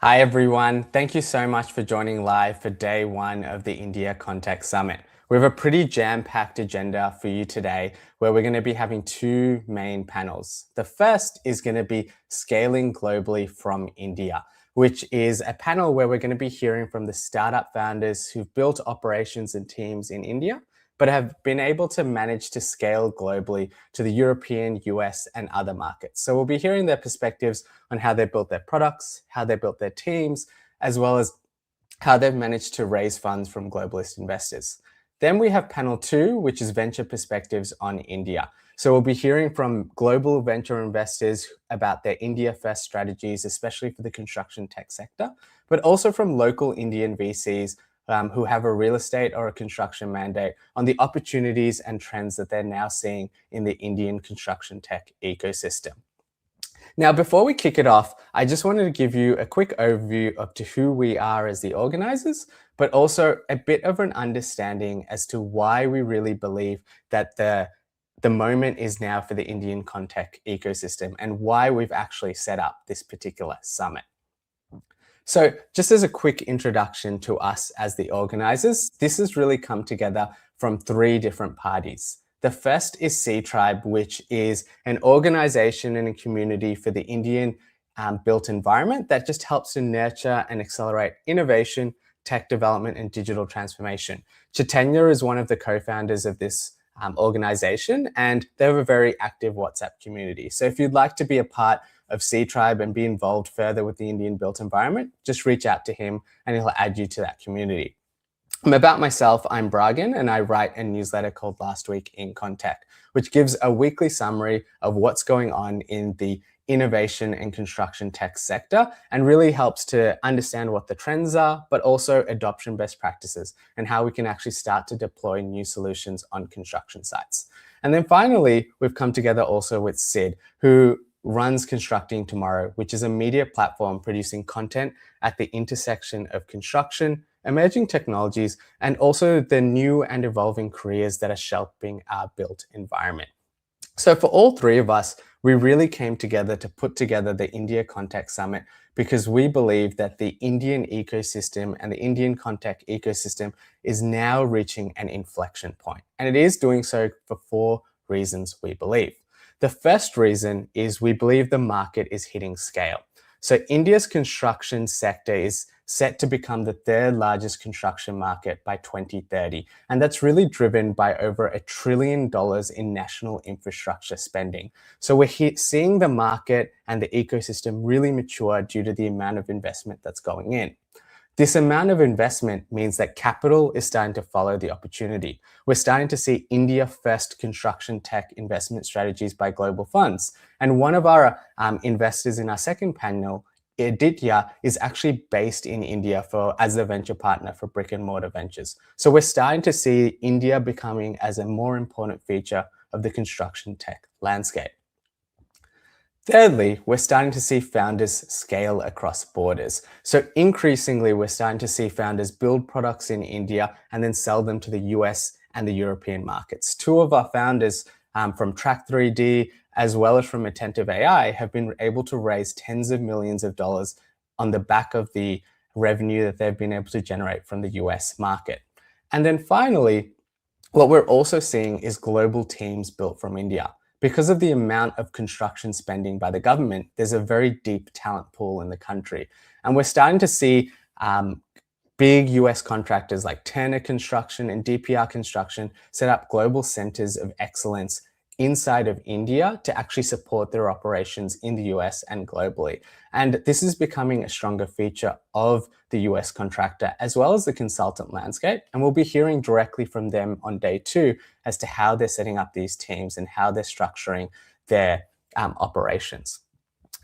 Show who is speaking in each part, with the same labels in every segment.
Speaker 1: Hi everyone, thank you so much for joining live for day one of the India ConTech Summit. We have a pretty jam-packed agenda for you today where we're going to be having two main panels. The first is going to be Scaling Globally from India, which is a panel where we're going to be hearing from the startup founders who've built operations and teams in India, but have been able to manage to scale globally to the European, US, and other markets. So we'll be hearing their perspectives on how they built their products, how they built their teams, as well as how they've managed to raise funds from globalist investors. Then we have panel two, which is venture perspectives on India. So we'll be hearing from global venture investors about their India first strategies, especially for the construction tech sector, but also from local Indian VCs who have a real estate or a construction mandate on the opportunities and trends that they're now seeing in the Indian construction tech ecosystem. Now, before we kick it off, I just wanted to give you a quick overview of who we are as the organizers, but also a bit of an understanding as to why we really believe that the moment is now for the Indian ConTech ecosystem and why we've actually set up this particular summit. So just as a quick introduction to us as the organizers, this has really come together from three different parties. The first is C-Tribe, which is an organization and a community for the Indian built environment that just helps to nurture and accelerate innovation, tech development, and digital transformation. Chaitanya is one of the co-founders of this organization, and they have a very active WhatsApp community. So if you'd like to be a part of C-Tribe and be involved further with the Indian built environment, just reach out to him and he'll add you to that community. About myself, I'm Bragan, and I write a newsletter called Last Week in ConTech, which gives a weekly summary of what's going on in the innovation and construction tech sector and really helps to understand what the trends are, but also adoption best practices and how we can actually start to deploy new solutions on construction sites. And then finally, we've come together also with Sid, who runs Constructing Tomorrow, which is a media platform producing content at the intersection of construction, emerging technologies, and also the new and evolving careers that are shaping our built environment. So for all three of us, we really came together to put together the India ConTech Summit because we believe that the Indian ecosystem and the Indian ConTech ecosystem is now reaching an inflection point. And it is doing so for four reasons, we believe. The first reason is we believe the market is hitting scale. So India's construction sector is set to become the third largest construction market by 2030. And that's really driven by over $1 trillion in national infrastructure spending. So we're seeing the market and the ecosystem really mature due to the amount of investment that's going in. This amount of investment means that capital is starting to follow the opportunity. We're starting to see India-first construction tech investment strategies by global funds. And one of our investors in our second panel, Aditya, is actually based in India as a venture partner for brick and mortar ventures. So we're starting to see India becoming as a more important feature of the construction tech landscape. Thirdly, we're starting to see founders scale across borders. So increasingly, we're starting to see founders build products in India and then sell them to the US and the European markets. Two of our founders from Track3D, as well as from Attentive.ai, have been able to raise tens of millions of dollars on the back of the revenue that they've been able to generate from the US market. And then finally, what we're also seeing is global teams built from India. Because of the amount of construction spending by the government, there's a very deep talent pool in the country. And we're starting to see big US contractors like Turner Construction and DPR Construction set up global centers of excellence inside of India to actually support their operations in the US and globally. And this is becoming a stronger feature of the US contractor as well as the consultant landscape. And we'll be hearing directly from them on day two as to how they're setting up these teams and how they're structuring their operations.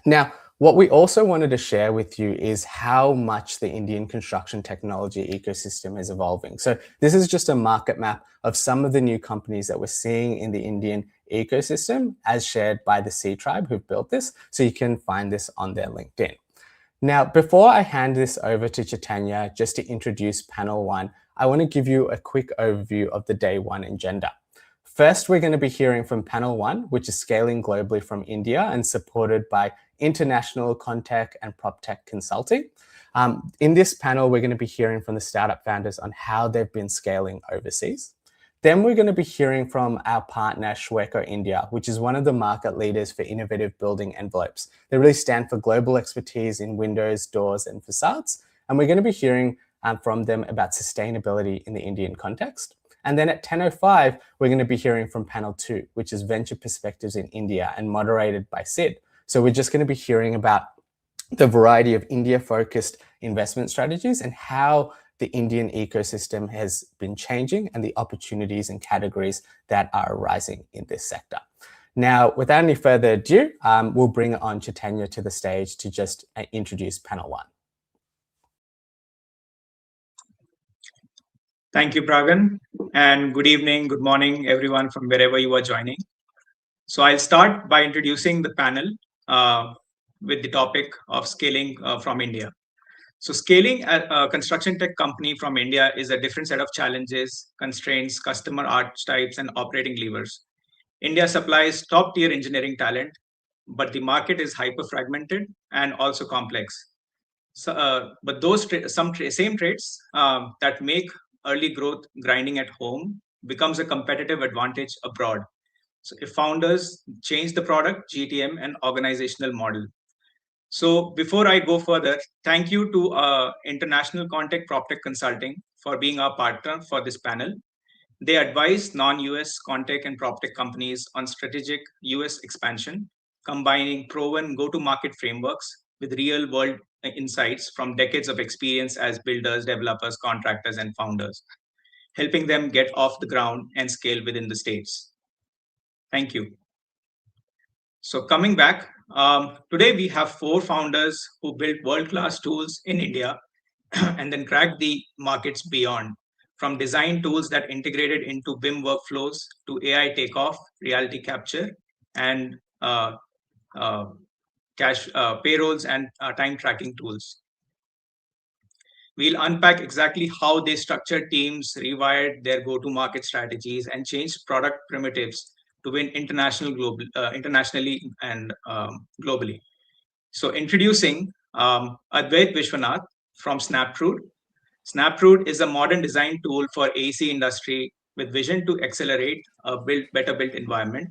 Speaker 1: Now, what we also wanted to share with you is how much the Indian construction technology ecosystem is evolving. So this is just a market map of some of the new companies that we're seeing in the Indian ecosystem as shared by the C-Tribe who've built this. So you can find this on their LinkedIn. Now, before I hand this over to Chaitanya, just to introduce panel one, I want to give you a quick overview of the day one agenda. First, we're going to be hearing from panel one, which is Scaling Globally from India and supported by international ConTech and PropTech consulting. In this panel, we're going to be hearing from the startup founders on how they've been scaling overseas. Then we're going to be hearing from our partner, Shweco India, which is one of the market leaders for innovative building envelopes. They really stand for global expertise in windows, doors, and facades. And we're going to be hearing from them about sustainability in the Indian context. And then at 10:05, we're going to be hearing from panel 2, which is Venture Perspectives in India and moderated by Sid. So we're just going to be hearing about the variety of India-focused investment strategies and how the Indian ecosystem has been changing and the opportunities and categories that are arising in this sector. Now, without any further ado, we'll bring on Chaitanya to the stage to just introduce panel 1.
Speaker 2: Thank you, Pragan, and good evening, good morning, everyone from wherever you are joining. So I'll start by introducing the panel with the topic of scaling from India. So scaling a construction tech company from India is a different set of challenges, constraints, customer archetypes, and operating levers. India supplies top-tier engineering talent, but the market is hyper-fragmented and also complex. So, but those same traits that make early growth grinding at home becomes a competitive advantage abroad. So if founders change the product, GTM, and organizational model. So before I go further, thank you to International ConTech PropTech Consulting for being our partner for this panel. They advise non-US ConTech and PropTech companies on strategic US expansion, combining proven go-to-market frameworks with real-world insights from decades of experience as builders, developers, contractors, and founders, helping them get off the ground and scale within the states. Thank you. So coming back, today we have 4 founders who built world-class tools in India and then cracked the markets beyond, from design tools that integrated into BIM workflows to AI takeoff, reality capture, and payrolls and time tracking tools. We'll unpack exactly how they structured teams, rewired their go-to-market strategies, and changed product primitives to win internationally and globally. So introducing Advait Vishwanath from Snaptrude. Snaptrude is a modern design tool for AC industry with vision to accelerate a better built environment.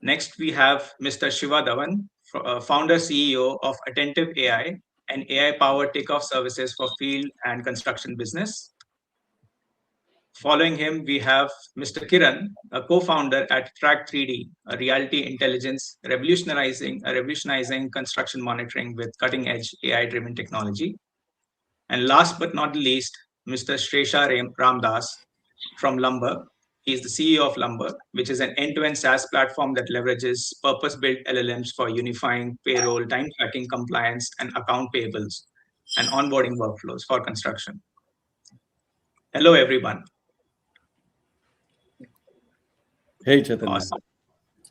Speaker 2: Next, we have Mr. Shiva Dhawan, founder CEO of Attentive.ai, an AI-powered takeoff services for field and construction business. Following him, we have Mr. Kiran, a co-founder at Track 3D, a reality intelligence revolutionizing construction monitoring with cutting-edge AI-driven technology. And last but not least, Mr. Shreesha Ramdas from Lumber. He's the CEO of Lumber, which is an end-to-end SaaS platform that leverages purpose-built LLMs for unifying payroll, time tracking, compliance, and account payables, and onboarding workflows for construction. Hello, everyone.
Speaker 3: Hey, Chaitanya.
Speaker 2: Awesome.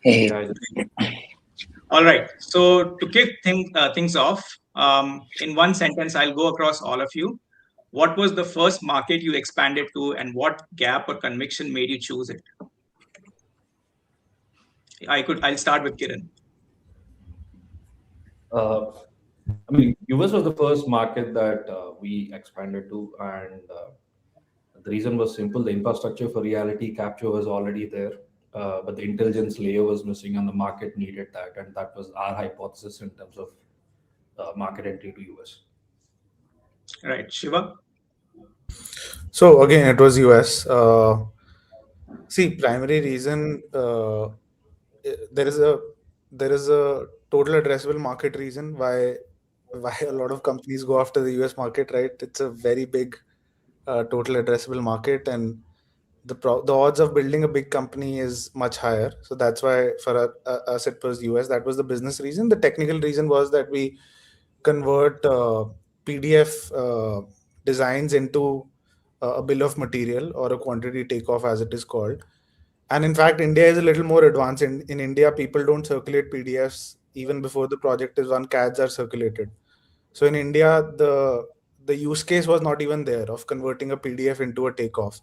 Speaker 4: Hey.
Speaker 2: All right. So to kick things off, in one sentence, I'll go across all of you. What was the first market you expanded to, and what gap or conviction made you choose it? I'll start with Kiran.
Speaker 3: I mean, US was the first market that we expanded to, and the reason was simple. The infrastructure for reality capture was already there, but the intelligence layer was missing, and the market needed that, and that was our hypothesis in terms of market entry to US.
Speaker 2: Right, Shiva.
Speaker 5: So again, it was US. See, primary reason there is a total addressable market reason why a lot of companies go after the US market, right? It's a very big total addressable market, and the odds of building a big company is much higher. So that's why for us it was US. That was the business reason. The technical reason was that we convert PDF designs into a bill of material or a quantity takeoff, as it is called. And in fact, India is a little more advanced. In India, people don't circulate PDFs even before the project is on. CADs are circulated. So in India, the use case was not even there of converting a PDF into a takeoff.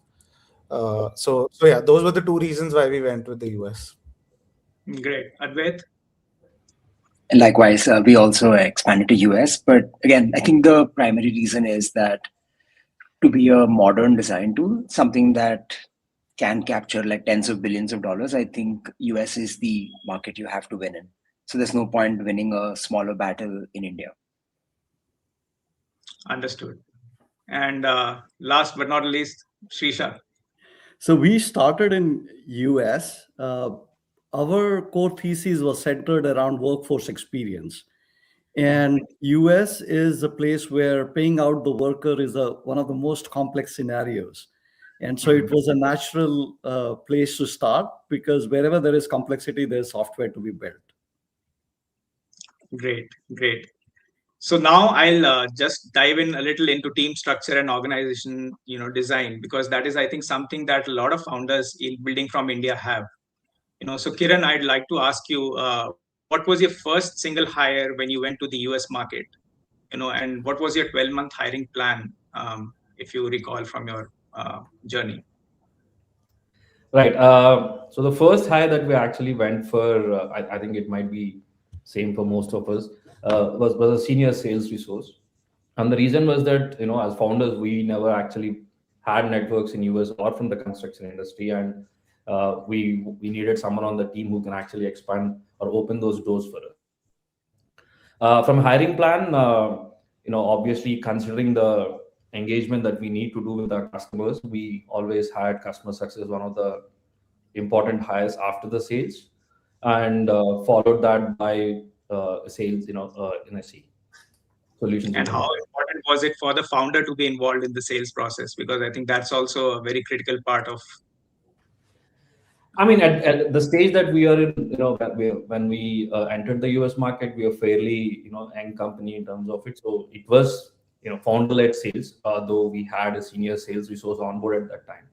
Speaker 5: So yeah, those were the 2 reasons why we went with the US.
Speaker 2: Great. Advait?
Speaker 4: And likewise, we also expanded to US. But again, I think the primary reason is that to be a modern design tool, something that can capture like tens of billions of dollars, I think US is the market you have to win in. So there's no point winning a smaller battle in India.
Speaker 2: Understood. And last but not least, Shreesha.
Speaker 6: So we started in US. Our core thesis was centered around workforce experience. And US is a place where paying out the worker is one of the most complex scenarios. And so it was a natural place to start because wherever there is complexity, there's software to be built.
Speaker 2: Great, great. So now I'll just dive in a little into team structure and organization, design, because that is, I think, something that a lot of founders in building from India have. So Kiran, I'd like to ask you, what was your first single hire when you went to the US market? And what was your 12-month hiring plan, if you recall from your journey?
Speaker 3: Right. So the first hire that we actually went for, I think it might be same for most of us, was a senior sales resource. And the reason was that, as founders, we never actually had networks in US or from the construction industry. And we needed someone on the team who can actually expand or open those doors for us. From hiring plan, obviously considering the engagement that we need to do with our customers, we always had customer success one of the important hires after the sales, and followed that by sales, in SE solutions.
Speaker 2: And how important was it for the founder to be involved in the sales process? Because I think that's also a very critical part of.
Speaker 3: I mean, at the stage that we are in, when we entered the US market, we are fairly, young company in terms of it. So it was, founder-led sales, though we had a senior sales resource on board at that time.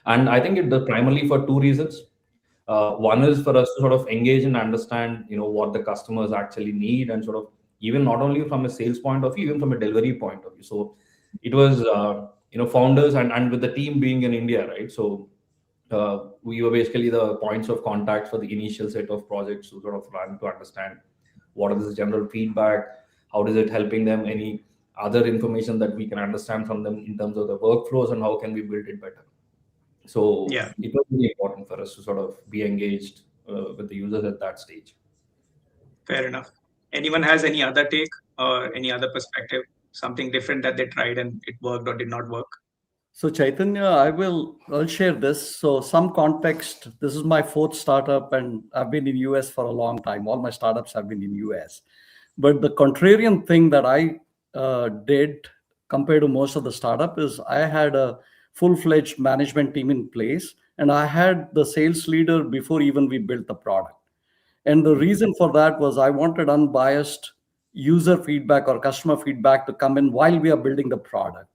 Speaker 3: And I think primarily for two reasons. One is for us to sort of engage and understand, what the customers actually need, and sort of even not only from a sales point of view, even from a delivery point of view. So it was, founders and with the team being in India, right? So we were basically the points of contact for the initial set of projects to sort of run to understand what is the general feedback, how is it helping them, any other information that we can understand from them in terms of the workflows, and how can we build it better. So
Speaker 2: Yeah,
Speaker 3: it was really important for us to sort of be engaged with the users at that stage.
Speaker 2: fair enough. Anyone has any other take or any other perspective, something different that they tried and it worked or did not work?
Speaker 6: So Chaitanya, I'll share this. So some context, this is my fourth startup and I've been in US for a long time. All my startups have been in US. But the contrarian thing that I did compared to most of the startup is I had a full-fledged management team in place and I had the sales leader before even we built the product. And the reason for that was I wanted unbiased user feedback or customer feedback to come in while we are building the product.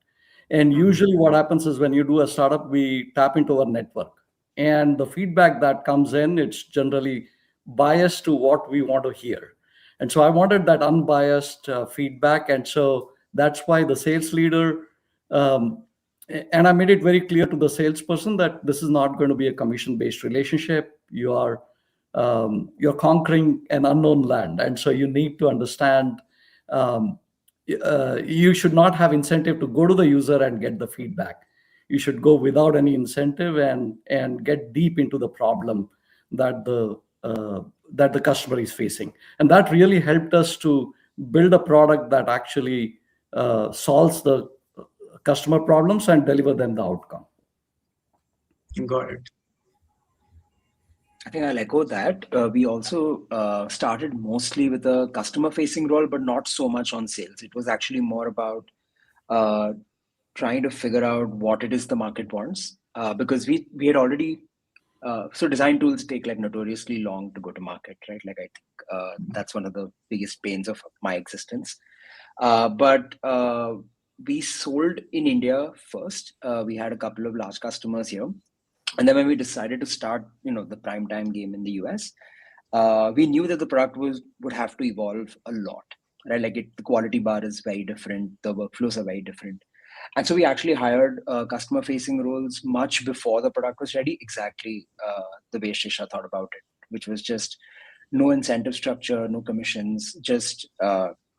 Speaker 6: And usually what happens is when you do a startup, we tap into our network. And the feedback that comes in, it's generally biased to what we want to hear. And so I wanted that unbiased feedback. And so that's why the sales leader, and I made it very clear to the salesperson that this is not going to be a commission-based relationship. You're conquering an unknown land. And so you need to understand you should not have incentive to go to the user and get the feedback. You should go without any incentive and get deep into the problem that the customer is facing. And that really helped us to build a product that actually solves the customer problems and deliver them the outcome.
Speaker 2: Got it.
Speaker 4: I think I'll echo that. We also started mostly with a customer-facing role, but not so much on sales. It was actually more about trying to figure out what it is the market wants, because we had already. So design tools take like notoriously long to go to market, right? Like I think that's one of the biggest pains of my existence. But we sold in India first. We had a couple of large customers here. And then when we decided to start, the prime time game in the US, we knew that the product would have to evolve a lot, right? Like the quality bar is very different, the workflows are very different, and so we actually hired customer-facing roles much before the product was ready. Exactly the way Shreesha thought about it, which was just no incentive structure, no commissions, just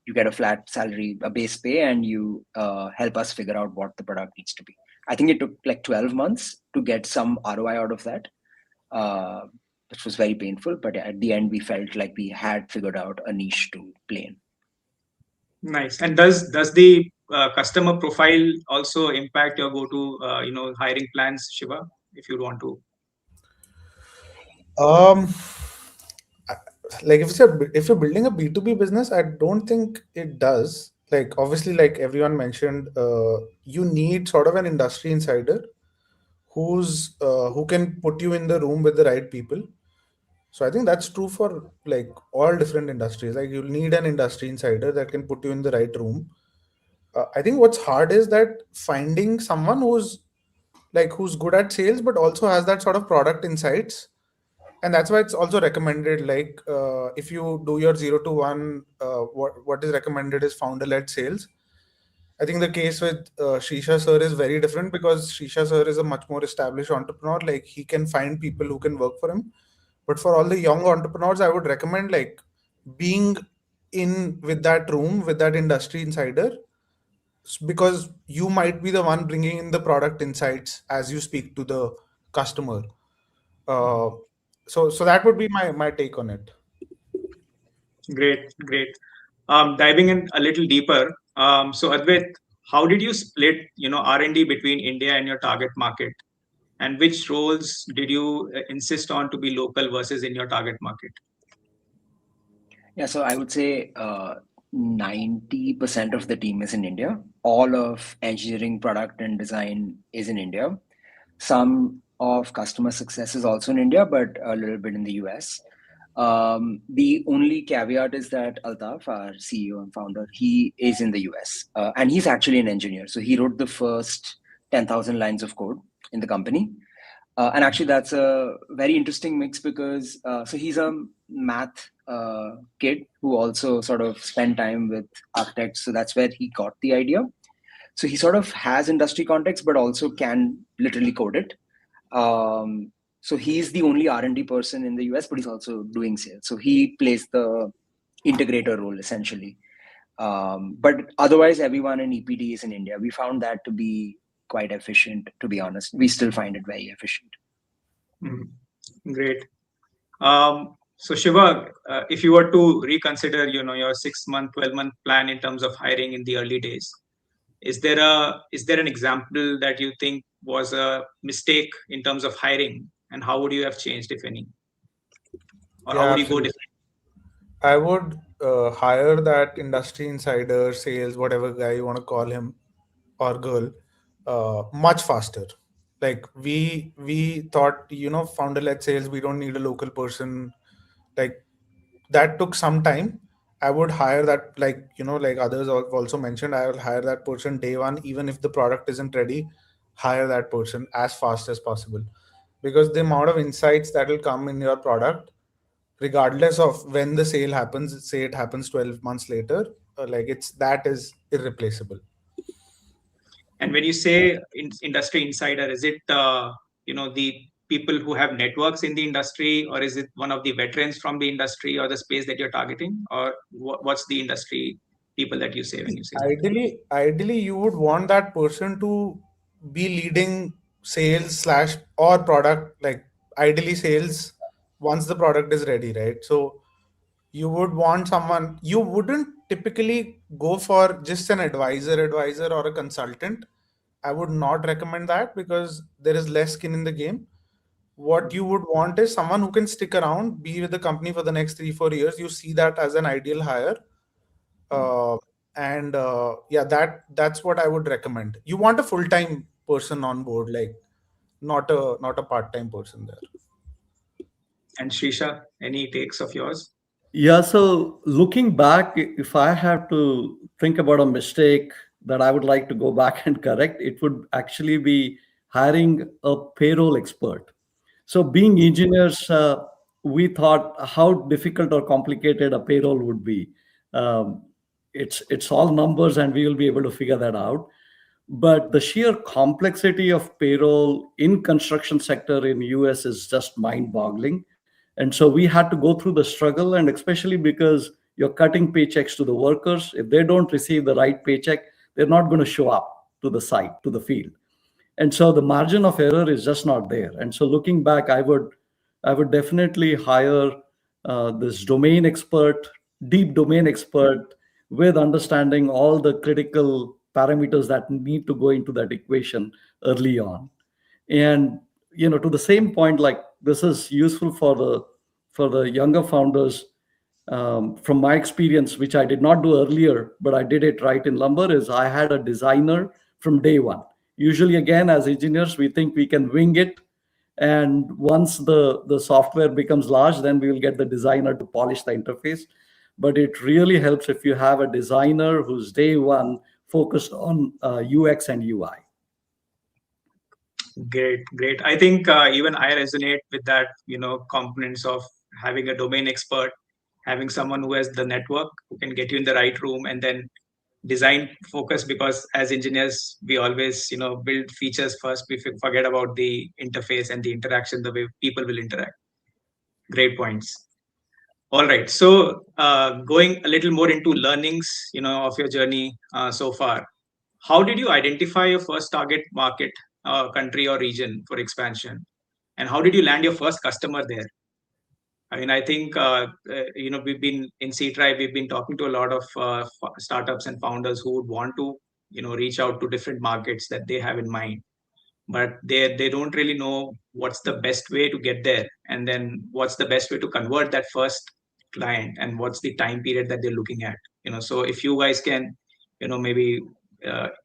Speaker 4: you get a flat salary, a base pay, and you help us figure out what the product needs to be. I think it took like 12 months to get some ROI out of that, which was very painful. But at the end, we felt like we had figured out a niche to play in.
Speaker 2: Nice. And does the customer profile also impact your go-to hiring plans, Shiva, if you want to?
Speaker 5: Um, like if you're building a B2B business, I don't think it does. Like obviously, like everyone mentioned, you need sort of an industry insider who can put you in the room with the right people. So I think that's true for like all different industries. Like you'll need an industry insider that can put you in the right room. I think what's hard is that finding someone who's good at sales but also has that sort of product insights. And that's why it's also recommended, like if you do your 0 to 1, what is recommended is founder led sales. I think the case with Shreesha sir is very different because Shreesha sir is a much more established entrepreneur. Like he can find people who can work for him. But for all the young entrepreneurs, I would recommend like being in with that room with that industry insider, because you might be the one bringing in the product insights as you speak to the customer. Uh, so that would be my take on it.
Speaker 2: Great, great. Diving in a little deeper. So Advait, how did you split, R&D between India and your target market? And which roles did you insist on to be local versus in your target market?
Speaker 4: Yeah, so I would say 90% of the team is in India. All of engineering, product, and design is in India. Some of customer success is also in India, but a little bit in the US. The only caveat is that Altaf, our CEO and founder, he is in the US, and he's actually an engineer. So he wrote the first 10,000 lines of code in the company. And actually, that's a very interesting mix because so he's a math kid who also sort of spent time with architects. So that's where he got the idea. So he sort of has industry context, but also can literally code it. So he's the only R&D person in the US, but he's also doing sales. So he plays the integrator role essentially. But otherwise, everyone in EPD is in India. We found that to be quite efficient, to be honest. We still find it very efficient.
Speaker 2: Great. So Shiva, if you were to reconsider, your 6-month, 12-month plan in terms of hiring in the early days, is there an example that you think was a mistake in terms of hiring, and how would you have changed, if any, or how would you go different?
Speaker 5: I would hire that industry insider, sales, whatever guy you want to call him or girl, much faster. Like we thought, founder led sales, we don't need a local person. Like that took some time. I would hire that, like others have also mentioned, I will hire that person day one, even if the product isn't ready, hire that person as fast as possible. Because the amount of insights that will come in your product, regardless of when the sale happens, say it happens 12 months later, that is irreplaceable.
Speaker 2: And when you say industry insider, is it the people who have networks in the industry, or is it one of the veterans from the industry or the space that you're targeting, or what's the industry people that you say when you say that?
Speaker 5: Ideally, you would want that person to be leading sales slash or product, like ideally sales once the product is ready, right? So you would want someone, you wouldn't typically go for just an advisor or a consultant. I would not recommend that because there is less skin in the game. What you would want is someone who can stick around, be with the company for the next 3-4 years. You see that as an ideal hire. And yeah, that's what I would recommend. You want a full-time person on board, like not a part-time person there.
Speaker 2: And Shreesha, any takes of yours?
Speaker 6: Yeah, so looking back, if I have to think about a mistake that I would like to go back and correct, it would actually be hiring a payroll expert. So, being engineers, we thought how difficult or complicated a payroll would be. Um, it's all numbers, and we will be able to figure that out. But the sheer complexity of payroll in construction sector in US is just mind-boggling, And so we had to go through the struggle, and especially because you're cutting paychecks to the workers. If they don't receive the right paycheck, they're not going to show up to the site, to the field. And so the margin of error is just not there. And so looking back, I would definitely hire this domain expert, deep domain expert, with understanding all the critical parameters that need to go into that equation early on. And to the same point, like, this is useful for the younger founders. From my experience, which I did not do earlier, but I did it right in Lumber, is I had a designer from day one. Usually, again, as engineers, we think we can wing it. And once the software becomes large, then we will get the designer to polish the interface. But it really helps if you have a designer who's day one focused on UX and UI.
Speaker 2: Great. I think even I resonate with that, components of having a domain expert, having someone who has the network, who can get you in the right room, and then design focus, because as engineers, we always, build features first. We forget about the interface and the interaction, the way people will interact. Great points. All right. So going a little more into learnings, of your journey so far, how did you identify your first target market, country or region for expansion? And how did you land your first customer there? I mean, I think, we've been in C-Tribe, we've been talking to a lot of startups and founders who would want to, reach out to different markets that they have in mind, but they don't really know what's the best way to get there. And then what's the best way to convert that first client, and what's the time period that they're looking at, so if you guys can, maybe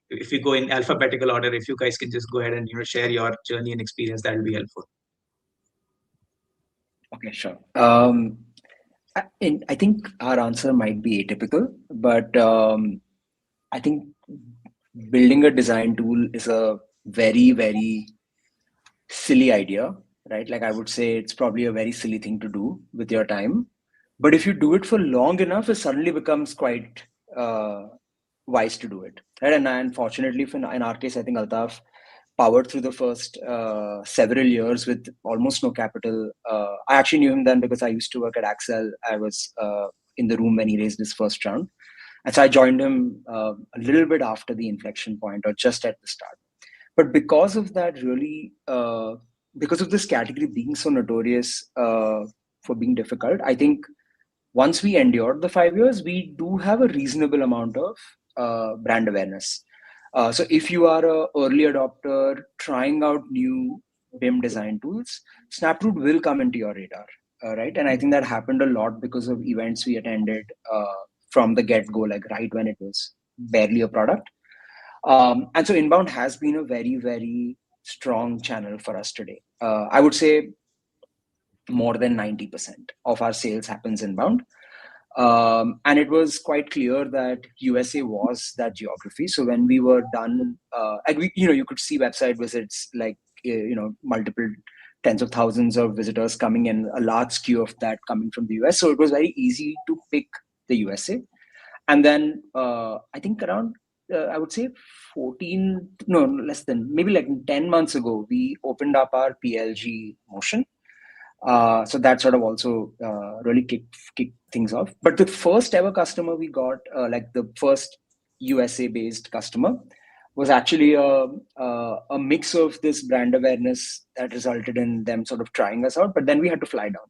Speaker 2: if we go in alphabetical order, if you guys can just go ahead and, share your journey and experience, that will be helpful.
Speaker 4: Okay, sure. I think our answer might be atypical, but I think building a design tool is a very, very silly idea, right? Like, I would say it's probably a very silly thing to do with your time. But if you do it for long enough, it suddenly becomes quite wise to do it, right? And unfortunately, in our case, I think Altaf powered through the first several years with almost no capital. I actually knew him then because I used to work at Axel. I was in the room when he raised his first round. And so I joined him a little bit after the inflection point, or just at the start. But because of that, really, because of this category being so notorious for being difficult, I think once we endured the 5 years, we do have a reasonable amount of brand awareness. So if you are an early adopter trying out new BIM design tools, Snaptrude will come into your radar, right? And I think that happened a lot because of events we attended from the get-go, like right when it was barely a product. And so inbound has been a very, very strong channel for us today. I would say more than 90% of our sales happens inbound. And it was quite clear that USA was that geography. So when we were done, and we, you could see website visits, like, multiple tens of thousands of visitors coming in, a large skew of that coming from the US. So it was very easy to pick the USA. And then I think around, I would say less than, maybe like 10 months ago, we opened up our PLG motion. So that sort of also really kicked things off. But the first ever customer we got, like the first USA based customer, was actually a mix of this brand awareness that resulted in them sort of trying us out. But then we had to fly down.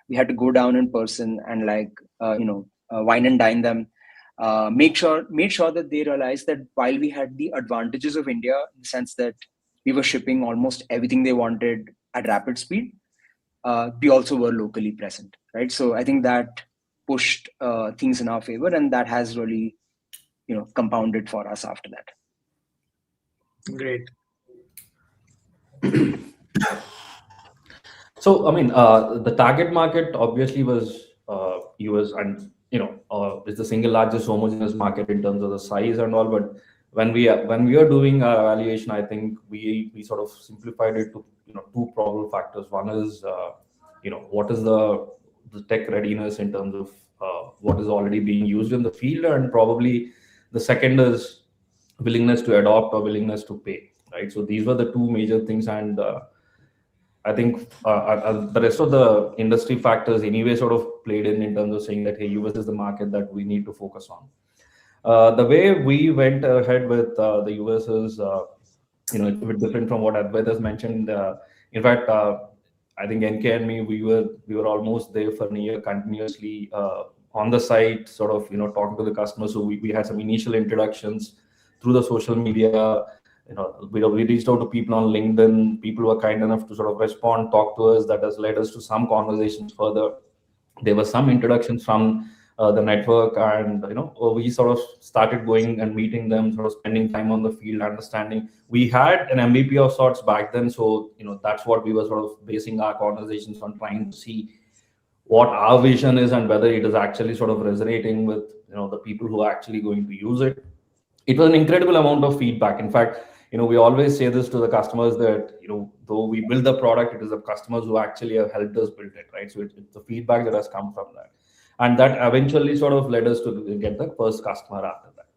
Speaker 4: We had to go down in person and wine and dine them. Made sure that they realized that while we had the advantages of India, in the sense that we were shipping almost everything they wanted at rapid speed, we also were locally present, right? So I think that pushed things in our favor, and that has really, compounded for us after that.
Speaker 2: Great.
Speaker 3: So, I mean, the target market obviously was US, and it's the single largest homogeneous market in terms of the size and all. But when we are doing our evaluation, I think we sort of simplified it to two probable factors. One is what is the tech readiness in terms of what is already being used in the field, and probably the second is willingness to adopt or willingness to pay, right? So these were the two major things, and I think the rest of the industry factors anyway sort of played in terms of saying that, hey, US is the market that we need to focus on. The way we went ahead with the US is, it's a bit different from what Advait has mentioned. In fact, I think NK and me, we were almost there for a year continuously on the site, sort of, talking to the customers. So we had some initial introductions through the social media. We reached out to people on LinkedIn. People were kind enough to sort of respond, talk to us. That has led us to some conversations further. There were some introductions from the network, and we sort of started going and meeting them, sort of spending time on the field, understanding. We had an MVP of sorts back then, so that's what we were sort of basing our conversations on, trying to see what our vision is and whether it is actually sort of resonating with the people who are actually going to use it. It was an incredible amount of feedback. In fact, we always say this to the customers that though we build the product, it is the customers who actually have helped us build it, right? So it's the feedback that has come from that, and that eventually sort of led us to get the first customer after that.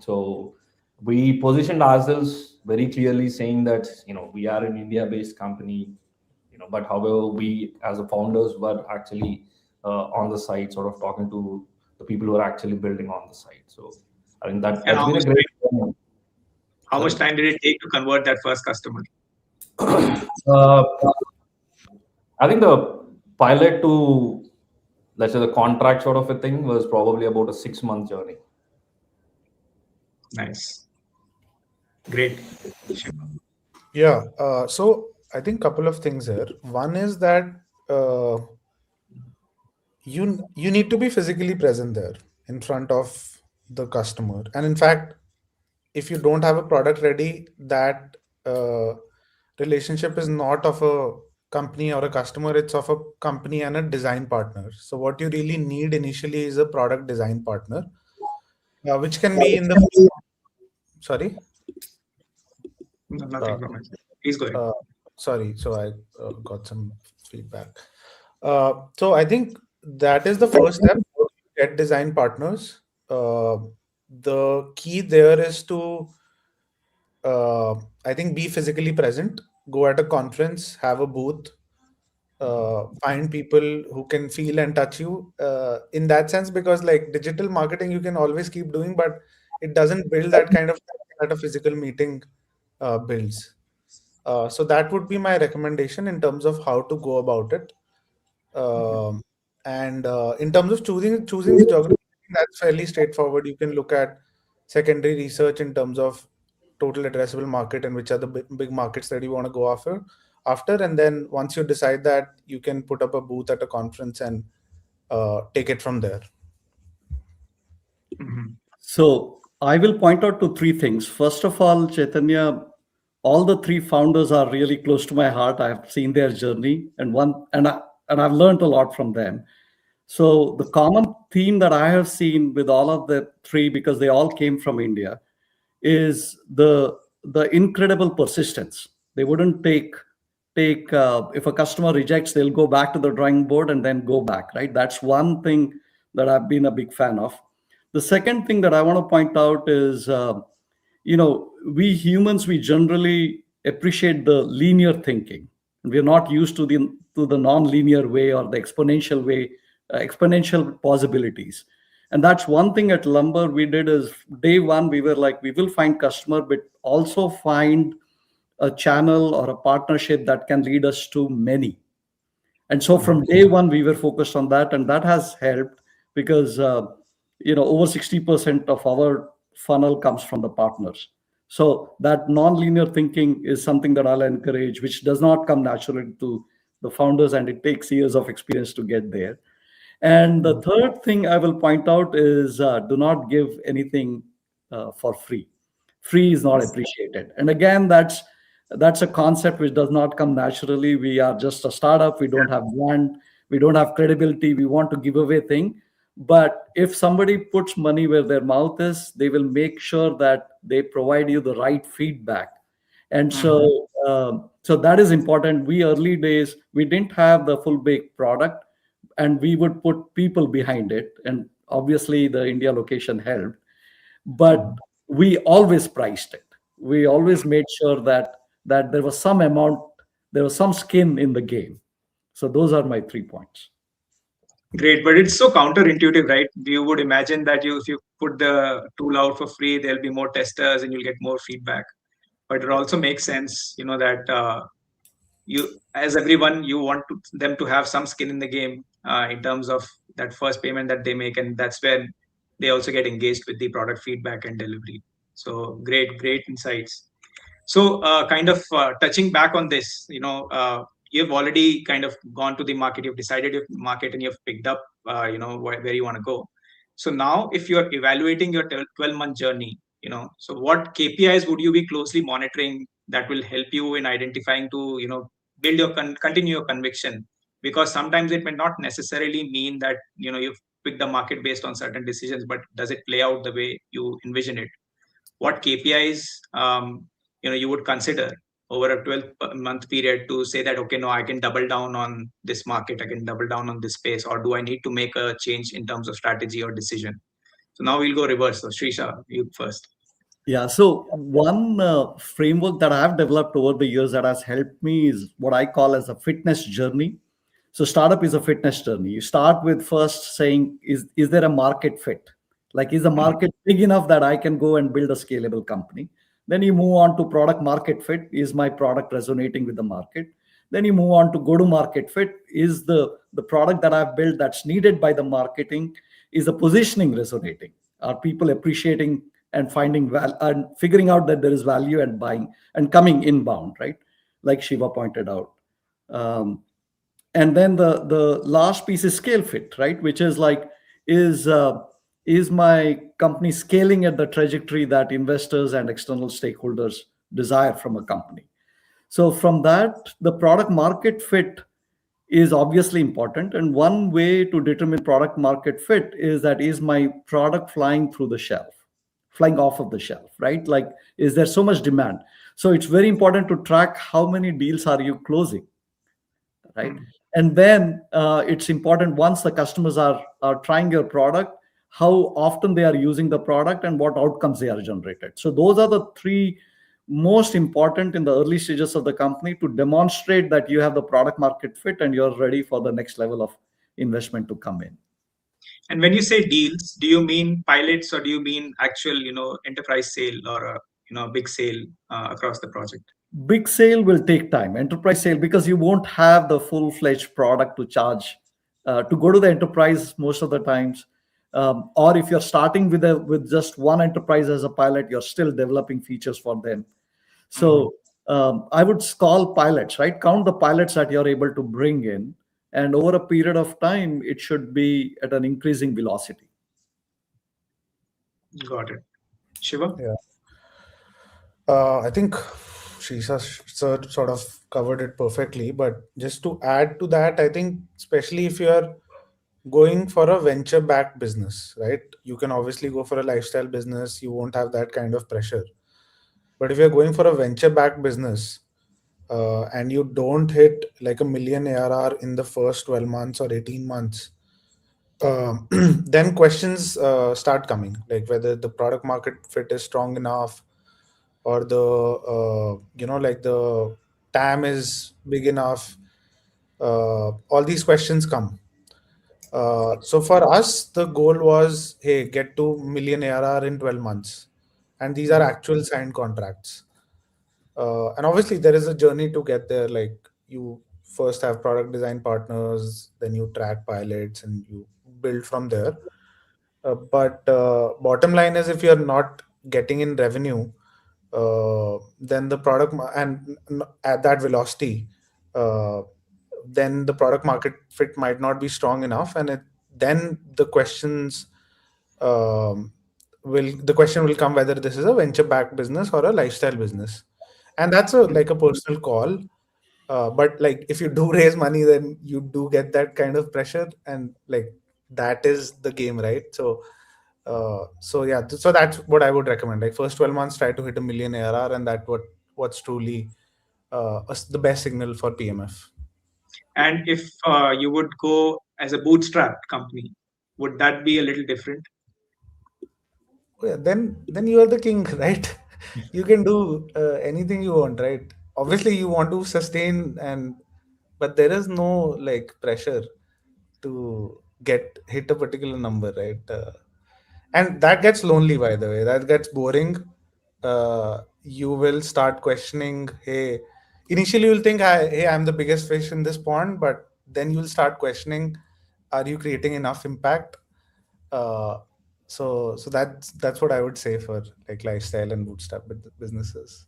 Speaker 3: So we positioned ourselves very clearly, saying that we are an India-based company, but however, we as the founders were actually on the site, sort of talking to the people who are actually building on the site. So I think that's been a great.
Speaker 2: How much time did it take to convert that first customer?
Speaker 3: I think the pilot to, let's say, the contract sort of a thing was probably about a 6-month journey.
Speaker 2: Nice. Great.
Speaker 5: Yeah. So I think a couple of things here. One is that you need to be physically present there in front of the customer. And in fact, if you don't have a product ready, that relationship is not of a company or a customer, it's of a company and a design partner. So what you really need initially is a product design partner, which can be in the sorry.
Speaker 2: No, nothing from it. Please go ahead.
Speaker 5: Sorry, so I got some feedback. So I think that is the first step. Get design partners. The key there is to, I think, be physically present. Go at a conference, have a booth, find people who can feel and touch you. In that sense, because like digital marketing, you can always keep doing, but it doesn't build that kind of that a physical meeting builds. So that would be my recommendation in terms of how to go about it. And in terms of choosing the geography, that's fairly straightforward. You can look at secondary research in terms of total addressable market and which are the big markets that you want to go after. And then once you decide that, you can put up a booth at a conference and take it from there.
Speaker 6: So I will point out to 3 things. First of all, Chaitanya, all the 3 founders are really close to my heart. I have seen their journey, and I've learned a lot from them. So the common theme that I have seen with all of the 3, because they all came from India, is the incredible persistence. They wouldn't take if a customer rejects, they'll go back to the drawing board and then go back, right? That's one thing that I've been a big fan of. The second thing that I want to point out is, we humans, we generally appreciate the linear thinking. We're not used to the non-linear way or the exponential way, exponential possibilities. And that's one thing at Lumber we did is day one, we were like, we will find customer, but also find a channel or a partnership that can lead us to many. And so from day one, we were focused on that. And that has helped because, over 60% of our funnel comes from the partners. So that non-linear thinking is something that I'll encourage, which does not come naturally to the founders, and it takes years of experience to get there. And the third thing I will point out is do not give anything for free. Free is not appreciated. And again, that's a concept which does not come naturally. We are just a startup. We don't have brand. We don't have credibility. We want to give away thing. But if somebody puts money where their mouth is, they will make sure that they provide you the right feedback. And so that is important. We early days, we didn't have the full baked product, and we would put people behind it. And obviously the India location helped, but we always priced it. We always made sure that there was some amount there was some skin in the game. So those are my 3 points.
Speaker 2: Great, but it's so counterintuitive, right? You would imagine that if you put the tool out for free, there'll be more testers and you'll get more feedback. But it also makes sense, that you, as everyone, you want them to have some skin in the game in terms of that first payment that they make, and that's when they also get engaged with the product feedback and delivery. So great insights. So kind of touching back on this, you've already kind of gone to the market, you've decided your market, and you've picked up, where you want to go. So now, if you're evaluating your 12-month journey, so what KPIs would you be closely monitoring that will help you in identifying to, build your continue your conviction? Because sometimes it may not necessarily mean that you've picked the market based on certain decisions, but does it play out the way you envision it? What KPIs you would consider over a 12-month period to say that, okay, no, I can double down on this market, I can double down on this space, or do I need to make a change in terms of strategy or decision? So now we'll go reverse. So Shreesha, you first.
Speaker 6: Yeah. So one framework that I have developed over the years that has helped me is what I call as a fitness journey. So startup is a fitness journey. You start with first saying, is there a market fit? Like, is the market big enough that I can go and build a scalable company? Then you move on to product market fit. Is my product resonating with the market? Then you move on to go to market fit. Is the product that I've built that's needed by the marketing, is the positioning resonating? Are people appreciating and finding value and figuring out that there is value and buying and coming inbound, right? Like Shiva pointed out. And then the last piece is scale fit, right? Which is like, is my company scaling at the trajectory that investors and external stakeholders desire from a company? So from that, the product market fit is obviously important. And one way to determine product market fit is that, is my product flying through the shelf, flying off of the shelf, right? Like, is there so much demand? So it's very important to track how many deals are you closing, right? And then it's important, once the customers are trying your product, how often they are using the product and what outcomes they are generated. So those are the 3 most important in the early stages of the company to demonstrate that you have the product market fit and you're ready for the next level of investment to come in.
Speaker 2: And when you say deals, do you mean pilots or do you mean actual, enterprise sale or a big sale across the project?
Speaker 6: Big sale will take time. Enterprise sale, because you won't have the full-fledged product to charge to go to the enterprise most of the times. Or if you're starting with just one enterprise as a pilot, you're still developing features for them. So I would call pilots, right? Count the pilots that you're able to bring in, and over a period of time, it should be at an increasing velocity.
Speaker 2: Got it. Shiva?
Speaker 5: Yeah. I think Shreesha sort of covered it perfectly. But just to add to that, I think especially if you're going for a venture-backed business, right? You can obviously go for a lifestyle business. You won't have that kind of pressure. But if you're going for a venture-backed business and you don't hit like a million ARR in the first 12 months or 18 months, then questions start coming, like whether the product market fit is strong enough, or like the TAM is big enough. All these questions come. So for us, the goal was, hey, get to million ARR in 12 months. And these are actual signed contracts. And obviously, there is a journey to get there. Like, you first have product design partners, then you track pilots, and you build from there. But bottom line is, if you're not getting in revenue, then the product and at that velocity, then the product market fit might not be strong enough, and then the questions the question will come whether this is a venture backed business or a lifestyle business, and that's like a personal call. But like, if you do raise money, then you do get that kind of pressure, and like, that is the game, right? So yeah, so that's what I would recommend. Like, first 12 months, try to hit a million ARR, and what's truly the best signal for PMF.
Speaker 2: And if you would go as a bootstrapped company, would that be a little different?
Speaker 5: Yeah, then you are the king, right? You can do anything you want, right? obviously you want to sustain, but there is no like pressure to hit a particular number, right? And that gets lonely, by the way. That gets boring. You will start questioning. Hey, initially you'll think, hey, I'm the biggest fish in this pond, but then you'll start questioning, are you creating enough impact? So that's what I would say for like lifestyle and bootstrap businesses.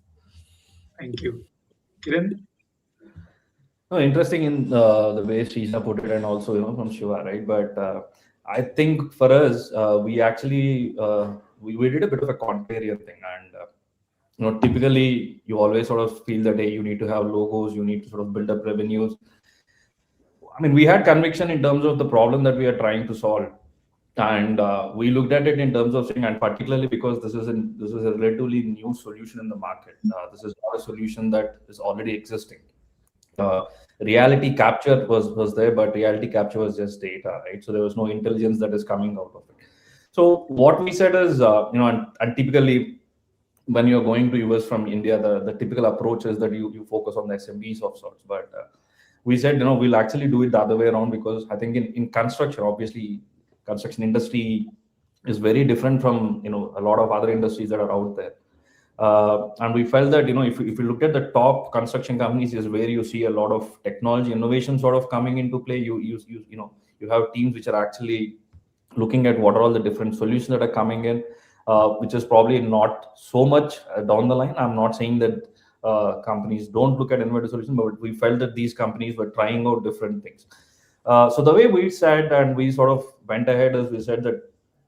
Speaker 2: Thank you. Kiran?
Speaker 3: No, interesting in the way Shreesha put it, and also from Shiva, right? But I think for us, we actually we did a bit of a contrarian thing, and typically you always sort of feel that, hey, you need to have logos, you need to sort of build up revenues. I mean, we had conviction in terms of the problem that we are trying to solve, and we looked at it in terms of saying, and particularly because this is a relatively new solution in the market. This is not a solution that is already existing. Reality capture was there, but reality capture was just data, right? So there was no intelligence that is coming out of it. So what we said is, and typically when you're going to US from India, the typical approach is that you focus on the SMBs of sorts. But we said, we'll actually do it the other way around, because I think in construction, obviously, construction industry is very different from a lot of other industries that are out there. And we felt that if you look at the top construction companies, is where you see a lot of technology innovation sort of coming into play. You have teams which are actually looking at what are all the different solutions that are coming in, which is probably not so much down the line. I'm not saying that companies don't look at innovative solutions, but we felt that these companies were trying out different things. So the way we said, and we sort of went ahead, is we said that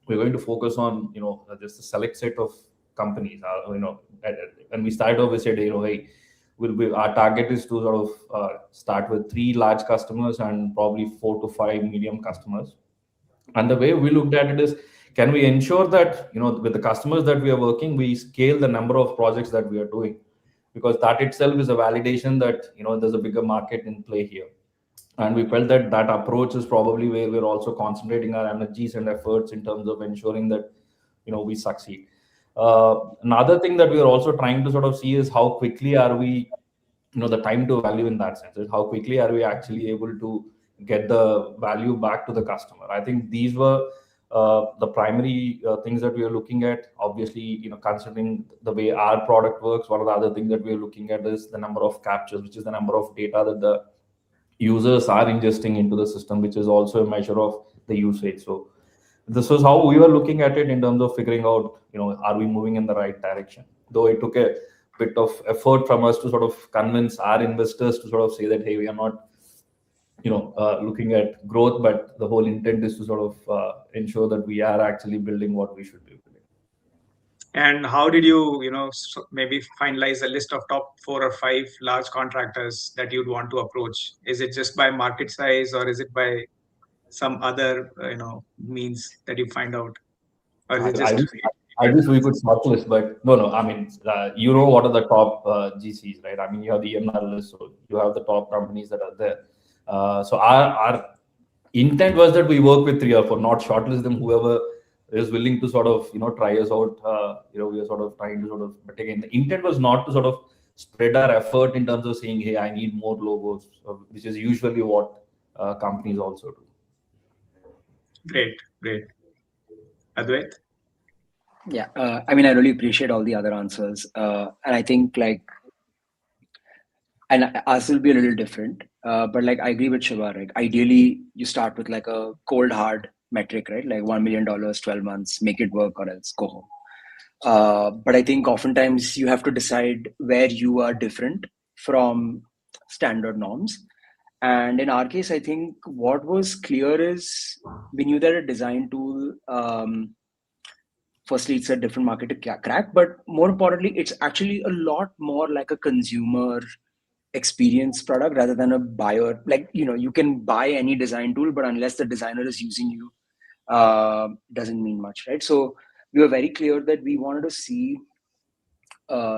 Speaker 3: we're going to focus on just a select set of companies. And we started off, we said, hey, our target is to sort of start with 3 large customers and probably 4 to 5 medium customers. And the way we looked at it is, can we ensure that with the customers that we are working, we scale the number of projects that we are doing, because that itself is a validation that there's a bigger market in play here. And we felt that approach is probably where we're also concentrating our energies and efforts in terms of ensuring that we succeed. Another thing that we are also trying to sort of see is how quickly are we, the time to value in that sense, is how quickly are we actually able to get the value back to the customer. I think these were the primary things that we are looking at. Obviously, considering the way our product works, one of the other things that we are looking at is the number of captures, which is the number of data that the users are ingesting into the system, which is also a measure of the usage. So this was how we were looking at it in terms of figuring out, are we moving in the right direction? Though it took a bit of effort from us to sort of convince our investors to sort of say that, hey, we are not, looking at growth, but the whole intent is to sort of ensure that we are actually building what we should be building.
Speaker 2: And how did you, maybe finalize a list of top 4 or 5 large contractors that you'd want to approach? Is it just by market size, or is it by some other, means that you find out? Or is it just...
Speaker 3: I wish we could shortlist, but no. I mean, what are the top GCs, right? I mean, you have the EMR list, so you have the top companies that are there. So our intent was that we work with 3 or 4, not shortlist them. Whoever is willing to sort of try us out, we are sort of trying to sort of. But again, the intent was not to sort of spread our effort in terms of saying, hey, I need more logos, which is usually what companies also do.
Speaker 2: Great. Advait?
Speaker 4: Yeah, I mean, I really appreciate all the other answers, and I think and ours will be a little different, but I agree with Shiva, right? Ideally, you start with a cold hard metric, right? Like $1 million, 12 months, make it work or else go home. But I think oftentimes you have to decide where you are different from standard norms. And in our case, I think what was clear is we knew that a design tool, firstly, it's a different market to crack, but more importantly, it's actually a lot more like a consumer experience product rather than a buyer. You can buy any design tool, but unless the designer is using you, doesn't mean much, right? So we were very clear that we wanted to see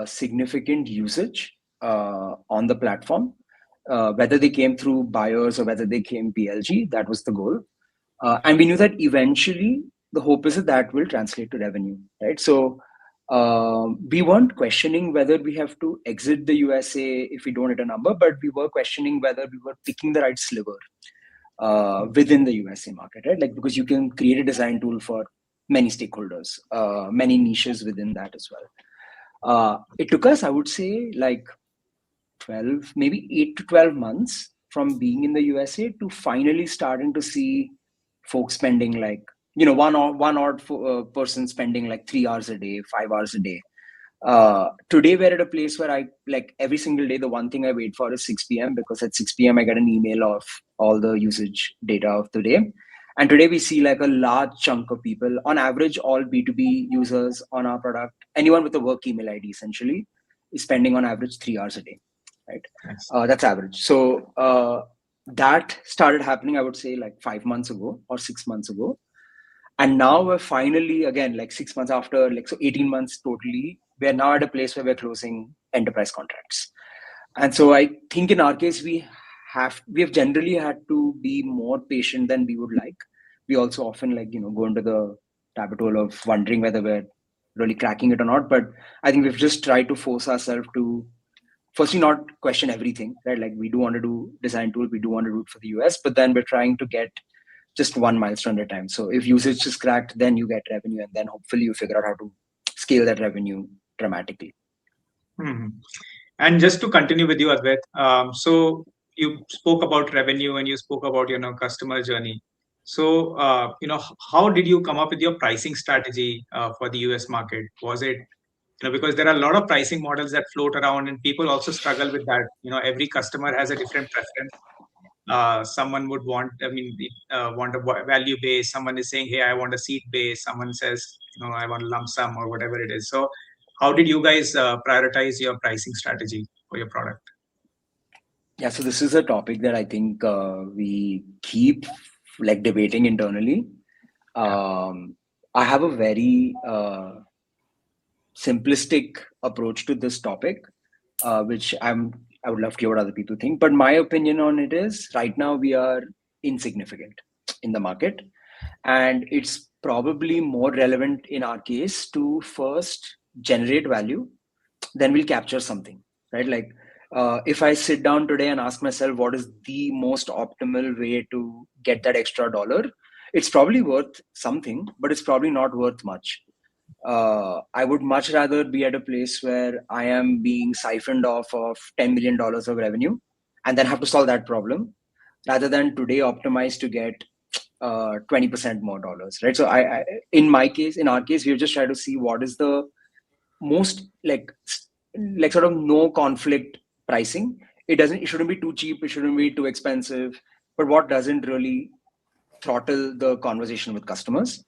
Speaker 4: significant usage on the platform, whether they came through buyers or whether they came PLG. That was the goal. And we knew that eventually the hope is that will translate to revenue, right? So we weren't questioning whether we have to exit the USA if we don't hit a number, but we were questioning whether we were picking the right sliver within the USA market, right? Like, because you can create a design tool for many stakeholders, many niches within that as well. It took us, I would say, like 12, maybe 8 to 12 months from being in the USA to finally starting to see folks spending like, one odd person spending like 3 hours a day, 5 hours a day. Today we're at a place where I, like, every single day, the one thing I wait for is 6 p.m. because at 6 p.m. I get an email of all the usage data of the day. And today we see like a large chunk of people, on average, all B2B users on our product, anyone with a work email ID essentially, is spending on average 3 hours a day, right?
Speaker 2: Nice.
Speaker 4: That's average. So that started happening, I would say, like 5 months ago or 6 months ago. And now we're finally, again, like 6 months after, like, so 18 months totally, we're now at a place where we're closing enterprise contracts. And so I think in our case, we have generally had to be more patient than we would like. We also often, like, go into the rabbit hole of wondering whether we're really cracking it or not. But I think we've just tried to force ourselves to firstly not question everything, right? Like, we do want to do design tool, we do want to do it for the US, but then we're trying to get just one milestone at a time. So if usage is cracked, then you get revenue, and then hopefully you figure out how to scale that revenue dramatically.
Speaker 2: Mm-hmm. And just to continue with you, Advait, so you spoke about revenue and you spoke about customer journey. So how did you come up with your pricing strategy for the US market? Was it because there are a lot of pricing models that float around, and people also struggle with that. Every customer has a different preference. Someone would want, want a value base. Someone is saying, hey, I want a seat base. Someone says, I want a lump sum or whatever it is. So how did you guys prioritize your pricing strategy for your product?
Speaker 4: Yeah, so this is a topic that I think we keep like debating internally. I have a very simplistic approach to this topic, which I would love to hear what other people think. But my opinion on it is, right now we are insignificant in the market, and it's probably more relevant in our case to first generate value, then we'll capture something, right? Like, if I sit down today and ask myself what is the most optimal way to get that extra dollar, it's probably worth something, but it's probably not worth much. I would much rather be at a place where I am being siphoned off of $10 million of revenue and then have to solve that problem, rather than today optimize to get 20% more dollars, right? So in our case, we've just tried to see what is the most like sort of no conflict pricing. It shouldn't be too cheap, it shouldn't be too expensive, but what doesn't really throttle the conversation with customers.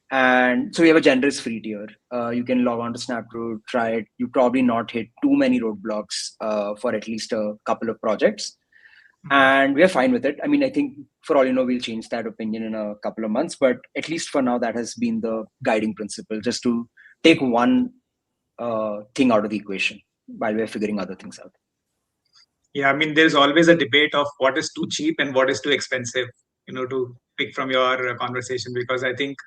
Speaker 4: And so we have a generous free tier. You can log on to Snaptrude, try it. You probably not hit too many roadblocks for at least a couple of projects. And we're fine with it. I mean, I think for all you know, we'll change that opinion in a couple of months, but at least for now, that has been the guiding principle, just to take one thing out of the equation while we're figuring other things out.
Speaker 2: Yeah, I mean, there's always a debate of what is too cheap and what is too expensive, to pick from your conversation, because I think,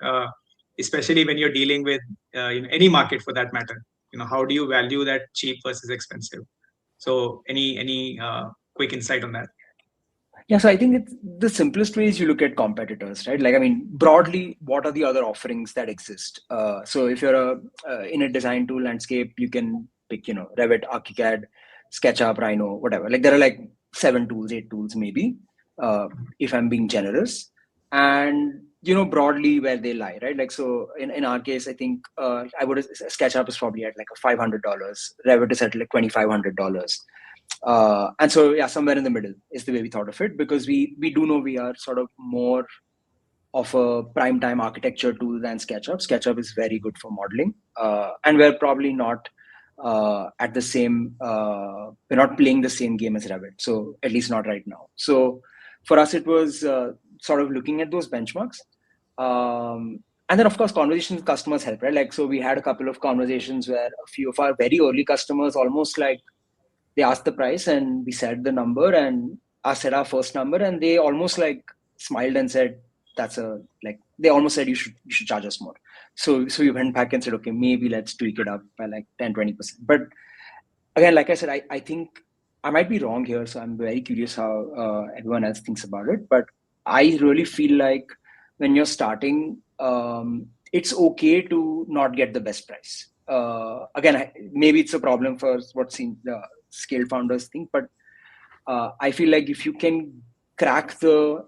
Speaker 2: especially when you're dealing with any market for that matter, how do you value that cheap versus expensive? So any quick insight on that?
Speaker 4: Yeah, so I think it's the simplest way is you look at competitors, right? Like, I mean, broadly, what are the other offerings that exist? So if you're in a design tool landscape, you can pick, Revit, ArchiCAD, SketchUp, Rhino, whatever. Like, there are like 7 tools, 8 tools, maybe, if I'm being generous. And, broadly where they lie, right? Like, so in our case, I think SketchUp is probably at like a $500. Revit is at like $2,500. And so, yeah, somewhere in the middle is the way we thought of it, because we do know we are sort of more of a prime time architecture tool than SketchUp. SketchUp is very good for modeling, and we're probably not at the same, we're not playing the same game as Revit. So at least not right now. So for us, it was sort of looking at those benchmarks. And then, of course, conversations with customers help, right? Like, so we had a couple of conversations where a few of our very early customers almost like, they asked the price and we said the number and I said our first number, and they almost like smiled and said, that's a like they almost said you should charge us more. So we went back and said, okay, maybe let's tweak it up by like 10-20%. But again, like I said, I think I might be wrong here, so I'm very curious how everyone else thinks about it. But I really feel like when you're starting, it's okay to not get the best price. Again, maybe it's a problem for what the scale founders think, but I feel like if you can crack the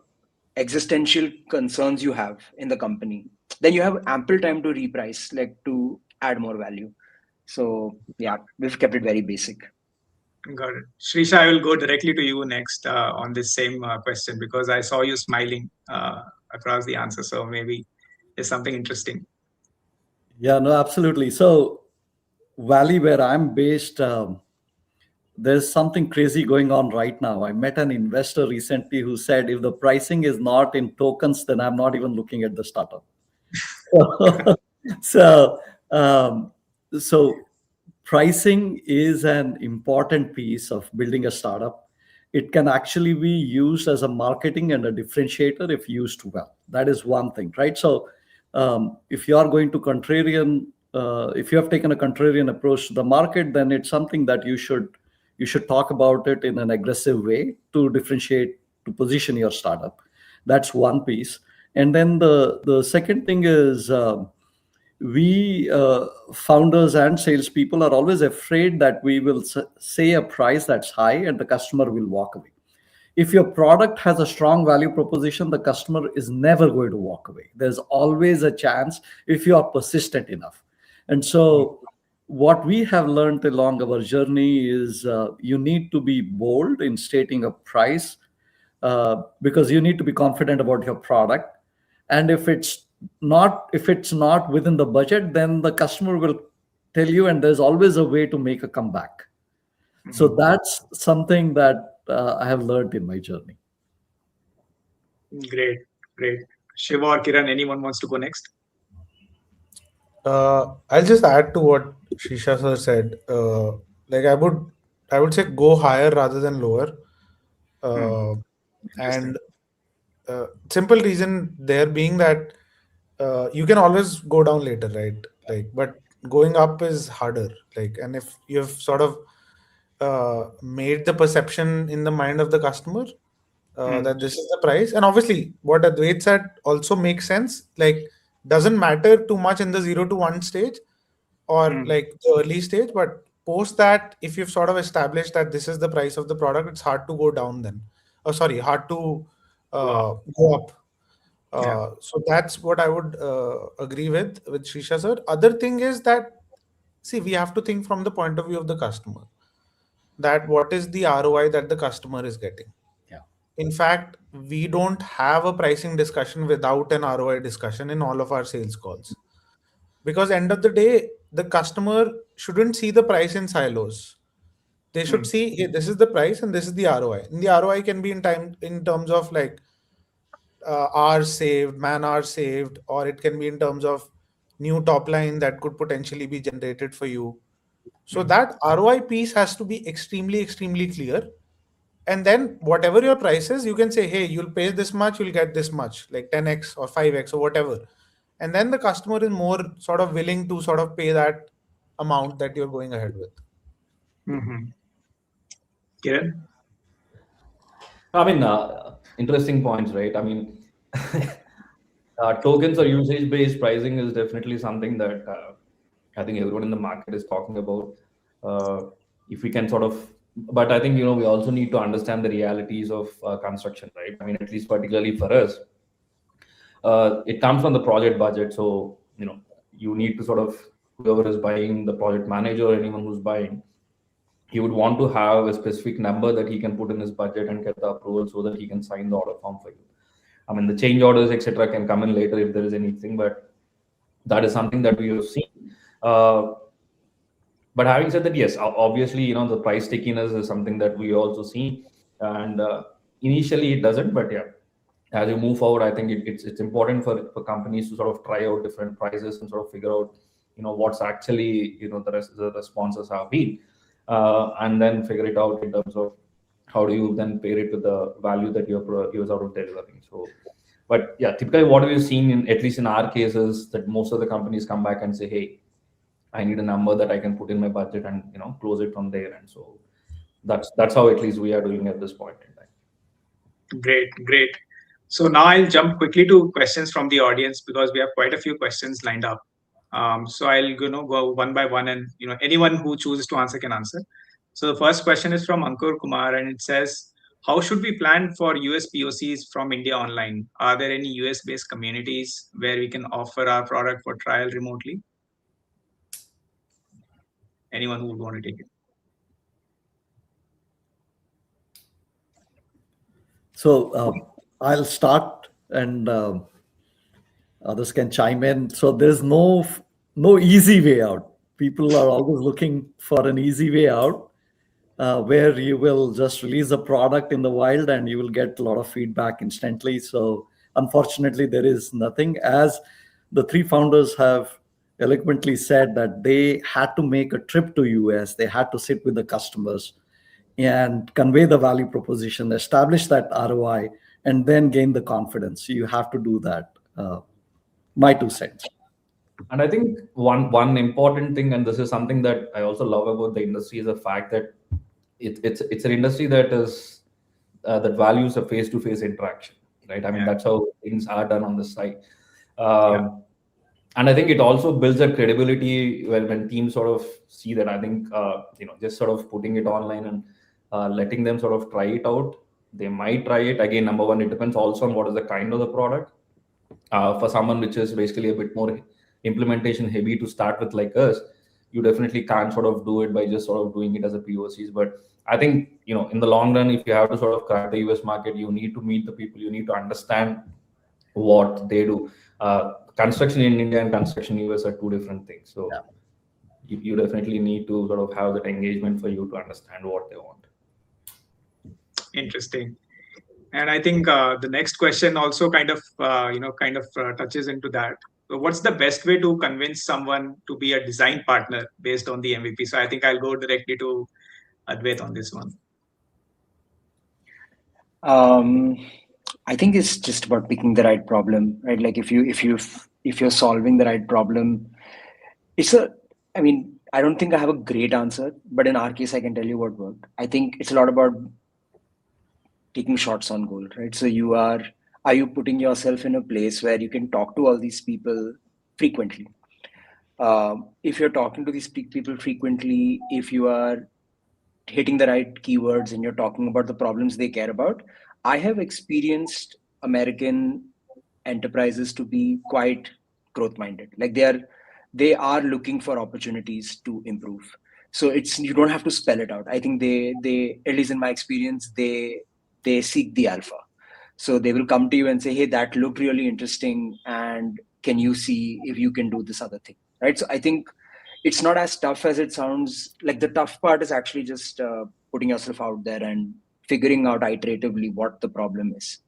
Speaker 4: existential concerns you have in the company, then you have ample time to reprice, like to add more value. So yeah, we've kept it very basic.
Speaker 2: Got it. Shreesha, I will go directly to you next on this same question, because I saw you smiling across the answer. So maybe there's something interesting.
Speaker 6: Yeah, no, absolutely. So Valley, where I'm based, there's something crazy going on right now. I met an investor recently who said, if the pricing is not in tokens, then I'm not even looking at the startup. So, so pricing is an important piece of building a startup. It can actually be used as a marketing and a differentiator if used well. That is one thing, right? So if you are going to if you have taken a contrarian approach to the market, then it's something that you should talk about it in an aggressive way to differentiate, to position your startup. That's one piece. And then the second thing is, we founders and salespeople are always afraid that we will say a price that's high and the customer will walk away. If your product has a strong value proposition, the customer is never going to walk away. There's always a chance if you are persistent enough. And so what we have learned along our journey is you need to be bold in stating a price, because you need to be confident about your product. And if it's not within the budget, then the customer will tell you, and there's always a way to make a comeback. So that's something that I have learned in my journey.
Speaker 2: Great. Shiva or Kiran, anyone wants to go next?
Speaker 5: I'll just add to what Shreesha sir said. Like I would say go higher rather than lower. And simple reason there being that you can always go down later, right? Like, but going up is harder. Like, and if you've sort of made the perception in the mind of the customer that this is the price, and obviously what Advait said also makes sense. Like, doesn't matter too much in the 0 to 1 stage or like the early stage, but post that, if you've sort of established that this is the price of the product, it's hard to go down then. Hard to go up. So that's what I would agree with Shreesha sir. Other thing is that, see, we have to think from the point of view of the customer, that what is the ROI that the customer is getting. In fact, we don't have a pricing discussion without an ROI discussion in all of our sales calls. Because end of the day, the customer shouldn't see the price in silos. They should see, hey, this is the price and this is the ROI. And the ROI can be in terms of like hours saved, man hours saved, or it can be in terms of new top line that could potentially be generated for you. So that ROI piece has to be extremely, extremely clear. And then whatever your price is, you can say, hey, you'll pay this much, you'll get this much, like 10x or 5x or whatever. And then the customer is more sort of willing to sort of pay that amount that you're going ahead with.
Speaker 2: Kiran?
Speaker 3: I mean, interesting points, right? I mean, tokens or usage-based pricing is definitely something that I think everyone in the market is talking about. If we can sort of, but I think, we also need to understand the realities of construction, right? I mean, at least particularly for us, it comes from the project budget. So, you need to sort of, whoever is buying, the project manager or anyone who's buying, he would want to have a specific number that he can put in his budget and get the approval so that he can sign the order form for you. I mean, the change orders, etc., can come in later if there is anything, but that is something that we have seen. But having said that, yes, obviously, the price stickiness is something that we also see. And initially it doesn't, but yeah, as you move forward, I think it's important for companies to sort of try out different prices and sort of figure out, what's actually, the responses have been, and then figure it out in terms of how do you then pair it with the value that you're sort of delivering. So, But yeah, typically what we've seen in, at least in our cases, that most of the companies come back and say, hey, I need a number that I can put in my budget and close it from there. And so that's how at least we are doing at this point in time.
Speaker 2: Great. So now I'll jump quickly to questions from the audience because we have quite a few questions lined up. So I'll go one by one, and anyone who chooses to answer can answer. So the first question is from Ankur Kumar, and it says, how should we plan for US POCs from India online? Are there any US based communities where we can offer our product for trial remotely? Anyone who would want to take it?
Speaker 6: So I'll start, and others can chime in. So there's no easy way out. People are always looking for an easy way out, where you will just release a product in the wild and you will get a lot of feedback instantly. So unfortunately, there is nothing. As the three founders have eloquently said, that they had to make a trip to US, they had to sit with the customers and convey the value proposition, establish that ROI, and then gain the confidence. You have to do that. My 2 cents.
Speaker 3: And I think one important thing, and this is something that I also love about the industry, is the fact that it's an industry that is that values a face-to-face interaction, right? I mean, that's how things are done on this side. And I think it also builds a credibility when teams sort of see that. I think just sort of putting it online and letting them sort of try it out. They might try it again. Number one, it depends also on what is the kind of the product. For someone which is basically a bit more implementation heavy to start with, like us, you definitely can't sort of do it by just sort of doing it as a POCs. But I think in the long run, if you have to sort of crack the US market, you need to meet the people, you need to understand what they do. Construction in India and construction in US are two different things. So you definitely need to sort of have that engagement for you to understand what they want.
Speaker 2: Interesting. And I think the next question also kind of touches into that. So what's the best way to convince someone to be a design partner based on the MVP? So I think I'll go directly to Advait on this one.
Speaker 4: I think it's just about picking the right problem, right? Like if you're solving the right problem, I don't think I have a great answer, but in our case, I can tell you what worked. I think it's a lot about taking shots on goal, right? So are you putting yourself in a place where you can talk to all these people frequently? If you're talking to these people frequently, if you are hitting the right keywords and you're talking about the problems they care about, I have experienced American enterprises to be quite growth minded. Like they are looking for opportunities to improve. So you don't have to spell it out. I think they at least in my experience, they seek the alpha. So they will come to you and say, hey, that looked really interesting, and can you see if you can do this other thing, right? So I think it's not as tough as it sounds. Like the tough part is actually just putting yourself out there and figuring out iteratively what the problem is.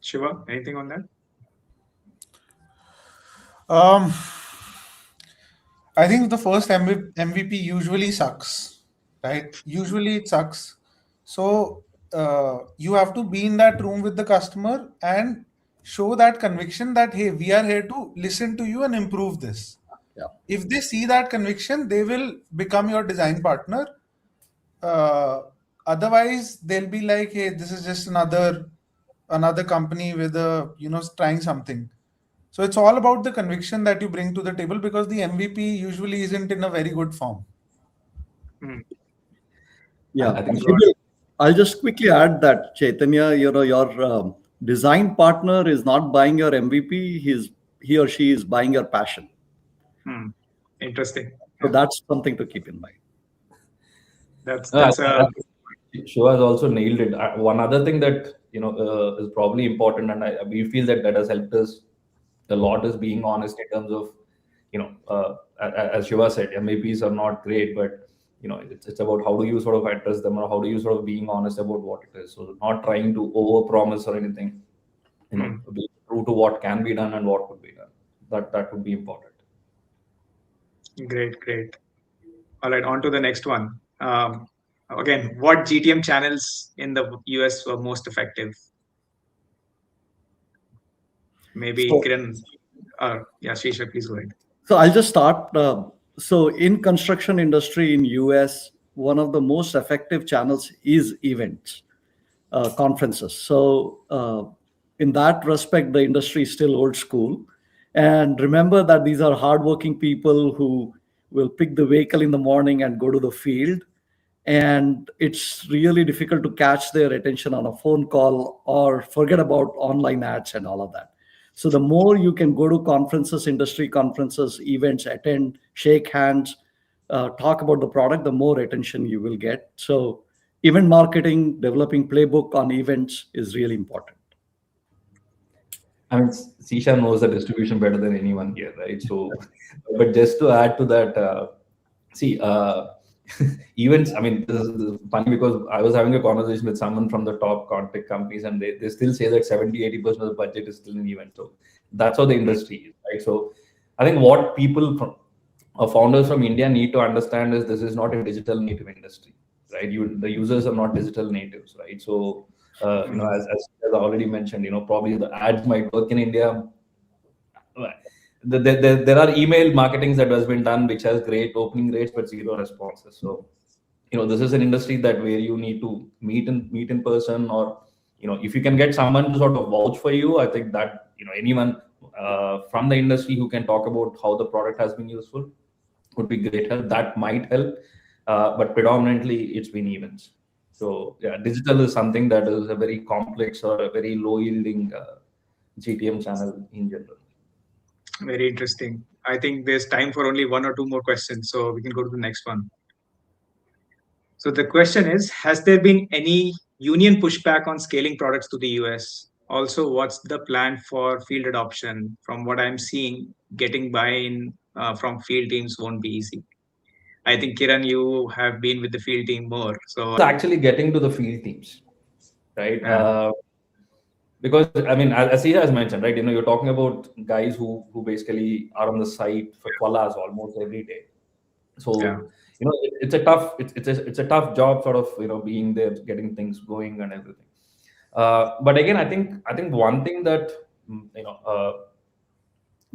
Speaker 2: Shiva, anything on that?
Speaker 5: I think the first MVP usually sucks, right? Usually it sucks. So you have to be in that room with the customer and show that conviction that, hey, we are here to listen to you and improve this.
Speaker 6: Yeah.
Speaker 5: If they see that conviction, they will become your design partner. Otherwise, they'll be like, hey, this is just another company with trying something. So it's all about the conviction that you bring to the table, because the MVP usually isn't in a very good form.
Speaker 6: Yeah,
Speaker 3: I think
Speaker 6: I'll just quickly add that, Chaitanya, your design partner is not buying your MVP. He or she is buying your passion.
Speaker 2: Interesting.
Speaker 6: So that's something to keep in mind.
Speaker 3: Shiva has also nailed it. One other thing that is probably important, and we feel that has helped us a lot, is being honest in terms of as Shiva said, MVPs are not great, but it's about how do you sort of address them, or how do you sort of being honest about what it is. So not trying to overpromise or anything. Be true to what can be done and what could be done. That would be important.
Speaker 2: Great. All right, on to the next one. Again, what GTM channels in the US were most effective? Maybe
Speaker 6: So-
Speaker 2: Kiran, yeah, Shreesha, please go ahead.
Speaker 6: So I'll just start. So in construction industry in US, one of the most effective channels is events, conferences. So in that respect, the industry is still old school. And remember that these are hardworking people who will pick the vehicle in the morning and go to the field. And it's really difficult to catch their attention on a phone call or forget about online ads and all of that. So the more you can go to conferences, industry conferences, events, attend, shake hands, talk about the product, the more attention you will get. So event marketing, developing playbook on events is really important.
Speaker 3: I mean, Sisha knows the distribution better than anyone here, right? So, but just to add to that, see, events, I mean, this is funny because I was having a conversation with someone from the top contact companies, and they still say that 70-80% of the budget is still in events. So that's how the industry is, right? So I think what people from founders from India need to understand is this is not a digital native industry, right? The users are not digital natives, right? So as I already mentioned, probably the ads might work in India. There are email marketings that has been done which has great opening rates but zero responses. So this is an industry that where you need to meet in person, or if you can get someone to sort of vouch for you, I think that anyone from the industry who can talk about how the product has been useful would be great help. That might help, but predominantly it's been events. So yeah, digital is something that is a very complex or a very low yielding GTM channel in general.
Speaker 2: Very interesting. I think there's time for only one or two more questions, so we can go to the next one. So the question is, has there been any union pushback on scaling products to the US? Also, what's the plan for field adoption? From what I'm seeing, getting buy-in from field teams won't be easy. I think Kiran, you have been with the field team more. So
Speaker 3: Actually getting to the field teams, right?
Speaker 2: Yeah.
Speaker 3: Because I mean, as he has mentioned, right? You're talking about guys who basically are on the site for 12 hours almost every day. So
Speaker 2: Yeah.
Speaker 3: it's a tough job, sort of being there, getting things going and everything. But again, I think one thing that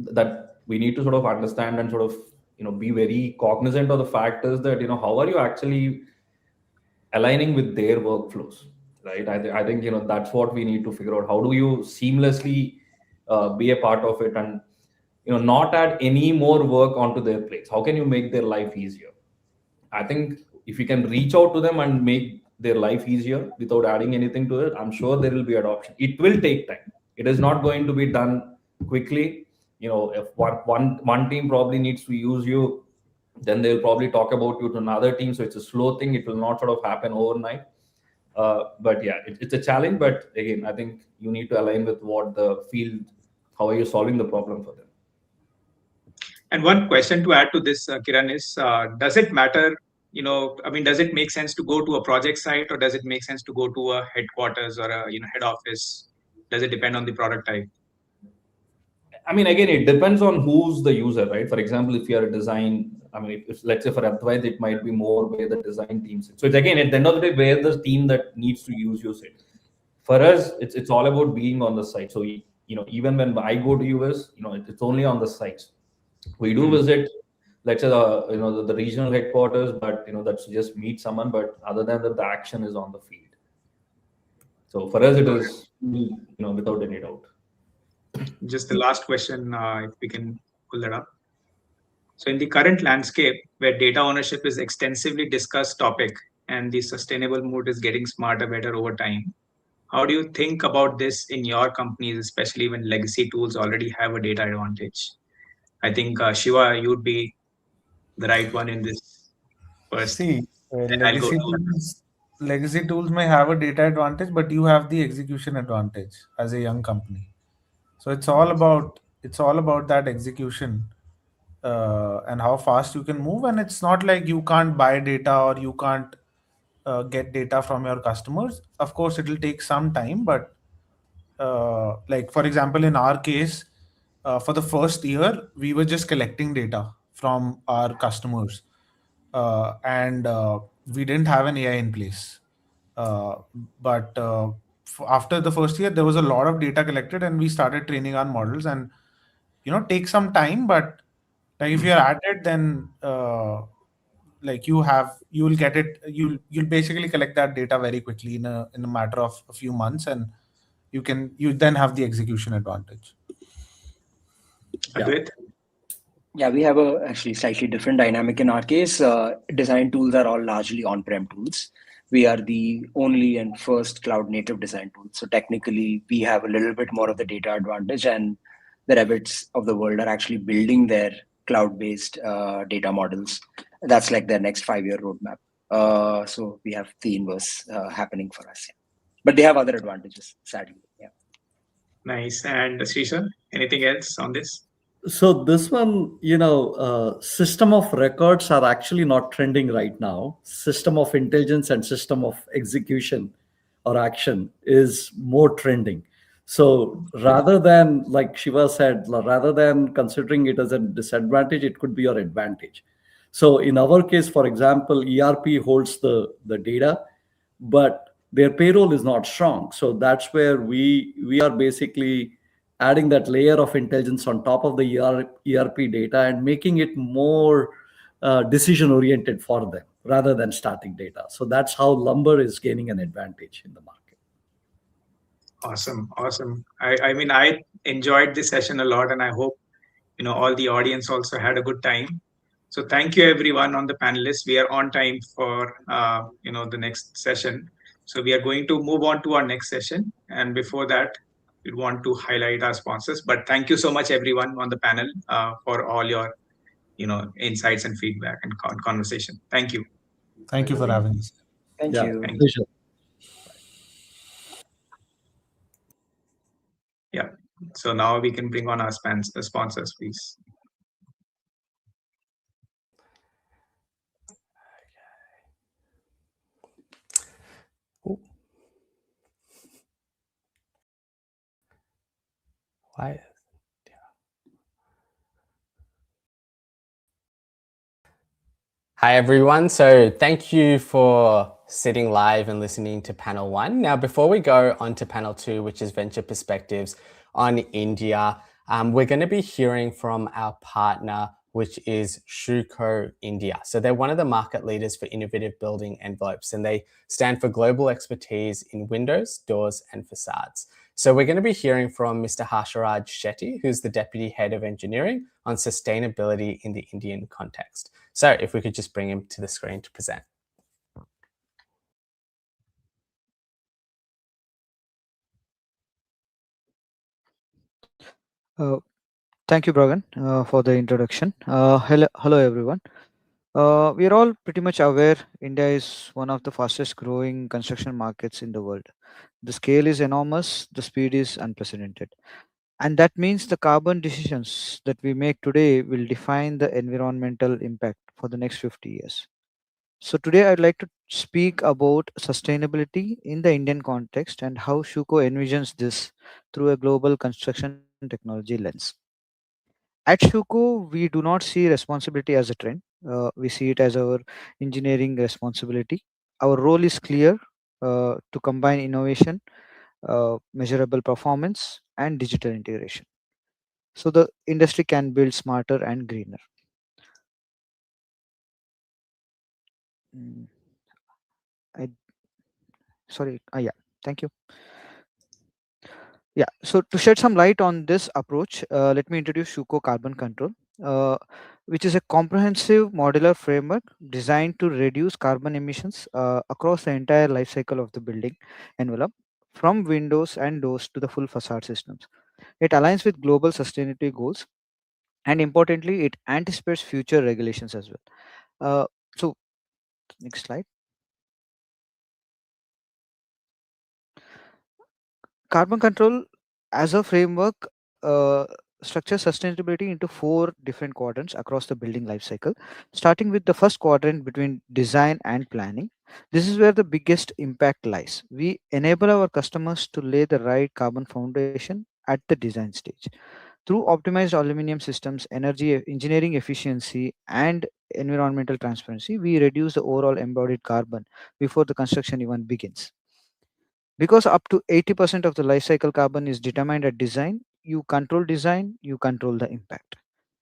Speaker 3: that we need to sort of understand and sort of be very cognizant of the fact is that how are you actually aligning with their workflows, right? I think that's what we need to figure out. How do you seamlessly be a part of it and not add any more work onto their plates? How can you make their life easier? I think if you can reach out to them and make their life easier without adding anything to it, I'm sure there will be adoption. It will take time. It is not going to be done quickly. If one team probably needs to use you, then they'll probably talk about you to another team. So it's a slow thing. It will not sort of happen overnight. But yeah, it's a challenge. But again, I think you need to align with what the field, how are you solving the problem for them?
Speaker 2: And one question to add to this, Kiran, is does it matter? I mean, does it make sense to go to a project site, or does it make sense to go to a headquarters or a head office? Does it depend on the product type?
Speaker 3: I mean, again, it depends on who's the user, right? For example, if you're a design, I mean, if let's say for advice, it might be more where the design team sits. So it's again, at the end of the day, where the team that needs to use it. For us, it's all about being on the site. So even when I go to US, it's only on the sites. We do visit, let's say the regional headquarters, but that's just meet someone. But other than that, the action is on the field. So for us, it is without any doubt.
Speaker 2: Just the last question, if we can pull that up. So in the current landscape where data ownership is extensively discussed topic and the sustainable mood is getting smarter, better over time, how do you think about this in your companies, especially when legacy tools already have a data advantage? I think Shiva, you'd be the right one in this first.
Speaker 5: See,
Speaker 2: Then I'll go to
Speaker 5: legacy tools may have a data advantage, but you have the execution advantage as a young company. So it's all about that execution and how fast you can move. And it's not like you can't buy data or you can't get data from your customers. Of course, it will take some time, but like for example, in our case, for the first year, we were just collecting data from our customers, and we didn't have an AI in place. But after the first year, there was a lot of data collected, and we started training our models. And take some time, but like if you're at it, then like you'll get it. You'll basically collect that data very quickly in a matter of a few months, and you then have the execution advantage.
Speaker 2: Advait?
Speaker 4: Yeah, we have a actually slightly different dynamic in our case. Design tools are all largely on-prem tools. We are the only and first cloud-native design tool. So technically, we have a little bit more of the data advantage, and the Revits of the world are actually building their cloud-based data models. That's like their next 5-year roadmap. So we have the inverse happening for us. Yeah. But they have other advantages, sadly. Yeah.
Speaker 2: Nice. And Shreesha, anything else on this?
Speaker 6: So this one, system of records are actually not trending right now. System of intelligence and system of execution or action is more trending. So rather than, like Shiva said, rather than considering it as a disadvantage, it could be your advantage. So in our case, for example, ERP holds the data, but their payroll is not strong. So that's where we are basically adding that layer of intelligence on top of the ERP data and making it more decision oriented for them rather than static data. So that's how Lumber is gaining an advantage in the market.
Speaker 2: Awesome. Awesome. I mean, I enjoyed this session a lot, and I hope, all the audience also had a good time. So thank you everyone on the panelists. We are on time for, the next session. So we are going to move on to our next session. And before that, we want to highlight our sponsors. But thank you so much everyone on the panel for all your, insights and feedback and conversation. Thank you.
Speaker 5: Thank you for having us.
Speaker 4: Thank
Speaker 6: Yeah,
Speaker 4: you.
Speaker 2: Thank you.
Speaker 6: pleasure.
Speaker 2: Yeah. So now we can bring on our sponsors, please.
Speaker 1: Why? Hi, everyone. So thank you for sitting live and listening to panel 1. Now, before we go on to panel 2, which is Venture Perspectives on India, we're going to be hearing from our partner, which is Shuko India. So they're one of the market leaders for innovative building envelopes, and they stand for global expertise in windows, doors, and facades. So we're going to be hearing from Mr. Harsharaj Shetty, who's the Deputy Head of Engineering on Sustainability in the Indian context. So if we could just bring him to the screen to present.
Speaker 7: Thank you, Bragan, for the introduction. Hello, everyone. We are all pretty much aware India is one of the fastest growing construction markets in the world. The scale is enormous, the speed is unprecedented. And that means the carbon decisions that we make today will define the environmental impact for the next 50 years. So today I'd like to speak about sustainability in the Indian context and how Shuko envisions this through a global construction technology lens. At Shuko, we do not see responsibility as a trend. We see it as our engineering responsibility. Our role is clear to combine innovation, measurable performance, and digital integration. So the industry can build smarter and greener. Mm, I sorry. Yeah. Thank you. Yeah. So to shed some light on this approach, let me introduce Shuko Carbon Control, uh, which is a comprehensive modular framework designed to reduce carbon emissions across the entire life cycle of the building envelope, from windows and doors to the full facade systems. It aligns with global sustainability goals, and importantly, it anticipates future regulations as well. So next slide. Carbon control as a framework structures sustainability into 4 different quadrants across the building life cycle, starting with the first quadrant between design and planning. This is where the biggest impact lies. We enable our customers to lay the right carbon foundation at the design stage. Through optimized aluminum systems, energy engineering efficiency, and environmental transparency, we reduce the overall embodied carbon before the construction even begins. Because up to 80% of the life cycle carbon is determined at design, you control design, you control the impact.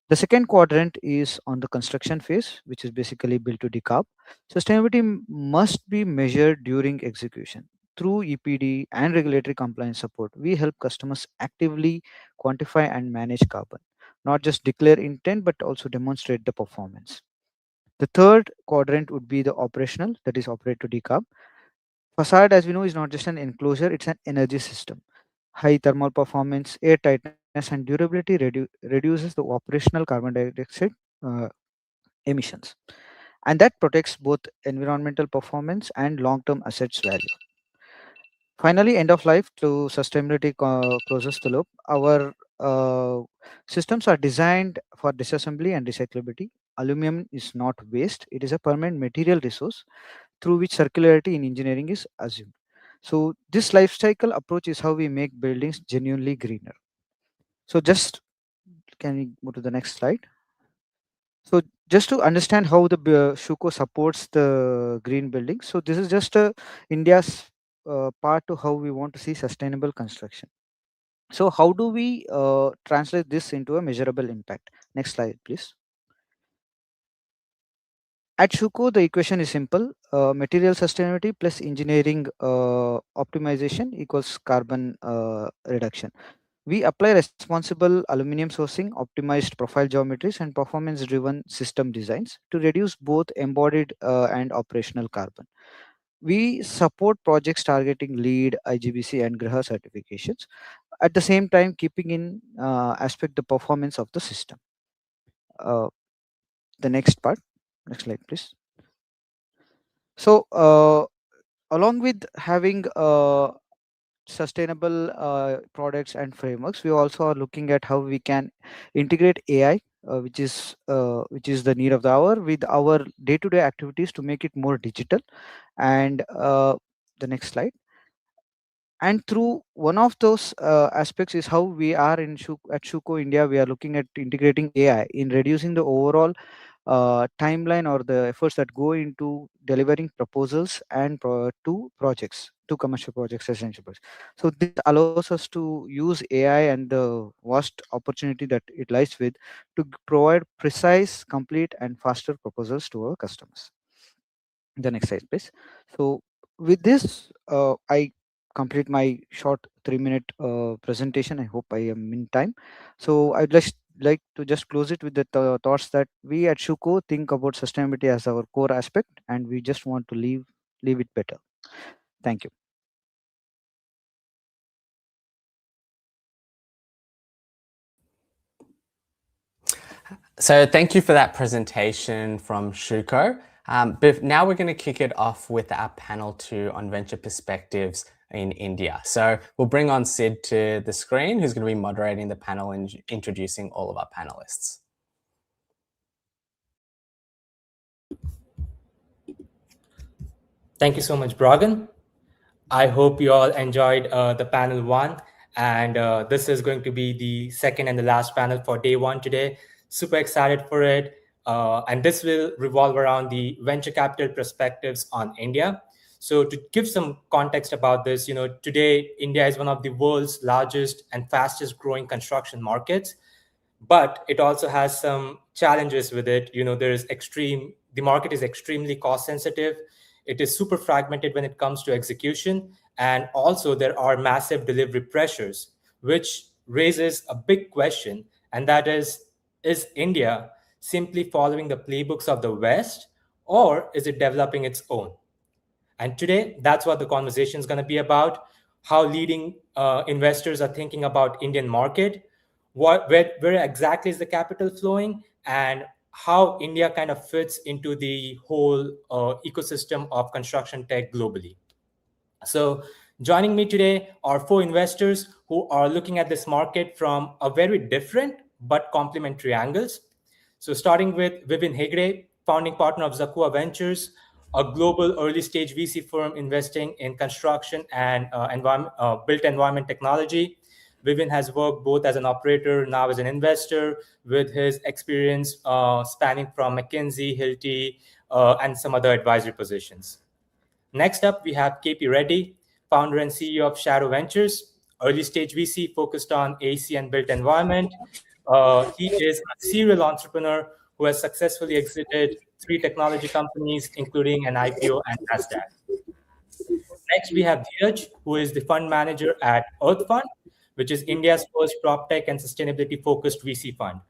Speaker 7: The second quadrant is on the construction phase, which is basically built to decarb. Sustainability must be measured during execution. Through EPD and regulatory compliance support, we help customers actively quantify and manage carbon, not just declare intent, but also demonstrate the performance. The third quadrant would be the operational, that is operate to decarb. Facade, as we know, is not just an enclosure, it's an energy system. High thermal performance, air tightness, and durability reduces the operational carbon dioxide uh, emissions. And that protects both environmental performance and long term assets value. Finally, end of life to sustainability closes the loop. Our systems are designed for disassembly and recyclability. Aluminum is not waste, it is a permanent material resource through which circularity in engineering is assumed. So, this life cycle approach is how we make buildings genuinely greener. So, just can we go to the next slide? So, just to understand how the Shuko supports the green building. So, this is just India's part to how we want to see sustainable construction. So, how do we translate this into a measurable impact? Next slide, please. At Shuko, the equation is simple. Material sustainability plus engineering optimization equals carbon reduction. We apply responsible aluminum sourcing, optimized profile geometries, and performance driven system designs to reduce both embodied and operational carbon. We support projects targeting LEED, IGBC, and Griha certifications, at the same time keeping in aspect the performance of the system. Uh, the next part, next slide, please. So, along with having sustainable products and frameworks, we also are looking at how we can integrate AI, which is the need of the hour, with our day-to-day activities to make it more digital. And the next slide. And through one of those aspects is how we are at Shuko India. We are looking at integrating AI in reducing the overall timeline or the efforts that go into delivering proposals and to projects, to commercial projects, essential projects. So this allows us to use AI and the vast opportunity that it lies with to provide precise, complete, and faster proposals to our customers. The next slide, please. So with this, I complete my short 3-minute presentation. I hope I am in time. So I'd just like to just close it with the thoughts that we at Shuko think about sustainability as our core aspect, and we just want to leave it better. Thank you.
Speaker 1: So thank you for that presentation from Shuko. But now we're going to kick it off with our panel 2 on venture perspectives in India. So we'll bring on Sid to the screen, who's going to be moderating the panel and introducing all of our panelists.
Speaker 8: Thank you so much, Brogan. I hope you all enjoyed the panel 1. And this is going to be the second and the last panel for day 1 today. Super excited for it. And this will revolve around the venture capital perspectives on India. So to give some context about this, today India is one of the world's largest and fastest growing construction markets, but it also has some challenges with it. The market is extremely cost sensitive. It is super fragmented when it comes to execution. And also there are massive delivery pressures, which raises a big question. And that is India simply following the playbooks of the West, or is it developing its own? And today, that's what the conversation is going to be about, how leading investors are thinking about Indian market, where exactly is the capital flowing, and how India kind of fits into the whole ecosystem of construction tech globally. So joining me today are 4 investors who are looking at this market from a very different but complementary angles. So starting with Vivin Hegde, founding partner of Zakua Ventures, a global early-stage VC firm investing in construction and built environment technology. Vivin has worked both as an operator, now as an investor, with his experience spanning from McKinsey, Hilti, and some other advisory positions. Next up, we have KP Reddy, founder and CEO of Shadow Ventures, early stage VC focused on AC and built environment. He is a serial entrepreneur who has successfully exited 3 technology companies, including an IPO and Nasdaq. Next, we have Dheeraj, who is the fund manager at Earth Fund, which is India's first prop tech and sustainability-focused VC fund.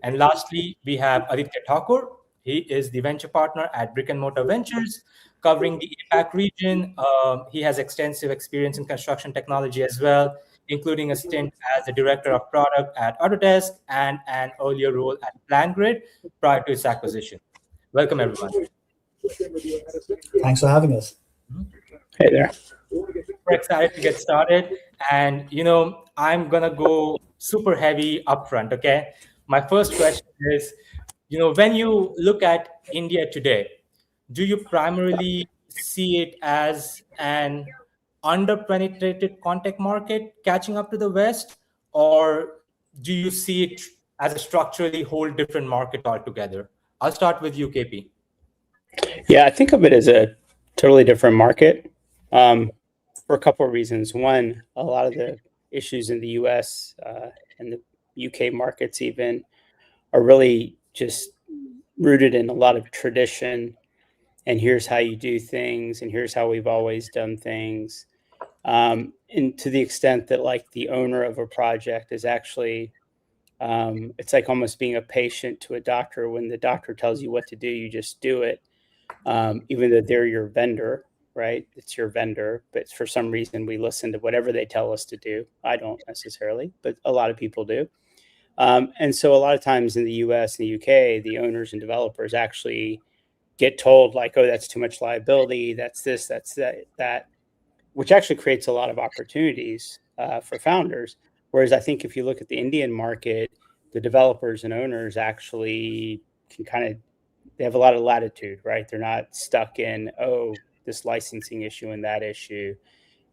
Speaker 8: And lastly, we have Aditya Thakur. He is the venture partner at Brick and Mortar Ventures, covering the APAC region. He has extensive experience in construction technology as well, including a stint as the director of product at Autodesk and an earlier role at PlanGrid prior to its acquisition. Welcome, everyone.
Speaker 9: Thanks for having us.
Speaker 10: Hey there.
Speaker 8: We're excited to get started. And, I'm going to go super heavy upfront, okay? My first question is, when you look at India today, do you primarily see it as an under-penetrated ConTech market catching up to the West, or do you see it as a structurally whole different market altogether? I'll start with you, KP.
Speaker 10: Yeah, I think of it as a totally different market for a couple of reasons. One, a lot of the issues in the US and the UK markets even are really just rooted in a lot of tradition, and here's how you do things, and here's how we've always done things. And to the extent that like the owner of a project is actually, it's like almost being a patient to a doctor. When the doctor tells you what to do, you just do it, even though they're your vendor, right? It's your vendor, but for some reason we listen to whatever they tell us to do. I don't necessarily, but a lot of people do. And so a lot of times in the US and the UK, the owners and developers actually get told like, oh, that's too much liability. That's this, that's that, which actually creates a lot of opportunities for founders. Whereas I think if you look at the Indian market, the developers and owners actually can they have a lot of latitude, right? They're not stuck in, oh, this licensing issue and that issue.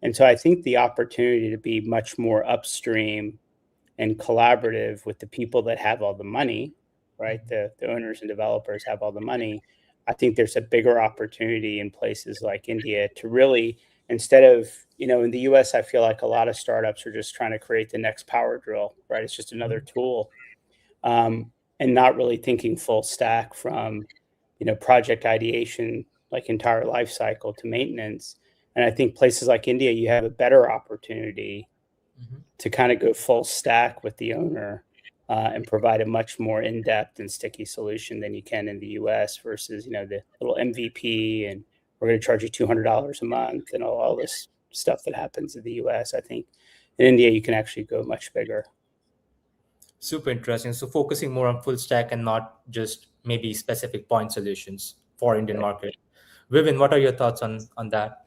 Speaker 10: And so I think the opportunity to be much more upstream and collaborative with the people that have all the money, right? The owners and developers have all the money. I think there's a bigger opportunity in places like India to really, instead of, in the US, I feel like a lot of startups are just trying to create the next power drill, right? It's just another tool, and not really thinking full stack from, project ideation, like entire life cycle to maintenance. And I think places like India, you have a better opportunity to kind of go full stack with the owner and provide a much more in-depth and sticky solution than you can in the US versus, the little MVP and we're going to charge you $200 a month and all this stuff that happens in the US. I think in India, you can actually go much bigger.
Speaker 8: Super interesting. So focusing more on full stack and not just maybe specific point solutions for Indian market. Vivin, what are your thoughts on that?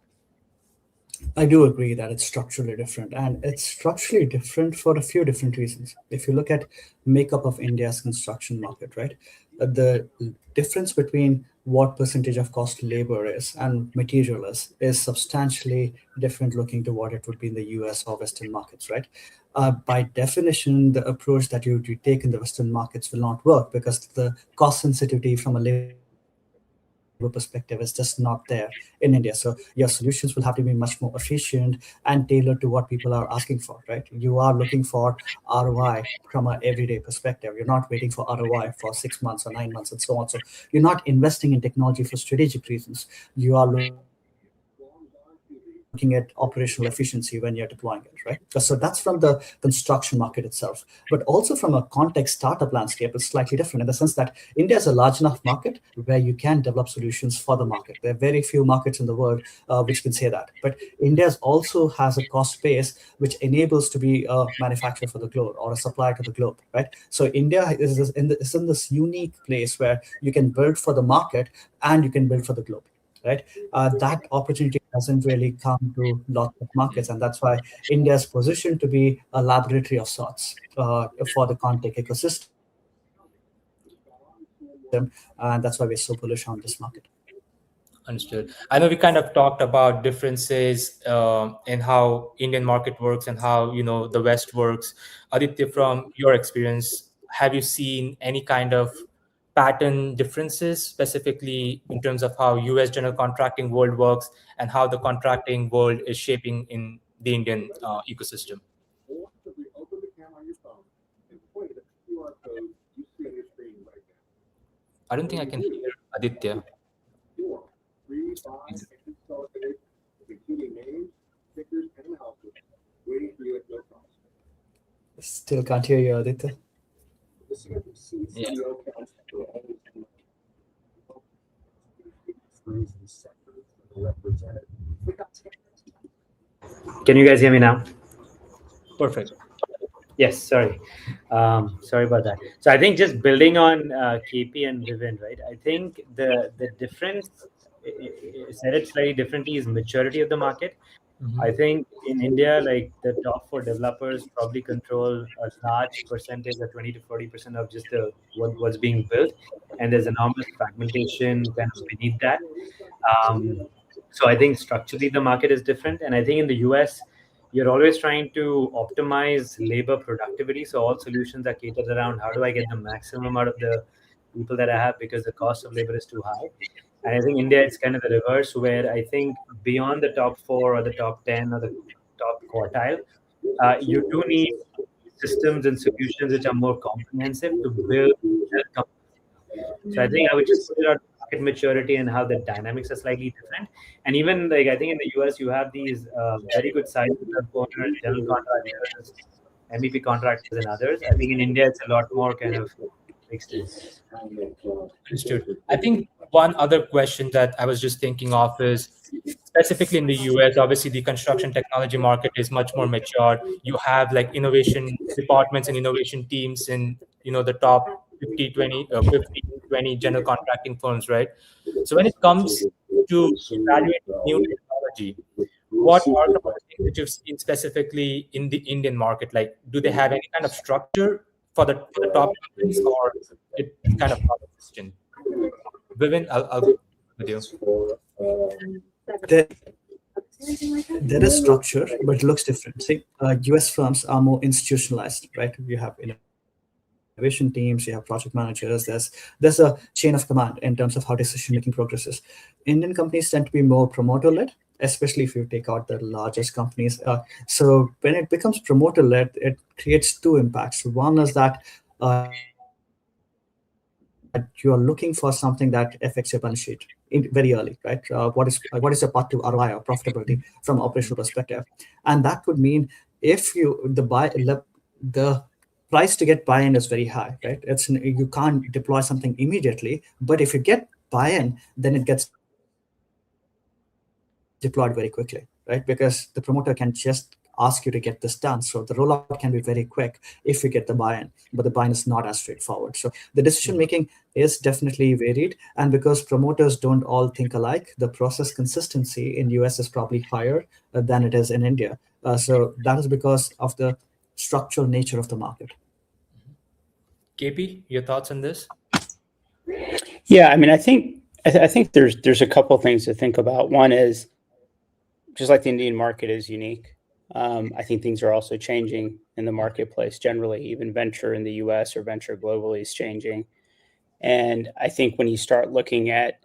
Speaker 9: I do agree that it's structurally different, and it's structurally different for a few different reasons. If you look at makeup of India's construction market, right, the difference between what percentage of cost labor is and material is substantially different looking to what it would be in the US or Western markets, right? By definition, the approach that you take in the Western markets will not work because the cost sensitivity from a labor perspective is just not there in India. So your solutions will have to be much more efficient and tailored to what people are asking for, right? You are looking for ROI from an everyday perspective. You're not waiting for ROI for 6 months or 9 months and so on. So you're not investing in technology for strategic reasons. You are looking at operational efficiency when you're deploying it, right? So that's from the construction market itself. But also from a context startup landscape, it's slightly different in the sense that India is a large enough market where you can develop solutions for the market. There are very few markets in the world which can say that. But India also has a cost base which enables to be a manufacturer for the globe or a supplier to the globe, right? So India is in this unique place where you can build for the market and you can build for the globe. Right, that opportunity doesn't really come to lots of markets, and that's why India is positioned to be a laboratory of sorts for the ConTech ecosystem, and that's why we're so bullish on this market.
Speaker 8: Understood. I know we kind of talked about differences in how Indian market works and how the West works. Aditya, from your experience, have you seen any kind of pattern differences, specifically in terms of how US general contracting world works and how the contracting world is shaping in the Indian ecosystem? I don't think I can hear Aditya.
Speaker 9: Still can't hear you, Aditya.
Speaker 8: Yeah.
Speaker 11: Can you guys hear me now?
Speaker 8: Perfect.
Speaker 11: Yes, sorry. Sorry about that. So I think just building on KP and Vivin, right? I think the difference, said it slightly differently, is maturity of the market. I think in India, like the top 4 developers probably control a large percentage, or 20 to 40% of just what's being built, and there's enormous fragmentation kind of beneath that. So I think structurally the market is different, and I think in the US, you're always trying to optimize labor productivity. So all solutions are catered around how do I get the maximum out of the people that I have, because the cost of labor is too high. And I think India, it's kind of the reverse, where I think beyond the top 4 or the top 10 or the top quartile, you do need systems and solutions which are more comprehensive to build health companies. So I think I would just put it on market maturity and how the dynamics are slightly different. And even like I think in the US, you have these very good sized owners, general contractors, MEP contractors, and others. I think in India, it's a lot more kind of mixed in.
Speaker 8: Understood. I think one other question that I was just thinking of is, specifically in the US, obviously the construction technology market is much more mature. You have like innovation departments and innovation teams in, the top 50, 20 general contracting firms, right? So when it comes to evaluating new technology, what are some of the things that you've seen specifically in the Indian market? Like, do they have any kind of structure for the top companies, or it's kind of not a question? Vivin, I'll go with you.
Speaker 9: There is structure, but it looks different. See, US firms are more institutionalized, right? You have innovation teams, you have project managers. There's a chain of command in terms of how decision making progresses. Indian companies tend to be more promoter led, especially if you take out the largest companies. So when it becomes promoter led, it creates 2 impacts. One is that you are looking for something that affects your balance sheet very early, right? What is your path to ROI or profitability from an operational perspective? And that could mean if the price to get buy-in is very high, right? You can't deploy something immediately, but if you get buy-in, then it gets deployed very quickly, right? Because the promoter can just ask you to get this done. So the rollout can be very quick if you get the buy-in, but the buy-in is not as straightforward. So the decision-making is definitely varied. And because promoters don't all think alike, the process consistency in US is probably higher than it is in India. So that is because of the structural nature of the market.
Speaker 8: KP, your thoughts on this?
Speaker 10: Yeah, I mean, I think there's a couple things to think about. One is, just like the Indian market is unique, I think things are also changing in the marketplace generally. Even venture in the US or venture globally is changing. And I think when you start looking at,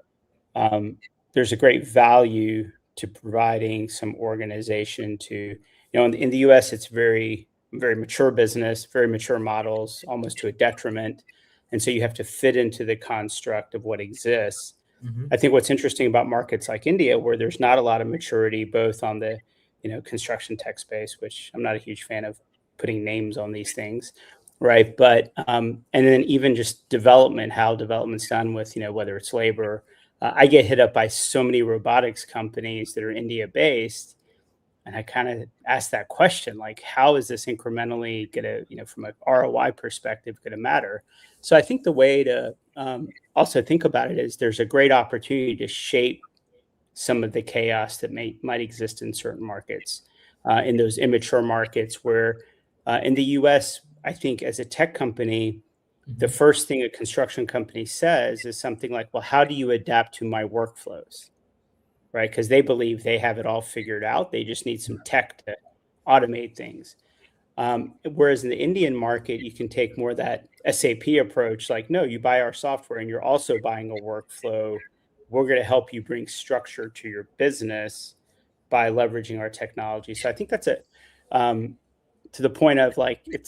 Speaker 10: there's a great value to providing some organization to, in the US, it's very, very mature business, very mature models, almost to a detriment. And so you have to fit into the construct of what exists. I think what's interesting about markets like India, where there's not a lot of maturity, both on the construction tech space, which I'm not a huge fan of putting names on these things, right? But and then even just development, how development's done with whether it's labor. I get hit up by so many robotics companies that are India based, and I kind of ask that question, like, how is this incrementally going to, from an ROI perspective, going to matter? So I think the way to also think about it is there's a great opportunity to shape some of the chaos that might exist in certain markets, in those immature markets where in the US, I think as a tech company, the first thing a construction company says is something like, well, how do you adapt to my workflows? Right? Because they believe they have it all figured out. They just need some tech to automate things. Whereas in the Indian market, you can take more of that SAP approach, like, no, you buy our software and you're also buying a workflow. We're going to help you bring structure to your business by leveraging our technology. So I think that's it. To the point of like, it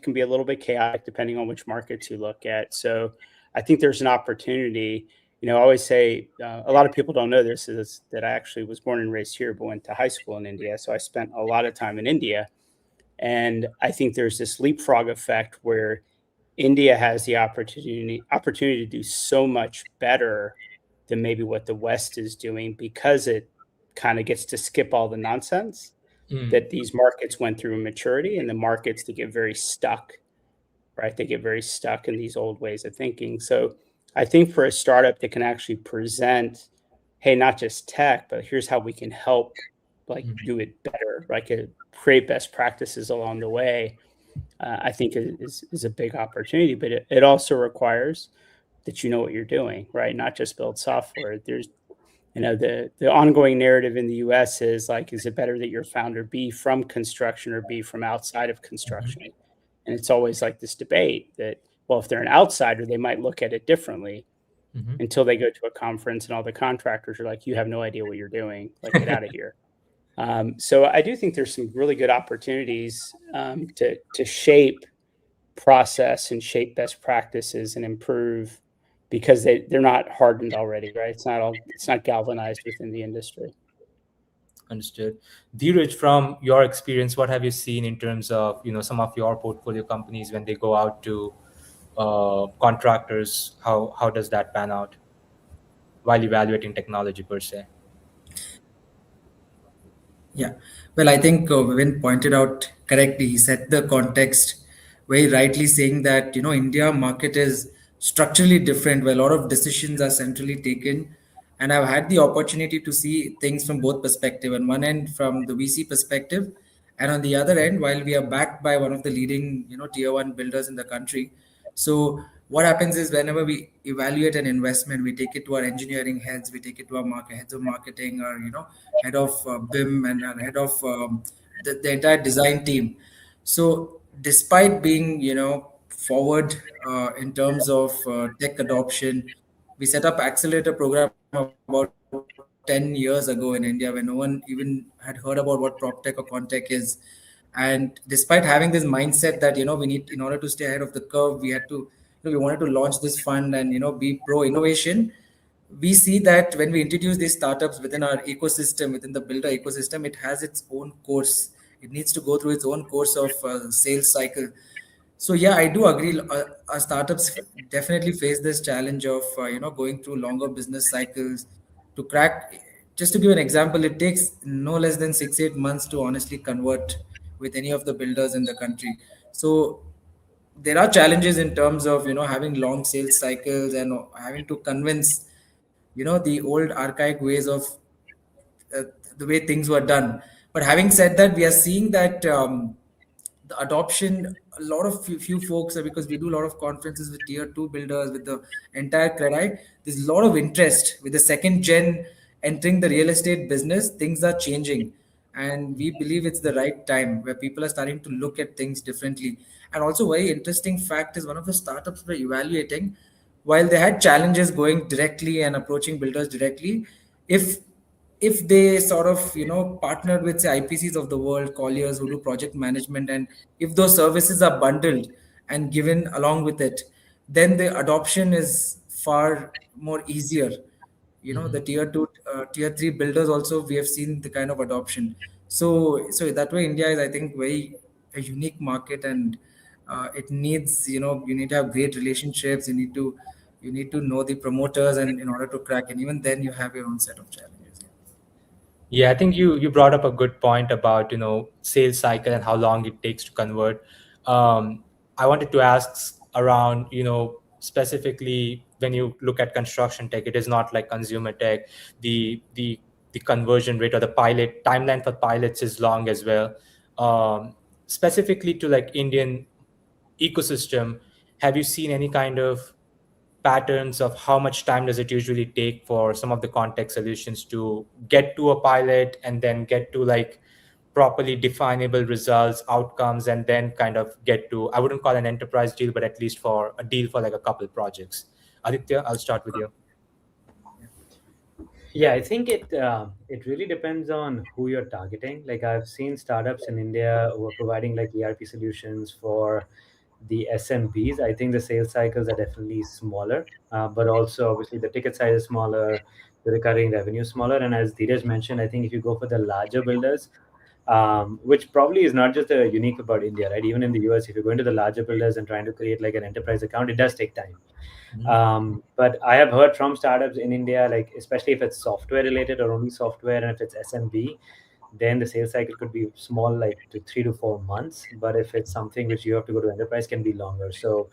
Speaker 10: can be a little bit chaotic depending on which markets you look at. So I think there's an opportunity. I always say, a lot of people don't know this, is that I actually was born and raised here, but went to high school in India. So I spent a lot of time in India. And I think there's this leapfrog effect where India has the opportunity to do so much better than maybe what the West is doing, because it kind of gets to skip all the nonsense that these markets went through in maturity, and the markets that get very stuck, right? They get very stuck in these old ways of thinking. So I think for a startup that can actually present, hey, not just tech, but here's how we can help do it better, create best practices along the way, I think is a big opportunity. But it also requires that you know what you're doing, right? Not just build software. There's, the ongoing narrative in the US is like, is it better that your founder be from construction or be from outside of construction? And it's always like this debate that, well, if they're an outsider, they might look at it differently until they go to a conference and all the contractors are like, you have no idea what you're doing, like, get out of here. So I do think there's some really good opportunities to shape process and shape best practices and improve, because they're not hardened already, right? It's not galvanized within the industry.
Speaker 8: Understood. Dheeraj, from your experience, what have you seen in terms of some of your portfolio companies when they go out to contractors? How does that pan out while evaluating technology per se?
Speaker 12: Yeah, well, I think Vivin pointed out correctly. He set the context very rightly, saying that India market is structurally different, where a lot of decisions are centrally taken. And I've had the opportunity to see things from both perspectives. On one end, from the VC perspective, and on the other end, while we are backed by one of the leading tier one builders in the country. So what happens is, whenever we evaluate an investment, we take it to our engineering heads, we take it to our heads of marketing, or head of BIM, and our head of the entire design team. So despite being forward in terms of tech adoption, we set up accelerator program about 10 years ago in India, when no one even had heard about what PropTech or ConTech is. And despite having this mindset that we need, in order to stay ahead of the curve, we had to we wanted to launch this fund and be pro innovation. We see that when we introduce these startups within our ecosystem, within the builder ecosystem, it has its own course. It needs to go through its own course of sales cycle. So yeah, I do agree. Our startups definitely face this challenge of going through longer business cycles to crack. Just to give an example, it takes no less than 6-8 months to honestly convert with any of the builders in the country. So there are challenges in terms of having long sales cycles and having to convince the old archaic ways of uh, the way things were done. But having said that, we are seeing that the adoption, a lot of few folks, because we do a lot of conferences with tier 2 builders, with the entire credit, there's a lot of interest with the second gen entering the real estate business. Things are changing, and we believe it's the right time where people are starting to look at things differently. And also, very interesting fact is, one of the startups we're evaluating, while they had challenges going directly and approaching builders directly, if they sort of partnered with, say, IPCs of the world, Colliers, who do project management, and if those services are bundled and given along with it, then the adoption is far more easier. The tier 2 tier 3 builders also, we have seen the kind of adoption. So that way, India is, I think, very a unique market, and it needs, you need to have great relationships, you need to know the promoters, and in order to crack, and even then you have your own set of challenges.
Speaker 8: Yeah, I think you brought up a good point about sales cycle and how long it takes to convert. I wanted to ask around specifically when you look at construction tech, it is not like consumer tech. The conversion rate or the pilot timeline for pilots is long as well. Specifically to like Indian ecosystem, have you seen any kind of patterns of how much time does it usually take for some of the context solutions to get to a pilot and then get to like properly definable results, outcomes, and then kind of get to, I wouldn't call an enterprise deal, but at least for a deal for like a couple projects. Aditya, I'll start with you.
Speaker 11: Yeah, I think it really depends on who you're targeting. Like I've seen startups in India who are providing like ERP solutions for the SMBs. I think the sales cycles are definitely smaller, but also obviously the ticket size is smaller, the recurring revenue is smaller. And as Dheeraj mentioned, I think if you go for the larger builders, which probably is not just unique about India, right? Even in the US, if you're going to the larger builders and trying to create like an enterprise account, it does take time. But I have heard from startups in India, like especially if it's software related or only software, and if it's SMB, then the sales cycle could be small, like to 3 to 4 months. But if it's something which you have to go to enterprise, can be longer. So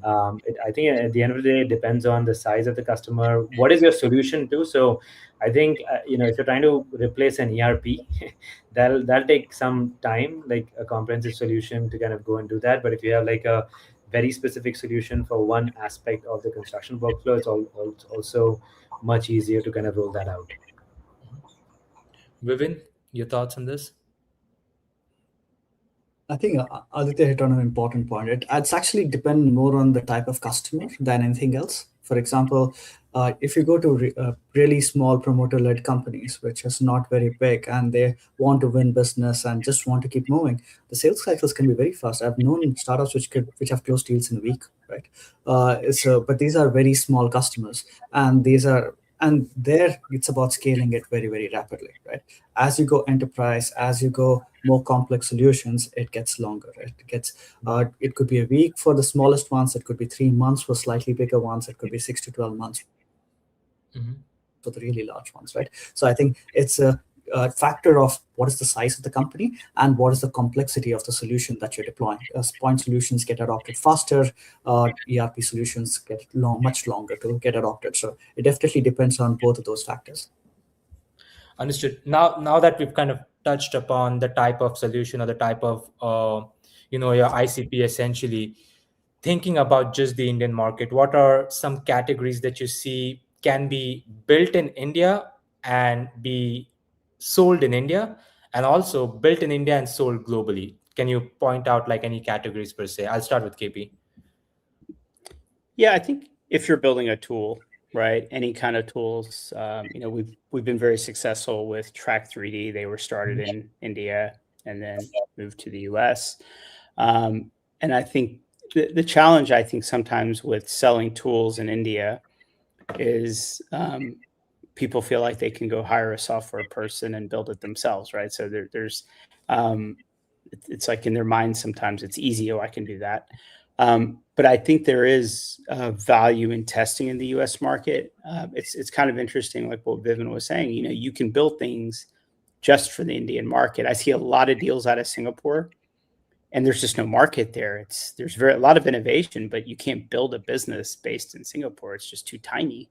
Speaker 11: I think at the end of the day, it depends on the size of the customer. What is your solution to? So I think if you're trying to replace an ERP, that'll take some time, like a comprehensive solution to kind of go and do that. But if you have like a very specific solution for one aspect of the construction workflow, it's also much easier to kind of roll that out.
Speaker 8: Vivin, your thoughts on this?
Speaker 9: I think Aditya hit on an important point. It's actually depend more on the type of customer than anything else. For example, if you go to really small promoter-led companies, which is not very big, and they want to win business and just want to keep moving, the sales cycles can be very fast. I've known startups which have closed deals in a week, right? But these are very small customers, and there it's about scaling it very, very rapidly, right? As you go enterprise, as you go more complex solutions, it gets longer. It could be a week for the smallest ones. It could be 3 months for slightly bigger ones. It could be 6 to 12 months for the really large ones, right? So I think it's a factor of what is the size of the company and what is the complexity of the solution that you're deploying. As point solutions get adopted faster, ERP solutions get much longer to get adopted. So it definitely depends on both of those factors.
Speaker 8: Understood. Now that we've kind of touched upon the type of solution or the type of your ICP, essentially thinking about just the Indian market, what are some categories that you see can be built in India and be sold in India, and also built in India and sold globally? Can you point out like any categories per se? I'll start with KP.
Speaker 10: Yeah, I think if you're building a tool, right, any kind of tools, we've been very successful with Track 3D. They were started in India and then moved to the US. And I think the challenge, I think, sometimes with selling tools in India is people feel like they can go hire a software person and build it themselves, right? So there's it's like in their mind sometimes it's easy, oh, I can do that. But I think there is value in testing in the U.S. market. It's kind of interesting, like what Vivin was saying. You can build things just for the Indian market. I see a lot of deals out of Singapore, and there's just no market there. There's a lot of innovation, but you can't build a business based in Singapore. It's just too tiny.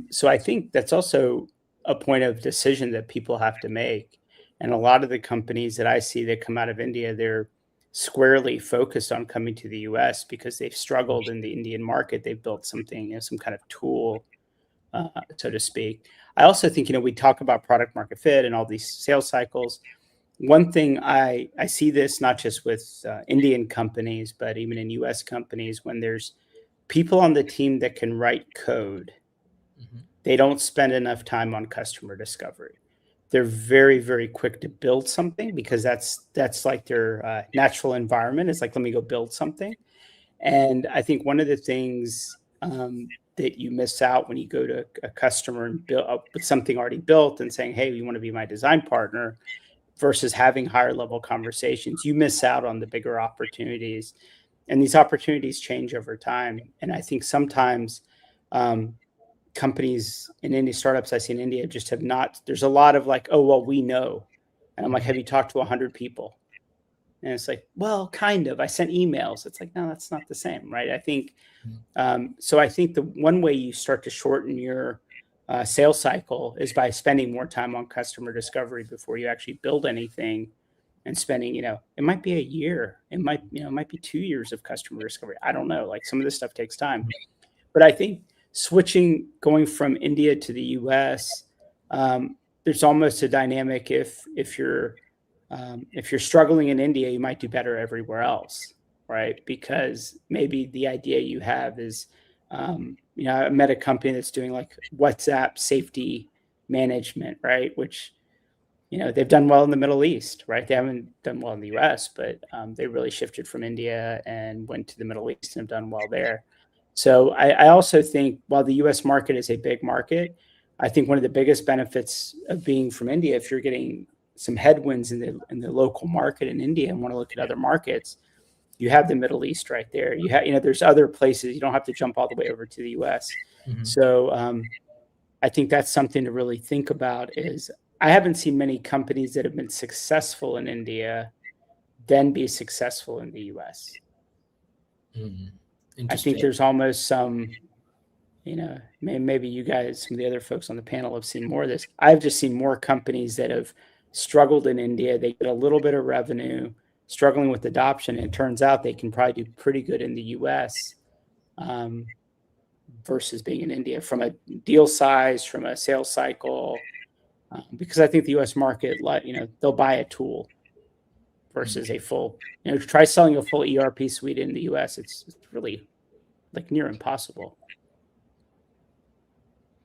Speaker 10: So I think that's also a point of decision that people have to make. And a lot of the companies that I see that come out of India, they're squarely focused on coming to the US because they've struggled in the Indian market. They've built something, some kind of tool, so to speak. I also think, we talk about product market fit and all these sales cycles. One thing I see this not just with Indian companies, but even in US companies, when there's people on the team that can write code, they don't spend enough time on customer discovery. They're very, very quick to build something because that's like their natural environment. It's like, let me go build something. And I think one of the things that you miss out when you go to a customer and build up with something already built and saying, hey, you want to be my design partner, versus having higher level conversations, you miss out on the bigger opportunities. And these opportunities change over time. And I think sometimes companies in India, startups I see in India just have not, there's a lot of like, oh, well, we know. And I'm like, have you talked to 100 people? And it's like, well, kind of. I sent emails. It's like, no, that's not the same, right? I think, so I think the one way you start to shorten your sales cycle is by spending more time on customer discovery before you actually build anything, and spending, it might be a year. It might be 2 years of customer discovery. I don't know. Like some of this stuff takes time. But I think going from India to the US, there's almost a dynamic if you're if you're struggling in India, you might do better everywhere else, right? Because maybe the idea you have is, I met a company that's doing like WhatsApp safety management, right? Which, they've done well in the Middle East, right? They haven't done well in the US, but they really shifted from India and went to the Middle East and have done well there. So I also think while the US market is a big market, I think one of the biggest benefits of being from India, if you're getting some headwinds in the local market in India and want to look at other markets, you have the Middle East right there. You have, there's other places. You don't have to jump all the way over to the US. So I think that's something to really think about. Is I haven't seen many companies that have been successful in India then be successful in the US. I think there's almost some, maybe you guys, some of the other folks on the panel have seen more of this. I've just seen more companies that have struggled in India. They get a little bit of revenue, struggling with adoption. And it turns out they can probably do pretty good in the US versus being in India from a deal size, from a sales cycle. Because I think the US market, they'll buy a tool versus a full, try selling a full ERP suite in the US. It's really like near impossible.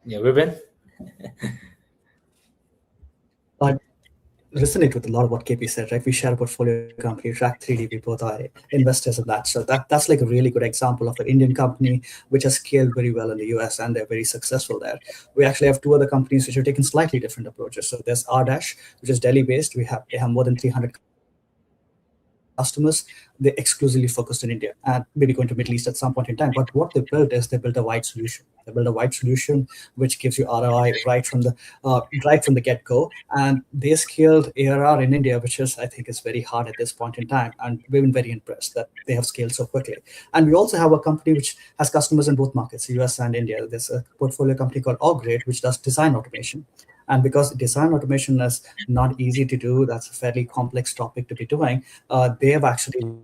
Speaker 8: Yeah, Vivin?
Speaker 9: I resonate with a lot of what KP said, right? We share a portfolio company, Track3D, we both are investors in that. So that's like a really good example of an Indian company which has scaled very well in the US and they're very successful there. We actually have two other companies which have taken slightly different approaches. So there's Rdash, which is Delhi-based. They have more than 300 customers. They exclusively focused in India and maybe going to Middle East at some point in time. But what they built is they built a wide solution. They built a wide solution which gives you ROI right from the get-go. And they scaled ARR in India, which I think is very hard at this point in time. And we've been very impressed that they have scaled so quickly. And we also have a company which has customers in both markets, US and India. There's a portfolio company called Upgrade, which does design automation. And because design automation is not easy to do, that's a fairly complex topic to be doing. They have actually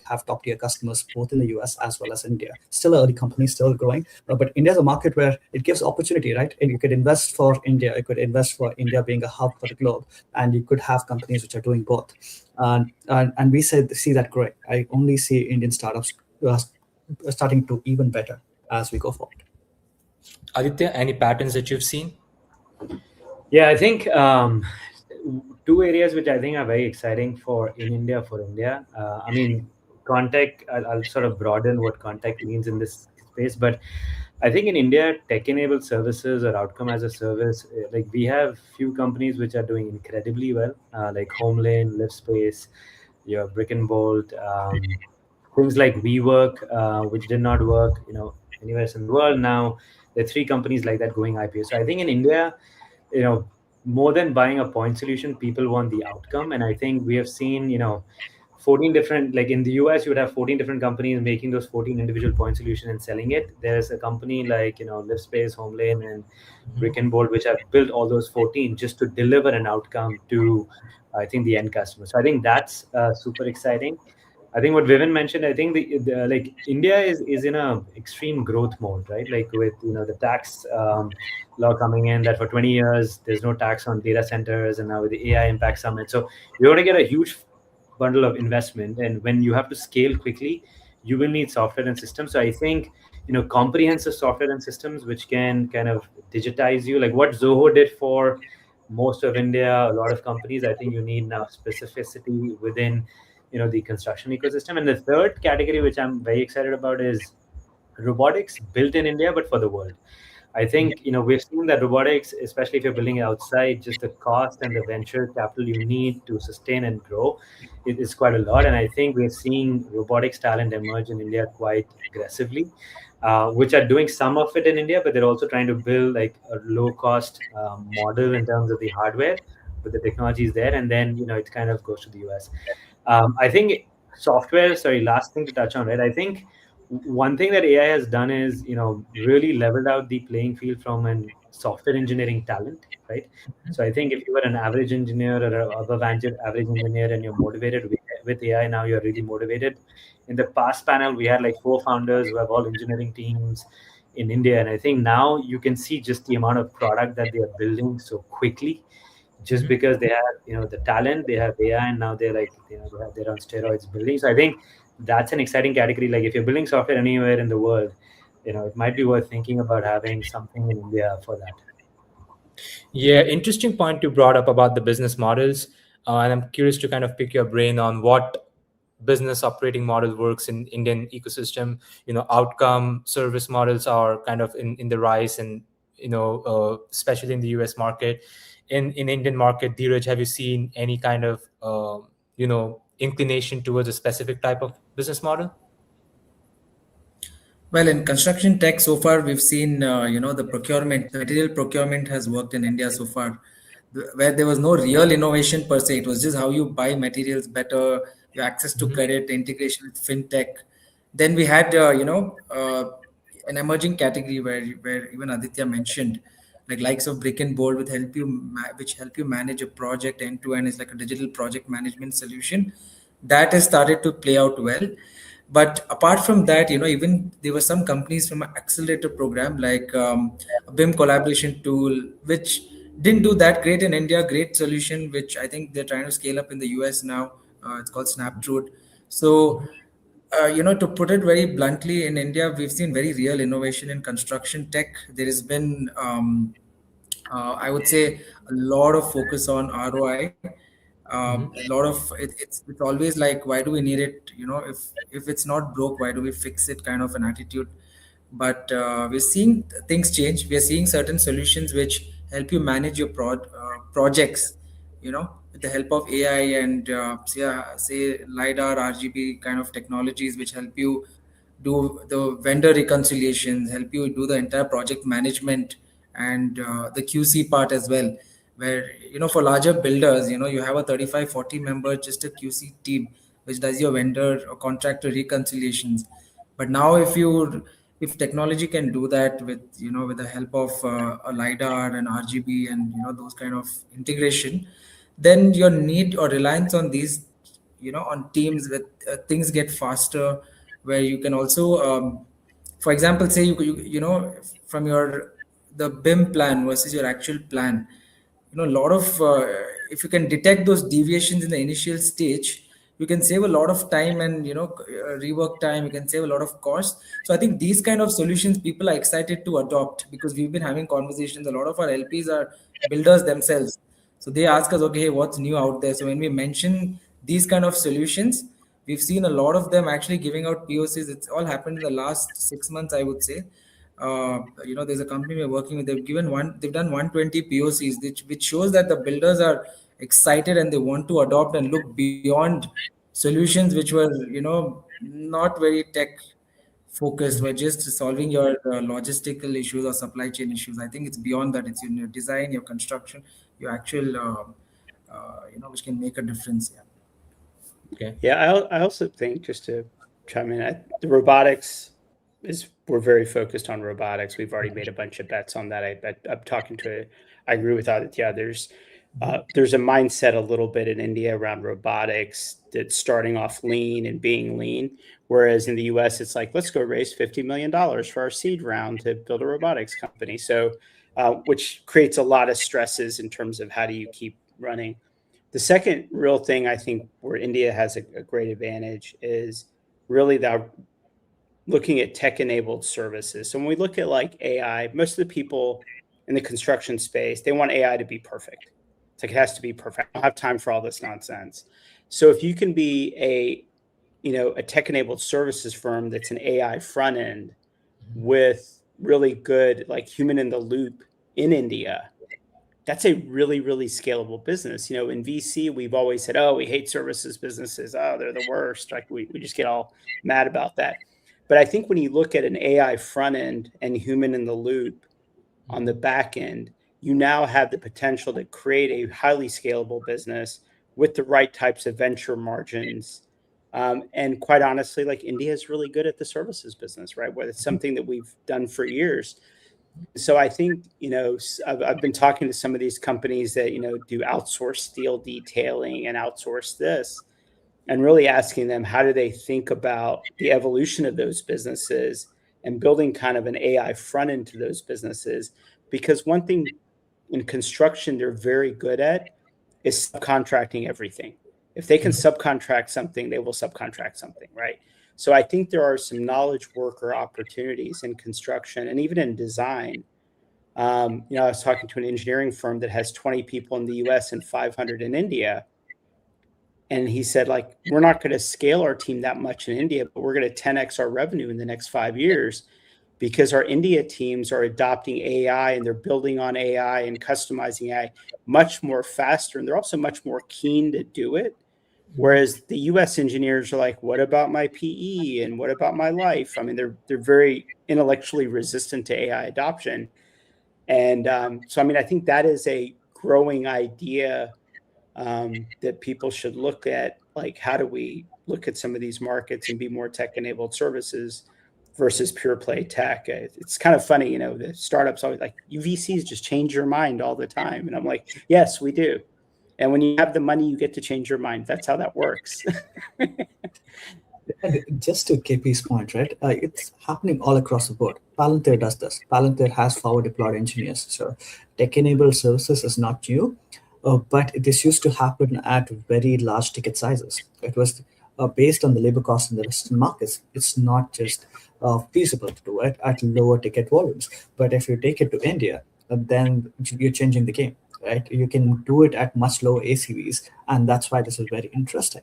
Speaker 9: have top-tier customers both in the US as well as India. Still an early company, still growing, but India is a market where it gives opportunity, right? And you could invest for India, you could invest for India being a hub for the globe, and you could have companies which are doing both. And we see that growing. I only see Indian startups starting to even better as we go forward.
Speaker 8: Aditya, any patterns that you've seen?
Speaker 11: Yeah, I think two areas which I think are very exciting for India. I mean, ConTech, I'll sort of broaden what ConTech means in this space, but I think in India, tech-enabled services or outcome as a service, like we have few companies which are doing incredibly well, like Homelane, LiveSpace, your Brick and Bolt, things like WeWork, which did not work, anywhere else in the world. Now there are three companies like that going IPO. So I think in India, more than buying a point solution, people want the outcome. And I think we have seen, 14 different, like in the US, you would have 14 different companies making those 14 individual point solutions and selling it. There's a company like, LiveSpace, Homelane, and Brick and Bolt, which have built all those 14 just to deliver an outcome to, I think, the end customer. So I think that's super exciting. I think what Vivin mentioned, I think like India is in a extreme growth mode, right? Like with the tax law coming in that for 20 years there's no tax on data centers, and now with the AI Impact Summit, so you're going to get a huge bundle of investment, and when you have to scale quickly, you will need software and systems. So I think comprehensive software and systems which can kind of digitize you, like what Zoho did for most of India, a lot of companies. I think you need now specificity within the construction ecosystem. And the third category, which I'm very excited about, is robotics built in India, but for the world. I think, we've seen that robotics, especially if you're building outside, just the cost and the venture capital you need to sustain and grow, it is quite a lot. And I think we're seeing robotics talent emerge in India quite aggressively, which are doing some of it in India, but they're also trying to build like a low cost model in terms of the hardware, but the technology is there. And then, it kind of goes to the US. I think software, last thing to touch on, right? I think one thing that AI has done is, really leveled out the playing field from an software engineering talent, right? So I think if you were an average engineer or above average engineer and you're motivated with AI, now you're really motivated. In the past panel, we had like 4 founders who have all engineering teams in India. And I think now you can see just the amount of product that they are building so quickly. just because they have the talent, they have AI, and now they're like they're on steroids building. So I think that's an exciting category. Like if you're building software anywhere in the world, it might be worth thinking about having something in India for that.
Speaker 8: Yeah, interesting point you brought up about the business models. And I'm curious to kind of pick your brain on what business operating model works in Indian ecosystem. Outcome service models are kind of in the rise, and especially in the US market. In Indian market, Dheeraj, have you seen any kind of inclination towards a specific type of business model?
Speaker 12: Well, in construction tech, so far we've seen, the material procurement has worked in India so far, where there was no real innovation per se. It was just how you buy materials better, your access to credit, integration with fintech. Then we had, an emerging category where even Aditya mentioned, like likes of brick and board, which help you manage a project end to end. Is like a digital project management solution that has started to play out well. But apart from that, even there were some companies from an accelerator program like a BIM collaboration tool, which didn't do that great in India. Great solution, which I think they're trying to scale up in the US now. It's called Snaptrude. So, to put it very bluntly, in India, we've seen very real innovation in construction tech. There has been, I would say, a lot of focus on ROI. A lot of it's always like, why do we need it? If it's not broke, why do we fix it? Kind of an attitude. But we're seeing things change. We are seeing certain solutions which help you manage your projects. With the help of AI and say LiDAR, RGB kind of technologies, which help you do the vendor reconciliations, help you do the entire project management and the QC part as well. Where for larger builders, you have a 35-40 member just a QC team which does your vendor or contractor reconciliations. But now if technology can do that with the help of a LiDAR and RGB and those kind of integration, then your need or reliance on these on teams with things get faster, where you can also for example, say from your the BIM plan versus your actual plan, a lot of if you can detect those deviations in the initial stage, you can save a lot of time and rework time. You can save a lot of cost. So I think these kind of solutions people are excited to adopt, because we've been having conversations. A lot of our LPs are builders themselves, so they ask us, okay, hey, what's new out there? So when we mention these kind of solutions, we've seen a lot of them actually giving out POCs. It's all happened in the last 6 months, I would say. There's a company we're working with. They've done 120 POCs, which shows that the builders are excited and they want to adopt and look beyond solutions which were, not very tech focused, were just solving your logistical issues or supply chain issues. I think it's beyond that. It's in your design, your construction, your actual, which can make a difference. Yeah.
Speaker 8: Okay.
Speaker 10: Yeah, I also think, just to chime in, the robotics we're very focused on robotics. We've already made a bunch of bets on that. I agree with Aditya. There's a mindset a little bit in India around robotics that's starting off lean and being lean, whereas in the US it's like, let's go raise $50 million for our seed round to build a robotics company. So, which creates a lot of stresses in terms of how do you keep running. The second real thing I think where India has a great advantage is really looking at tech-enabled services. So when we look at like AI, most of the people in the construction space, they want AI to be perfect. It's like, it has to be perfect. I don't have time for all this nonsense. So if you can be a tech-enabled services firm that's an AI front end with really good, like, human in the loop in India, that's a really, really scalable business. In VC, we've always said, oh, we hate services businesses. Oh, they're the worst. Like we just get all mad about that. But I think when you look at an AI front end and human in the loop on the back end, you now have the potential to create a highly scalable business with the right types of venture margins. And quite honestly, like, India is really good at the services business, right? Where it's something that we've done for years. So I think, I've been talking to some of these companies that, do outsource steel detailing and outsource this, and really asking them, how do they think about the evolution of those businesses and building kind of an AI front end to those businesses? Because one thing in construction they're very good at is subcontracting everything. If they can subcontract something, they will subcontract something, right? So I think there are some knowledge worker opportunities in construction and even in design. I was talking to an engineering firm that has 20 people in the US and 500 in India. And he said, like, we're not going to scale our team that much in India, but we're going to 10x our revenue in the next 5 years because our India teams are adopting AI and they're building on AI and customizing AI much more faster. And they're also much more keen to do it. Whereas the US engineers are like, what about my PE and what about my life? I mean, they're very intellectually resistant to AI adoption. And so, I mean, I think that is a growing idea that people should look at, like, how do we look at some of these markets and be more tech-enabled services versus pure play tech. It's kind of funny, the startups always like, you VCs just change your mind all the time. And I'm like, yes, we do. And when you have the money, you get to change your mind. That's how that works.
Speaker 9: Just to KP's point, right? It's happening all across the board. Palantir does this. Palantir has forward deployed engineers. So tech-enabled services is not new, but this used to happen at very large ticket sizes. It was based on the labor costs in the Western markets. It's not just feasible to do it at lower ticket volumes. But if you take it to India, then you're changing the game, right? You can do it at much lower ACVs, and that's why this is very interesting.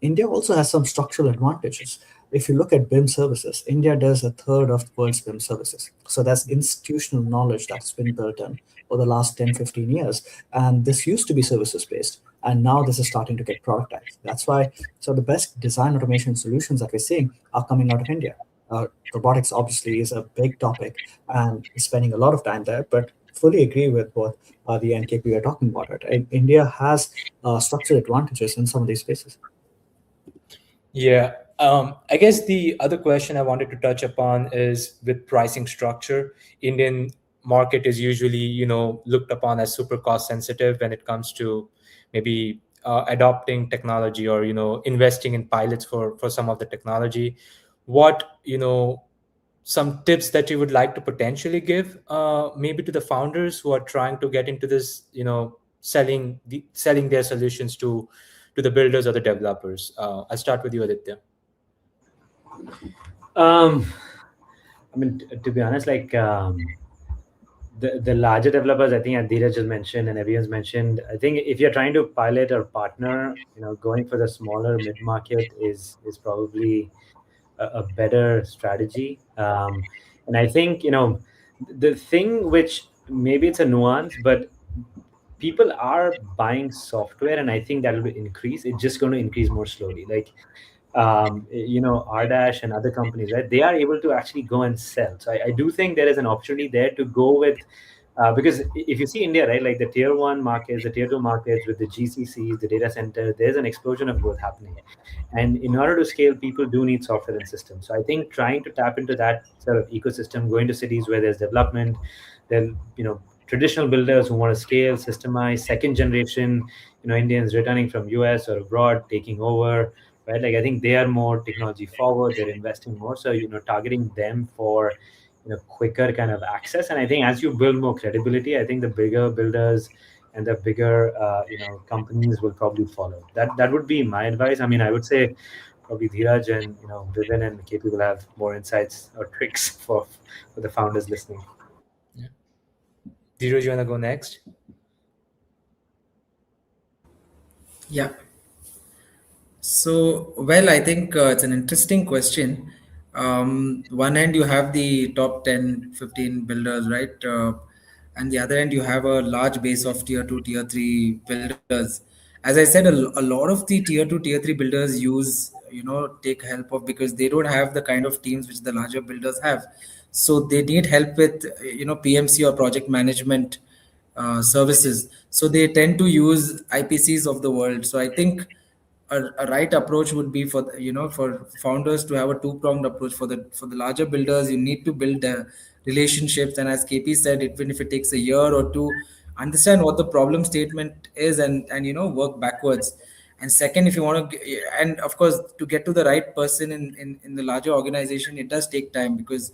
Speaker 9: India also has some structural advantages. If you look at BIM services, India does a third of the world's BIM services. So that's institutional knowledge that's been built in over the last 10, 15 years. And this used to be services based. And now this is starting to get productized. That's why, so the best design automation solutions that we're seeing are coming out of India. Robotics obviously is a big topic and spending a lot of time there, but fully agree with what the NKP are talking about. It. India has structural advantages in some of these spaces.
Speaker 8: Yeah, I guess the other question I wanted to touch upon is with pricing structure. Indian market is usually, looked upon as super cost sensitive when it comes to maybe adopting technology or, investing in pilots for some of the technology. What, some tips that you would like to potentially give maybe to the founders who are trying to get into this, selling their solutions to the builders or the developers? I'll start with you, Aditya.
Speaker 11: I mean, to be honest, like the larger developers, I think Adhiraj just mentioned and everyone's mentioned, I think if you're trying to pilot or partner, going for the smaller mid-market is probably a better strategy. And I think, the thing which maybe it's a nuance, but people are buying software, and I think that will increase. It's just going to increase more slowly. Like, Ardash and other companies, right? They are able to actually go and sell. So I do think there is an opportunity there to go with, because if you see India, right, like the tier 1 markets, the tier 2 markets with the GCCs, the data center, there's an explosion of growth happening. And in order to scale, people do need software and systems. So I think trying to tap into that sort of ecosystem, going to cities where there's development, then, traditional builders who want to scale, systemize, second generation, Indians returning from US or abroad, taking over, right? Like, I think they are more technology forward, they're investing more. So, targeting them for, quicker kind of access. And I think as you build more credibility, I think the bigger builders and the bigger, companies will probably follow. That would be my advice. I mean, I would say probably Dheeraj and, Vivin and KP will have more insights or tricks for the founders listening.
Speaker 8: Dheeraj, you want to go next?
Speaker 12: Yeah. So, well, I think it's an interesting question. One end, you have the top 10, 15 builders, right? And the other end, you have a large base of tier 2, tier 3 builders. As I said, a lot of the tier 2, tier 3 builders take help of, because they don't have the kind of teams which the larger builders have. So they need help with, PMC or project management services. So they tend to use IPCs of the world. So I think a right approach would be for founders to have a two-pronged approach. For the larger builders, you need to build relationships, and as KP said, even if it takes a year or two, understand what the problem statement is and work backwards. And second, if you want to, and of course, to get to the right person in the larger organization, it does take time, because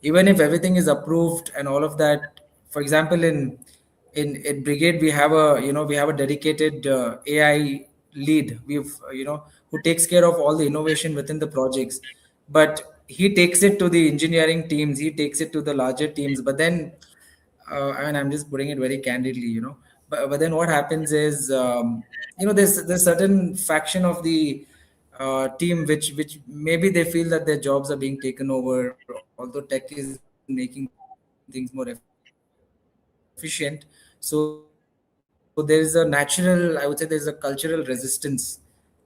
Speaker 12: even if everything is approved and all of that, for example, in in Brigade we have a dedicated AI lead. We've who takes care of all the innovation within the projects, but he takes it to the engineering teams, he takes it to the larger teams. But then I'm just putting it very candidly, but then what happens is there's certain faction of the team which maybe they feel that their jobs are being taken over, although tech is making things more efficient. So there is a natural, I would say there's a cultural resistance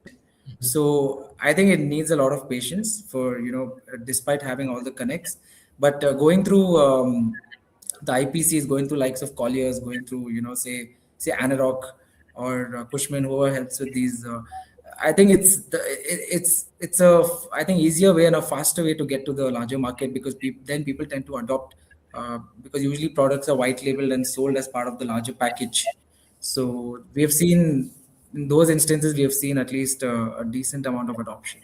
Speaker 12: to it. So I think it needs a lot of patience for, despite having all the connects. But going through the IPCs, going through likes of Colliers, going through, say Anarok or Cushman, whoever helps with these. I think it's a I think easier way and a faster way to get to the larger market, because then people tend to adopt, because usually products are white labeled and sold as part of the larger package. So we have seen in those instances, we have seen at least a decent amount of adoption.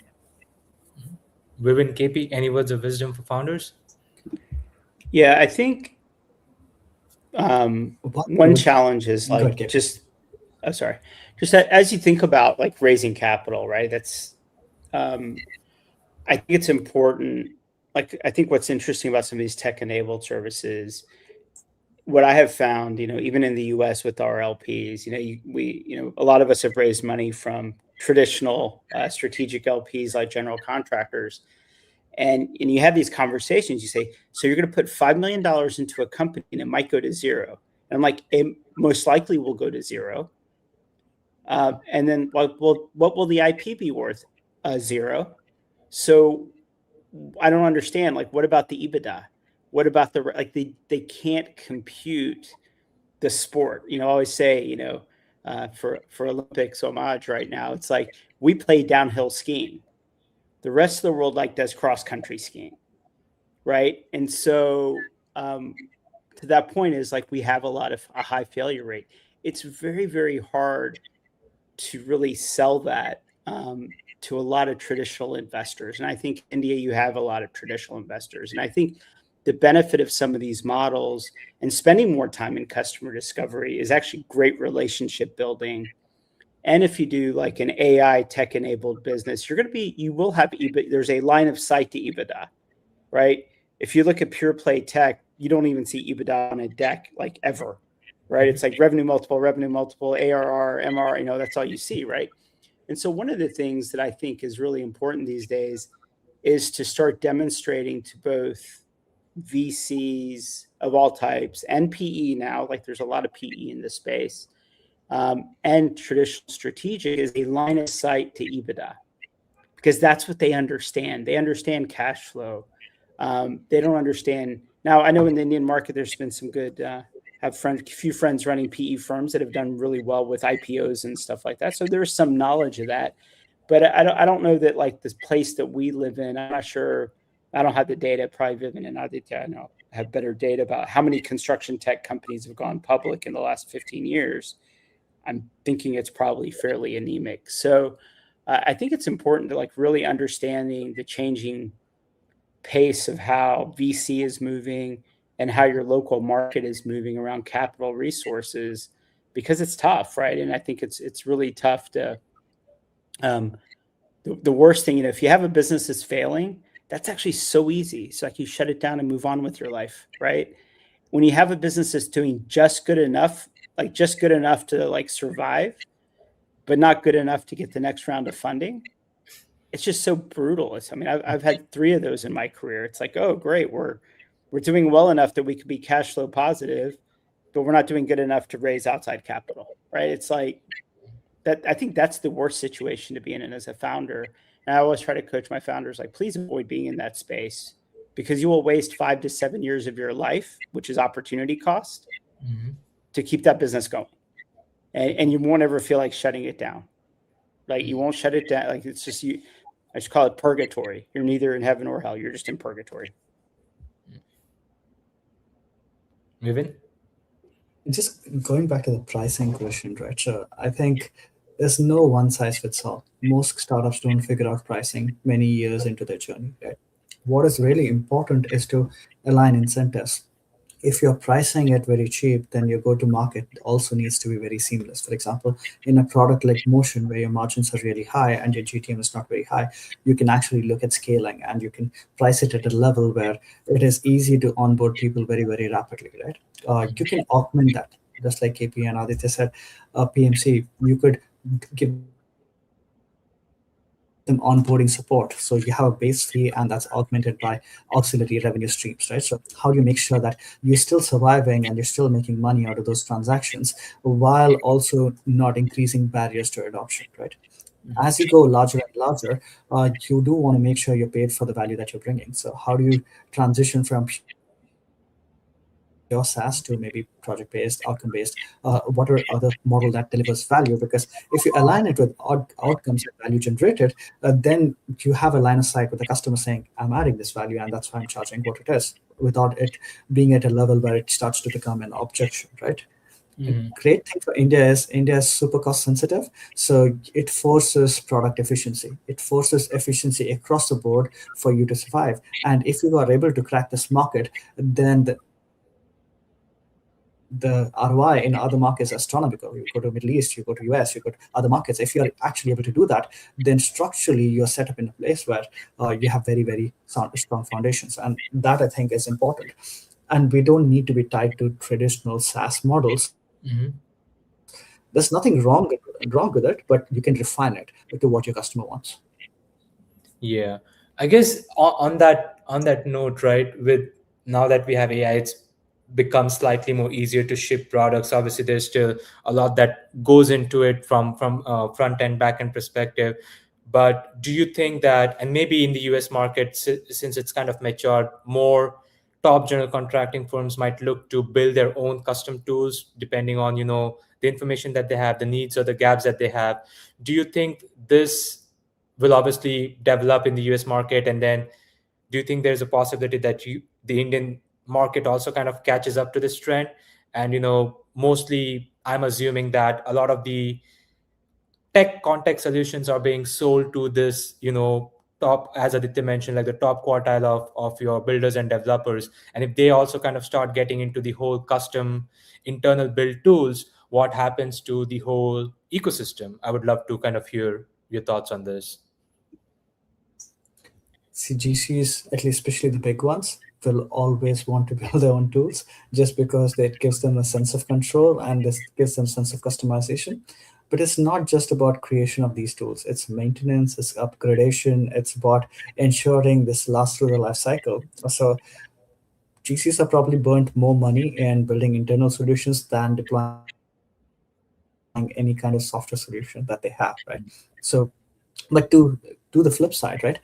Speaker 8: Vivin, KP, any words of wisdom for founders?
Speaker 10: Yeah, I think one challenge is like just that as you think about like raising capital, right? That's I think it's important. Like, I think what's interesting about some of these tech-enabled services, what I have found, even in the U.S. with our LPs, a lot of us have raised money from traditional strategic LPs like general contractors, and you have these conversations. You say, so you're going to put $5 million into a company and it might go to zero. And I'm like, it most likely will go to zero. And then what will the IP be worth? Zero. So I don't understand. Like, what about the EBITDA? What about they can't compute the sport? I always say, for Olympics homage right now, it's like we play downhill skiing. The rest of the world does cross country skiing, right? And so to that point is like we have a high failure rate. It's very, very hard to really sell that to a lot of traditional investors. And I think India, you have a lot of traditional investors. And I think the benefit of some of these models and spending more time in customer discovery is actually great relationship building. And if you do like an AI tech enabled business, you will have EBITDA. There's a line of sight to EBITDA, right? If you look at pure play tech, you don't even see EBITDA on a deck like ever, right? It's like revenue multiple, ARR, MR, that's all you see, right? And so one of the things that I think is really important these days is to start demonstrating to both VCs of all types and PE now, like there's a lot of PE in this space, and traditional strategic is a line of sight to EBITDA, because that's what they understand. They understand cash flow. They don't understand. Now, I know in the Indian market, there's been some good, have a few friends running PE firms that have done really well with IPOs and stuff like that. So there's some knowledge of that. But I don't know that like this place that we live in, I'm not sure. I don't have the data. Probably Vivin and Aditya have better data about how many construction tech companies have gone public in the last 15 years. I'm thinking it's probably fairly anemic. So I think it's important to like really understanding the changing pace of how VC is moving and how your local market is moving around capital resources, because it's tough, right? And I think it's really tough to, the worst thing, if you have a business that's failing, that's actually so easy. It's like you shut it down and move on with your life, right? When you have a business that's doing just good enough to like survive, but not good enough to get the next round of funding, it's just so brutal. I've had 3 of those in my career. It's like, oh, great, we're doing well enough that we could be cash flow positive, but we're not doing good enough to raise outside capital, right? It's like that. I think that's the worst situation to be in as a founder. And I always try to coach my founders, like, please avoid being in that space, because you will waste 5 to 7 years of your life, which is opportunity cost, to keep that business going. And you won't ever feel like shutting it down. Like, you won't shut it down. Like, it's just you. I just call it purgatory. You're neither in heaven or hell. You're just in purgatory.
Speaker 8: Vivin?
Speaker 9: Just going back to the pricing question, right? So I think there's no one size fits all. Most startups don't figure out pricing many years into their journey, right? What is really important is to align incentives. if you're pricing it very cheap, then your go-to-market also needs to be very seamless. For example, in a product like Motion, where your margins are really high and your GTM is not very high, you can actually look at scaling and you can price it at a level where it is easy to onboard people very, very rapidly, right? You can augment that, just like KP and Aditya said, PMC, you could give them onboarding support. So you have a base fee and that's augmented by auxiliary revenue streams, right? So how do you make sure that you're still surviving and you're still making money out of those transactions while also not increasing barriers to adoption, right? As you go larger and larger, you do want to make sure you're paid for the value that you're bringing. So how do you transition from your SaaS to maybe project-based, outcome-based, whatever other model that delivers value? Because if you align it with outcomes and value generated, then you have a line of sight with the customer saying, I'm adding this value and that's why I'm charging what it is, without it being at a level where it starts to become an objection, right? The great thing for India is super cost sensitive. So it forces product efficiency. It forces efficiency across the board for you to survive. And if you are able to crack this market, then the ROI in other markets is astronomical. You go to Middle East, you go to US, you go to other markets. If you're actually able to do that, then structurally you're set up in a place where you have very, very strong foundations. And that I think is important. And we don't need to be tied to traditional SaaS models. There's nothing wrong with it, but you can refine it to what your customer wants.
Speaker 8: Yeah, I guess on that note, right, with now that we have AI, it's become slightly more easier to ship products. Obviously, there's still a lot that goes into it from front end, back end perspective. But do you think that, and maybe in the US market, since it's kind of matured, more top general contracting firms might look to build their own custom tools depending on, you know, the information that they have, the needs or the gaps that they have. Do you think this will obviously develop in the US market? And then do you think there's a possibility that the Indian market also kind of catches up to this trend? And, you know, mostly I'm assuming that a lot of the tech context solutions are being sold to this, you know, top, as Aditya mentioned, like the top quartile of your builders and developers. And if they also kind of start getting into the whole custom internal build tools, what happens to the whole ecosystem? I would love to kind of hear your thoughts on this.
Speaker 9: See, GCs, at least especially the big ones, will always want to build their own tools just because it gives them a sense of control and this gives them a sense of customization. But it's not just about creation of these tools. It's maintenance, it's upgradation, it's about ensuring this lasts through the life cycle. So GCs have probably burnt more money in building internal solutions than deploying any kind of software solution that they have, right? So, but to the flip side, right?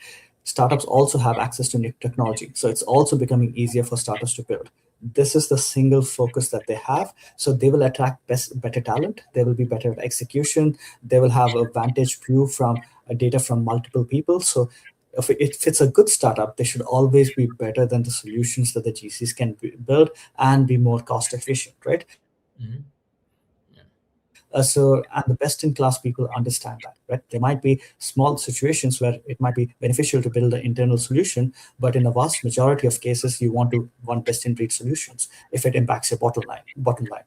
Speaker 9: Startups also have access to new technology. So it's also becoming easier for startups to build. This is the single focus that they have. So they will attract better talent. They will be better at execution. They will have a vantage view from data from multiple people. So if it's a good startup, they should always be better than the solutions that the GCs can build and be more cost efficient, right? And the best-in-class people understand that, right? There might be small situations where it might be beneficial to build an internal solution, but in a vast majority of cases, you want best-in-breed solutions if it impacts your bottom line,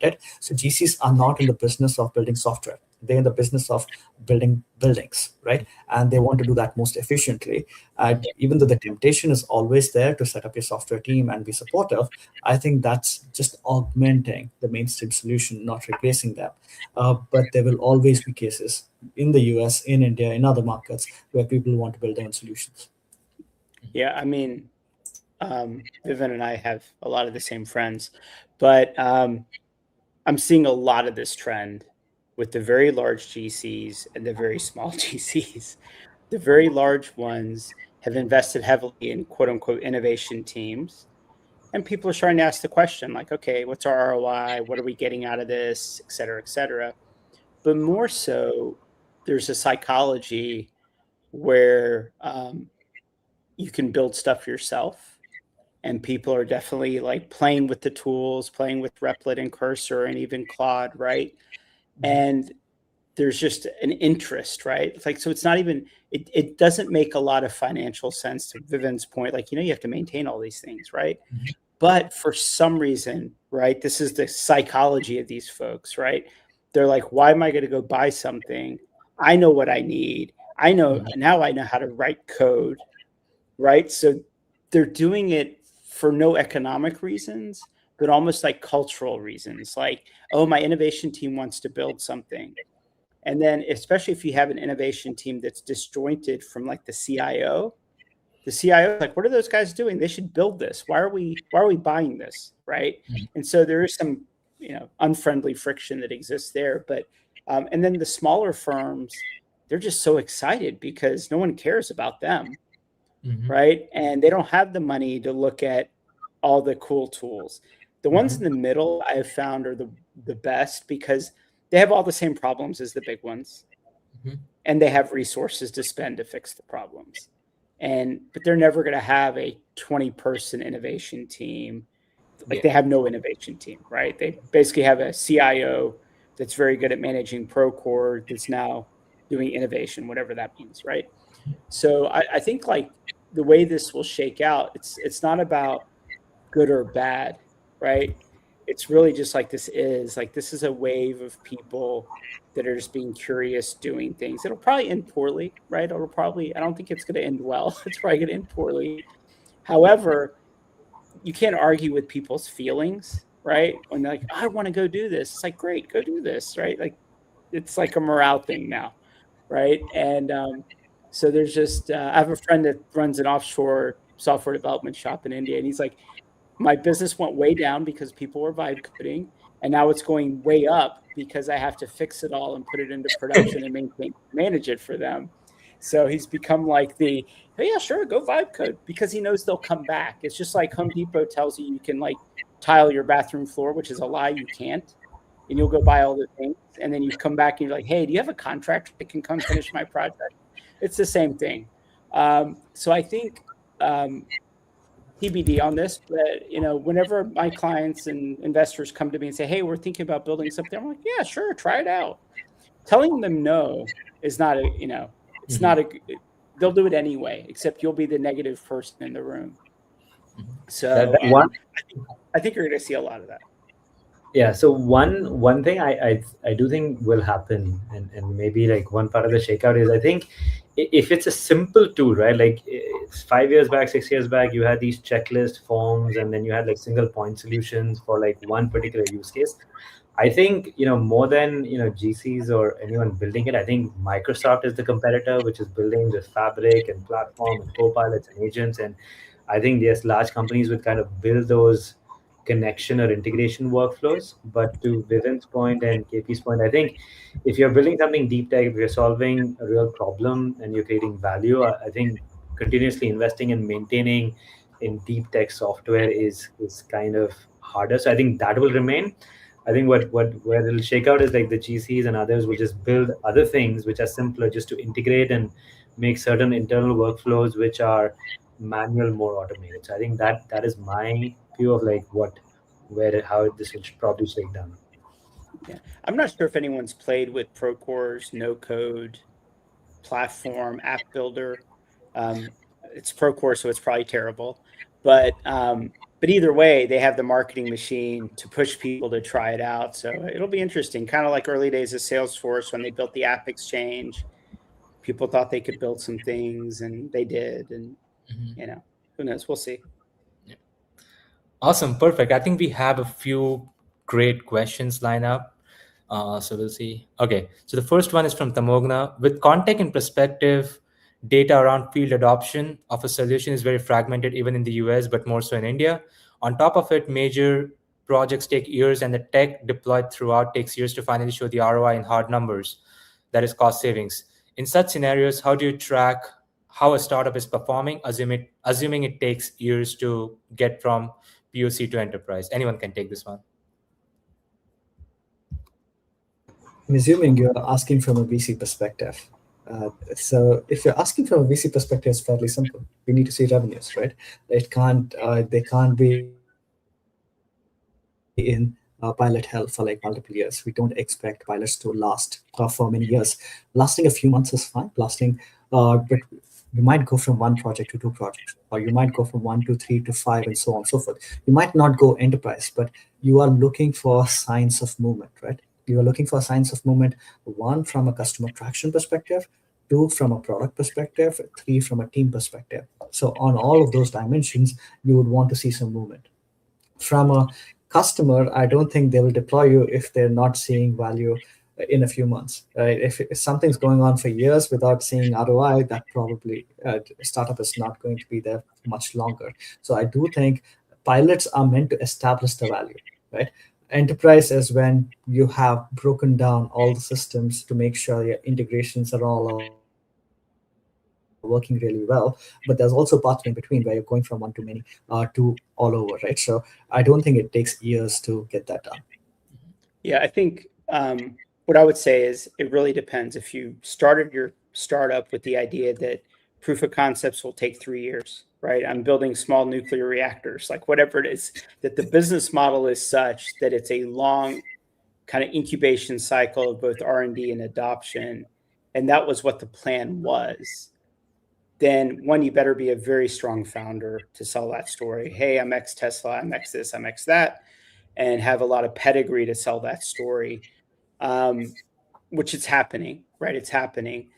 Speaker 9: right? So GCs are not in the business of building software. They're in the business of building buildings, right? And they want to do that most efficiently. Even though the temptation is always there to set up your software team and be supportive, I think that's just augmenting the mainstream solution, not replacing them. But there will always be cases in the US, in India, in other markets where people want to build their own solutions.
Speaker 10: Yeah, I mean, Vivin and I have a lot of the same friends, but I'm seeing a lot of this trend with the very large GCs and the very small GCs. The very large ones have invested heavily in quote unquote innovation teams. And people are starting to ask the question like, okay, what's our ROI? What are we getting out of this, et cetera, et cetera. But more so, there's a psychology where you can build stuff yourself. And people are definitely like playing with the tools, playing with Replit and Cursor and even Claude, right? And there's just an interest, right? It's like, so it's not even, it doesn't make a lot of financial sense to Vivian's point. Like, you know, you have to maintain all these things, right? But for some reason, right, this is the psychology of these folks, right? They're like, why am I going to go buy something? I know what I need. Now I know how to write code, right? So they're doing it for no economic reasons, but almost like cultural reasons. Like, oh, my innovation team wants to build something. And then especially if you have an innovation team that's disjointed from like the CIO is like, what are those guys doing? They should build this. Why are we buying this? Right. And so there is some, unfriendly friction that exists there. But and then the smaller firms, they're just so excited because no one cares about them. Right. And they don't have the money to look at all the cool tools. The ones in the middle I have found are the best because they have all the same problems as the big ones. And they have resources to spend to fix the problems. But they're never going to have a 20-person innovation team. Like they have no innovation team, right? They basically have a CIO that's very good at managing Procore that's now doing innovation, whatever that means, right? So I think like the way this will shake out, it's not about good or bad, right? It's really just like this is a wave of people that are just being curious, doing things. It'll probably end poorly, right? I don't think it's going to end well. It's probably going to end poorly. However, you can't argue with people's feelings, right? When they're like, I want to go do this. It's like, great, go do this, right? Like, it's like a morale thing now, right? And so there's just, I have a friend that runs an offshore software development shop in India, and he's like, my business went way down because people were vibe coding, and now it's going way up because I have to fix it all and put it into production and manage it for them. So he's become like hey, yeah, sure, go vibe code, because he knows they'll come back. It's just like Home Depot tells you can like tile your bathroom floor, which is a lie, you can't. And you'll go buy all the things, and then you come back and you're like, hey, do you have a contractor that can come finish my project? It's the same thing. So I think TBD on this, but whenever my clients and investors come to me and say, hey, we're thinking about building something, I'm like, yeah, sure, try it out. Telling them no is not they'll do it anyway, except you'll be the negative person in the room. So I think you're going to see a lot of that.
Speaker 11: Yeah. So one thing I do think will happen, and maybe like one part of the shakeout is, I think if it's a simple tool, right? Like 5 years back, 6 years back, you had these checklist forms, and then you had like single point solutions for like one particular use case. I think, more than, GCs or anyone building it, I think Microsoft is the competitor, which is building this Fabric and platform and copilots and agents. And I think there's large companies would kind of build those connection or integration workflows. But to Vivin's point and KP's point, I think if you're building something deep tech, if you're solving a real problem and you're creating value, I think continuously investing and maintaining in deep tech software is kind of harder. So I think that will remain. I think where it'll shake out is like the GCs and others will just build other things which are simpler, just to integrate and make certain internal workflows which are manual more automated. So I think that is my view of like how this will probably shake down.
Speaker 10: Yeah, I'm not sure if anyone's played with Procore's no code platform app builder. It's Procore, so it's probably terrible, but either way, they have the marketing machine to push people to try it out. So it'll be interesting, kind of like early days of Salesforce when they built the App Exchange. People thought they could build some things, and they did. And who knows? We'll see.
Speaker 8: Yeah. Awesome, perfect. I think we have a few great questions lined up. So we'll see. Okay, so the first one is from Tamogna. With ConTech in perspective, data around field adoption of a solution is very fragmented, even in the US, but more so in India. On top of it, major projects take years, and the tech deployed throughout takes years to finally show the ROI in hard numbers, that is cost savings. In such scenarios, how do you track how a startup is performing, assuming it takes years to get from POC to enterprise? Anyone can take this one.
Speaker 9: I'm assuming you're asking from a VC perspective. So if you're asking from a VC perspective, it's fairly simple. We need to see revenues, right? They can't be in pilot hell for like multiple years. We don't expect pilots to last for many years. Lasting a few months is fine. But You might go from one project to two projects, or you might go from 1 to 3 to 5, and so on and so forth. You might not go enterprise, but you are looking for signs of movement, right? You are looking for signs of movement, one from a customer traction perspective, two from a product perspective, three from a team perspective. So on all of those dimensions, you would want to see some movement. From a customer, I don't think they will deploy you if they're not seeing value in a few months. If something's going on for years without seeing ROI, that probably startup is not going to be there much longer. So I do think pilots are meant to establish the value, right? Enterprise is when you have broken down all the systems to make sure your integrations are all working really well, but there's also pathway in between where you're going from one to many to all over, right? So I don't think it takes years to get that done.
Speaker 10: Yeah, I think what I would say is it really depends. If you started your startup with the idea that proof of concepts will take 3 years, right? I'm building small nuclear reactors, like whatever it is, that the business model is such that it's a long kind of incubation cycle of both R&D and adoption, and that was what the plan was, then one, you better be a very strong founder to sell that story. Hey, I'm ex Tesla, I'm ex this, I'm ex that, and have a lot of pedigree to sell that story, which it's happening, right? It's happening.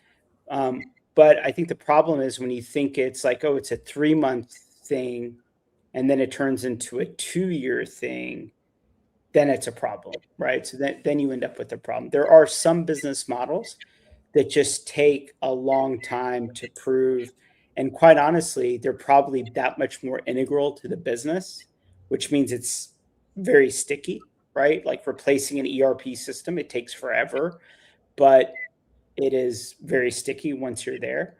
Speaker 10: But I think the problem is when you think it's like, oh, it's a 3-month thing, and then it turns into a 2-year thing, then it's a problem, right? So then you end up with a problem. There are some business models that just take a long time to prove. And quite honestly, they're probably that much more integral to the business, which means it's very sticky, right? Like replacing an ERP system, it takes forever, but it is very sticky once you're there.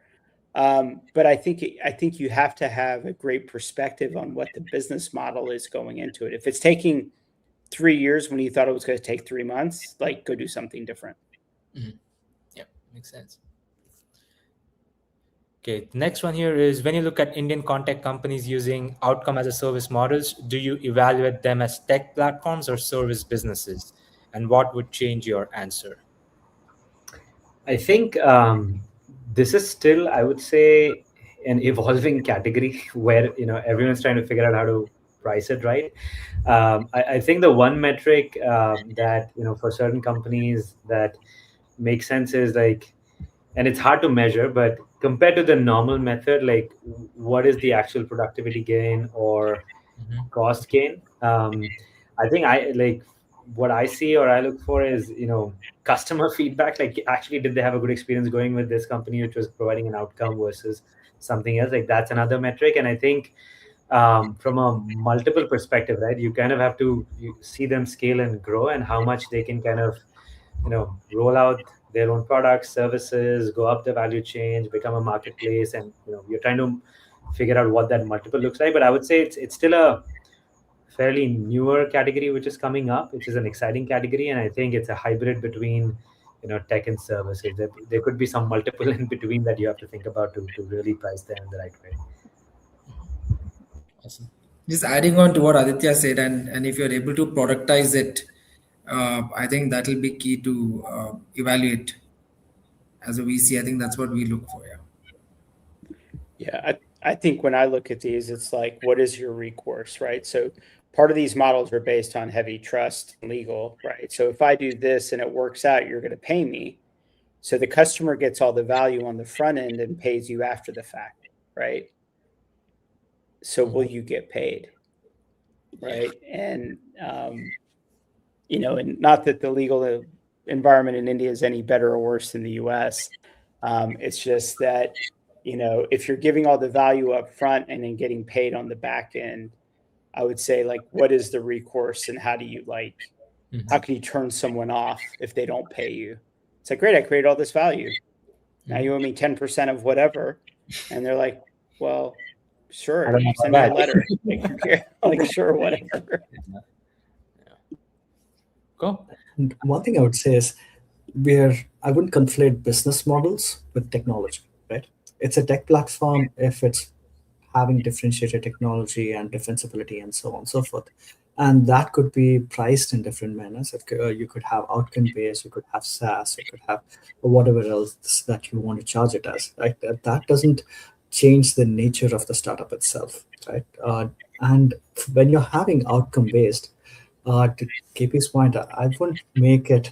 Speaker 10: But I think you have to have a great perspective on what the business model is going into it. If it's taking 3 years when you thought it was going to take 3 months, like go do something different.
Speaker 8: Mm-hmm. Yeah, makes sense. Okay, the next one here is when you look at Indian ConTech companies using outcome as a service models, do you evaluate them as tech platforms or service businesses? And what would change your answer?
Speaker 11: I think this is still, I would say, an evolving category where everyone's trying to figure out how to price it right. I think the one metric that for certain companies that makes sense is like, and it's hard to measure, but compared to the normal method, like what is the actual productivity gain or cost gain? I think what I see or I look for is customer feedback. Like actually, did they have a good experience going with this company which was providing an outcome versus something else? Like that's another metric. And I think from a multiple perspective, right, you kind of have to see them scale and grow and how much they can kind of roll out their own products, services, go up the value chain, become a marketplace, and you're trying to figure out what that multiple looks like. But I would say it's still a fairly newer category which is coming up, which is an exciting category, and I think it's a hybrid between tech and services. There could be some multiple in between that you have to think about to really price them the right way.
Speaker 8: Awesome.
Speaker 12: Just adding on to what Aditya said, and if you're able to productize it, I think that will be key to evaluate. As a VC, I think that's what we look for.
Speaker 10: Yeah, I think when I look at these, it's like, what is your recourse, right? So part of these models are based on heavy trust and legal, right? So if I do this and it works out, you're going to pay me. So the customer gets all the value on the front end and pays you after the fact, right? So will you get paid, right? And and not that the legal environment in India is any better or worse than the US. It's just that if you're giving all the value up front and then getting paid on the back end, I would say, like, what is the recourse and how do you how can you turn someone off if they don't pay you? It's like, great, I created all this value. Now you owe me 10% of whatever. And they're like, well, sure, send me a letter. Like, sure, whatever.
Speaker 8: Cool.
Speaker 9: And one thing I would say is I wouldn't conflate business models with technology, right? It's a tech platform if it's having differentiated technology and defensibility and so on and so forth. And that could be priced in different manners. You could have outcome based, you could have SaaS, you could have whatever else that you want to charge it as. Right? That doesn't change the nature of the startup itself. Right? And when you're having outcome based, to KP's point, I wouldn't make it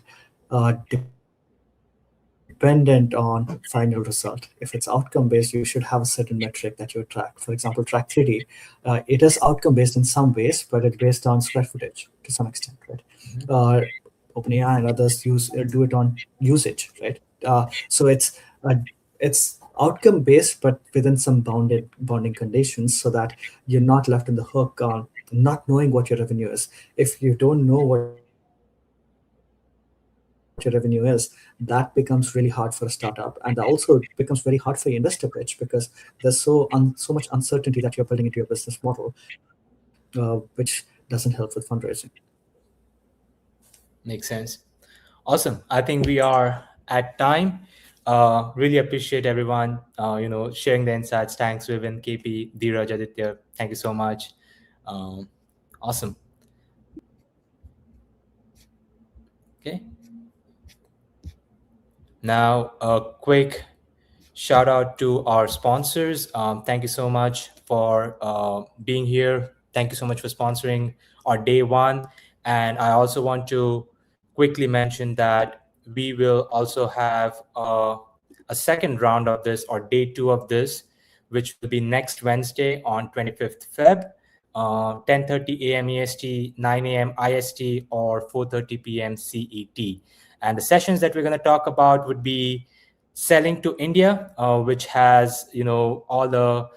Speaker 9: dependent on final result. If it's outcome based, you should have a certain metric that you track. For example, track 3D, it is outcome based in some ways, but it's based on square footage to some extent, right? OpenAI and others do it on usage, right? So it's outcome based, but within some bounding conditions, so that you're not left in the hook on not knowing what your revenue is. If you don't know what your revenue is, that becomes really hard for a startup, and that also becomes very hard for your investor pitch, because there's so much uncertainty that you're building into your business model, which doesn't help with fundraising.
Speaker 8: Makes sense. Awesome. I think we are at time. Really appreciate everyone, sharing the insights. Thanks, Vivin, KP, Dheeraj, Aditya. Thank you so much. Awesome. Okay. Now, a quick shout out to our sponsors. Thank you so much for being here. Thank you so much for sponsoring our day one. And I also want to quickly mention that we will also have a second round of this, or day two of this, which will be next Wednesday on 25th Feb, 10:30 a.m. EST, 9 a.m. IST, or 4:30 p.m. CET. And the sessions that we're going to talk about would be selling to India, which has all the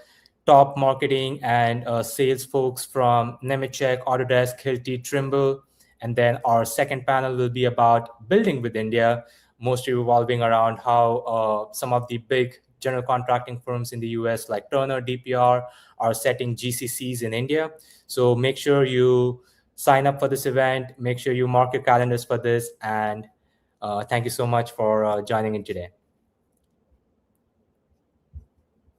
Speaker 8: top marketing and sales folks from Nemetschek, Autodesk, Hilti, Trimble. And then our second panel will be about building with India, mostly revolving around how some of the big general contracting firms in the US like Turner, DPR are setting GCCs in India. So make sure you sign up for this event, make sure you mark your calendars for this, and thank you so much for joining in today.